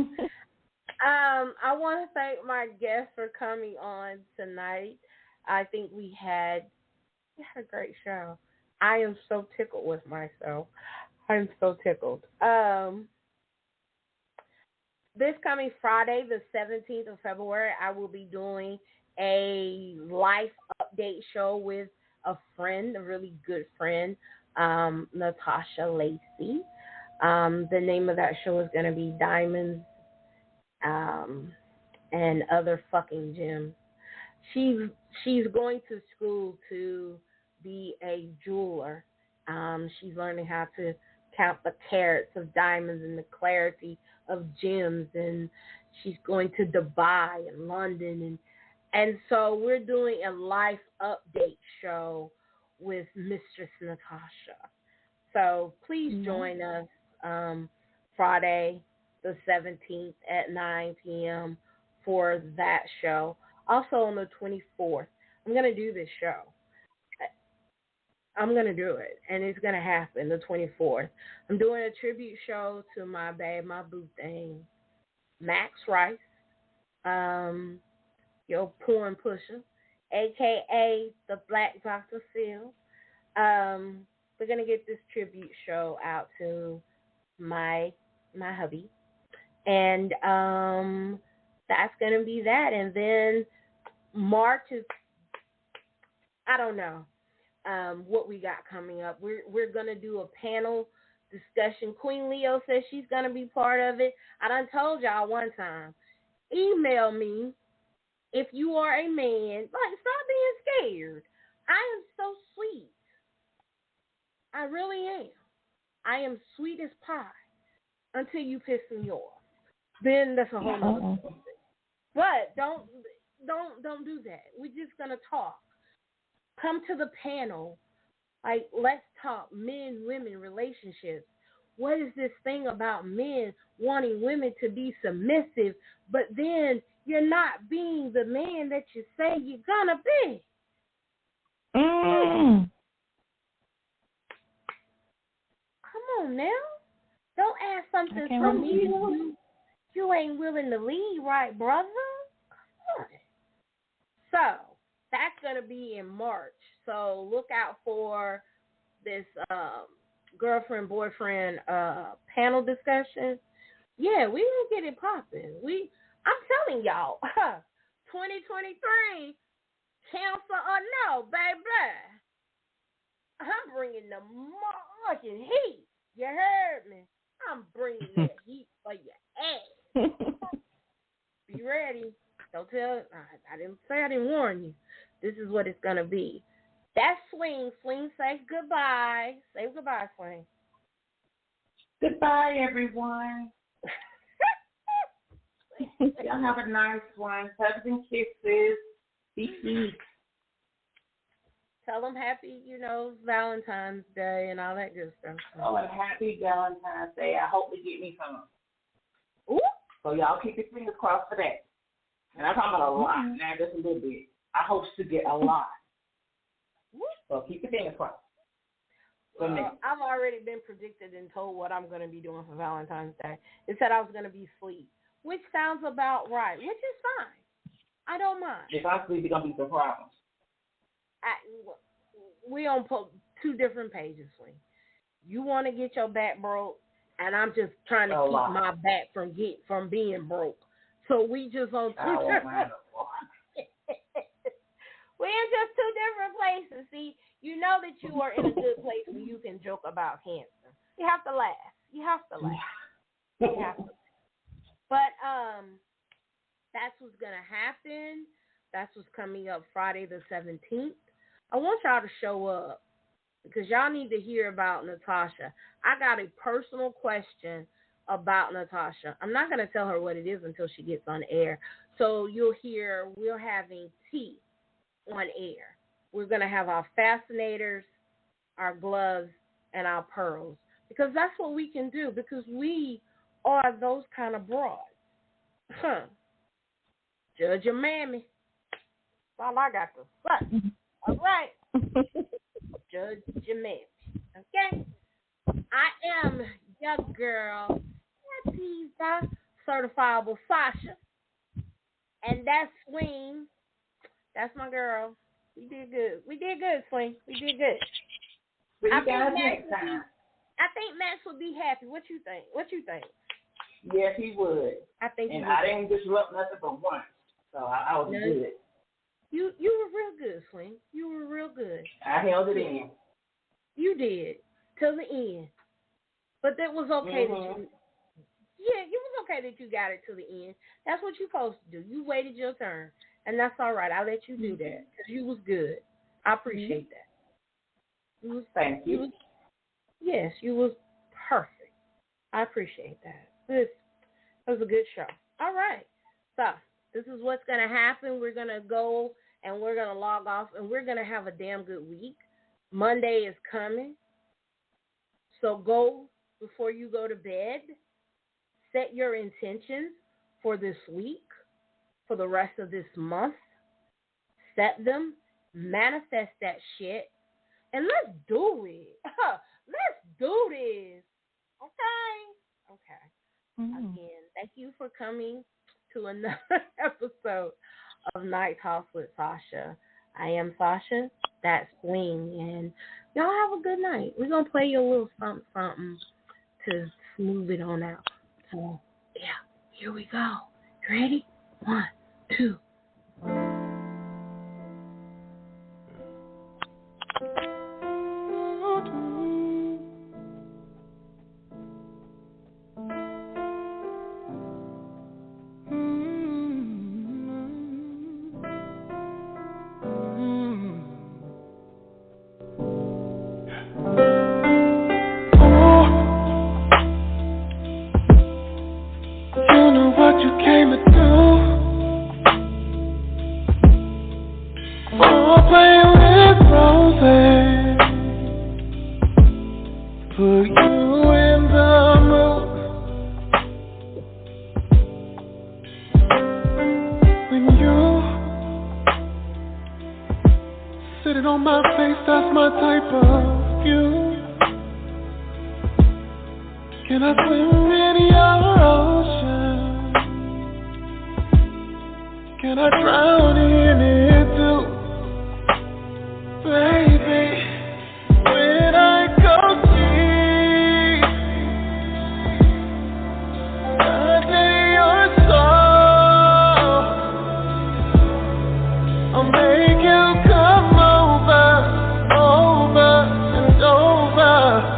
[SPEAKER 1] I want to thank my guests for coming on tonight. I think we had a great show. I am so tickled with myself. I'm so tickled. This coming Friday, the 17th of February, I will be doing a life update show with a friend, a really good friend, Natasha Lacey. The name of that show is going to be Diamonds and Other Fucking Gems. She's going to school to be a jeweler. She's learning how to count the carats of diamonds and the clarity of gems, and she's going to Dubai and London, and so we're doing a life update show with Mistress Natasha. So please join us Friday the 17th at 9 p.m. for that show. Also on the 24th, I'm going to do this show. I'm going to do it, and it's going to happen the 24th. I'm doing a tribute show to my babe, my boo thing, Max Rice, your porn pusher, a.k.a. the Black Dr. Phil. We're going to get this tribute show out to my hubby, and that's going to be that. And then March is, I don't know. What we got coming up. We're going to do a panel discussion. Queen Leo says she's going to be part of it. I done told y'all one time, email me if you are a man. Like, stop being scared. I am so sweet. I really am. I am sweet as pie until you piss me off. Then that's a whole nother thing. But don't do that. We're just going to talk. Come to the panel. Like, let's talk men, women, relationships. What is this thing about men wanting women to be submissive, but then you're not being the man that you say you're gonna be? Come on now. Don't ask something from me you ain't willing to lead, right, brother? Come on. So that's going to be in March. So look out for this girlfriend-boyfriend panel discussion. Yeah, we will get it popping. I'm telling y'all, 2023, cancer or no, baby. I'm bringing the fucking heat. You heard me? I'm bringing that heat for your ass. Be ready. Don't tell. I didn't say I didn't warn you. This is what it's going to be. That's Swing. Swing, say goodbye. Say goodbye, Swing.
[SPEAKER 2] Goodbye, everyone. Y'all have a nice one. Hugs and kisses. Be
[SPEAKER 1] Tell them happy, Valentine's Day and all that good stuff.
[SPEAKER 2] Oh, and happy Valentine's Day. I hope they get me some.
[SPEAKER 1] Ooh.
[SPEAKER 2] So y'all keep your fingers crossed for that. And I'm talking about a lot, not just a little bit. I hope to get a lot. So keep your fingers crossed.
[SPEAKER 1] I've already been predicted and told what I'm going to be doing for Valentine's Day. It said I was going to be asleep, which sounds about right, which is fine. I don't mind.
[SPEAKER 2] If I sleep, it's going to be some problems.
[SPEAKER 1] We on two different pages, Swing. You want to get your back broke, and I'm just trying to keep my back from being broke. So we just on two different. We're in just two different places. See, you know that you are in a good place where you can joke about cancer. You have to laugh. You have to laugh. But that's what's gonna happen. That's what's coming up Friday the 17th. I want y'all to show up because y'all need to hear about Natasha. I got a personal question about Natasha. I'm not going to tell her what it is until she gets on air. So you'll hear we're having tea on air. We're going to have our fascinators, our gloves, and our pearls because that's what we can do because we are those kind of broads. Judge your mammy. That's all I got to say. All right. Judge your mammy. Okay? I am your girl, Pizza, certifiable Sasha. And that's Swing. That's my girl. We did good. Swing. We did good. I think Max would be happy. What you think?
[SPEAKER 2] Yes, he would.
[SPEAKER 1] I think
[SPEAKER 2] and I didn't disrupt nothing but once. So I was good.
[SPEAKER 1] You were real good, Swing. You were real good.
[SPEAKER 2] I held it in.
[SPEAKER 1] You did. Till the end. But that was okay that you... Yeah, it was okay that you got it to the end. That's what you're supposed to do. You waited your turn. And that's all right. I'll let you do that. Because you was good. I appreciate that.
[SPEAKER 2] Thank you.
[SPEAKER 1] Yes, you was perfect. I appreciate that. This was a good show. All right. So, this is what's going to happen. We're going to go and we're going to log off and we're going to have a damn good week. Monday is coming. So, go before you go to bed. Set your intentions for this week, for the rest of this month. Set them. Manifest that shit. And let's do it. Let's do this. Okay. Again, thank you for coming to another episode of Nite Talks with Sasha. I am Sasha. That's Swing. And y'all have a good night. We're going to play you a little something to smooth it on out. So, yeah, here we go. You ready? 1, 2.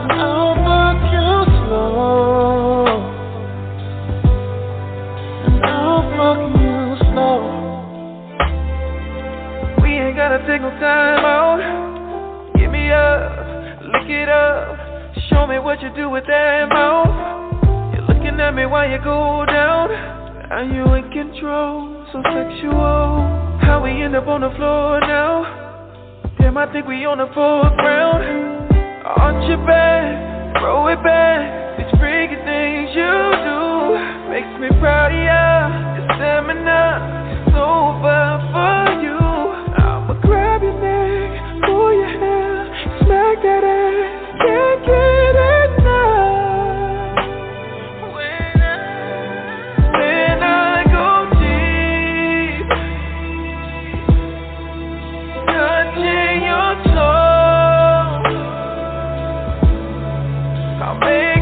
[SPEAKER 7] I'll book you slow. do with that mouth? You're looking at me while you go down. Are you in control? So sexual. How we end up on the floor now? Damn, I think we on the fourth round. Arch your back, throw it back. These freaky things you do makes me proud of ya. Your stamina is over for you. I'ma grab your neck, pull your hair, smack that ass, can't get enough. When I go deep, touching your toes, I'll make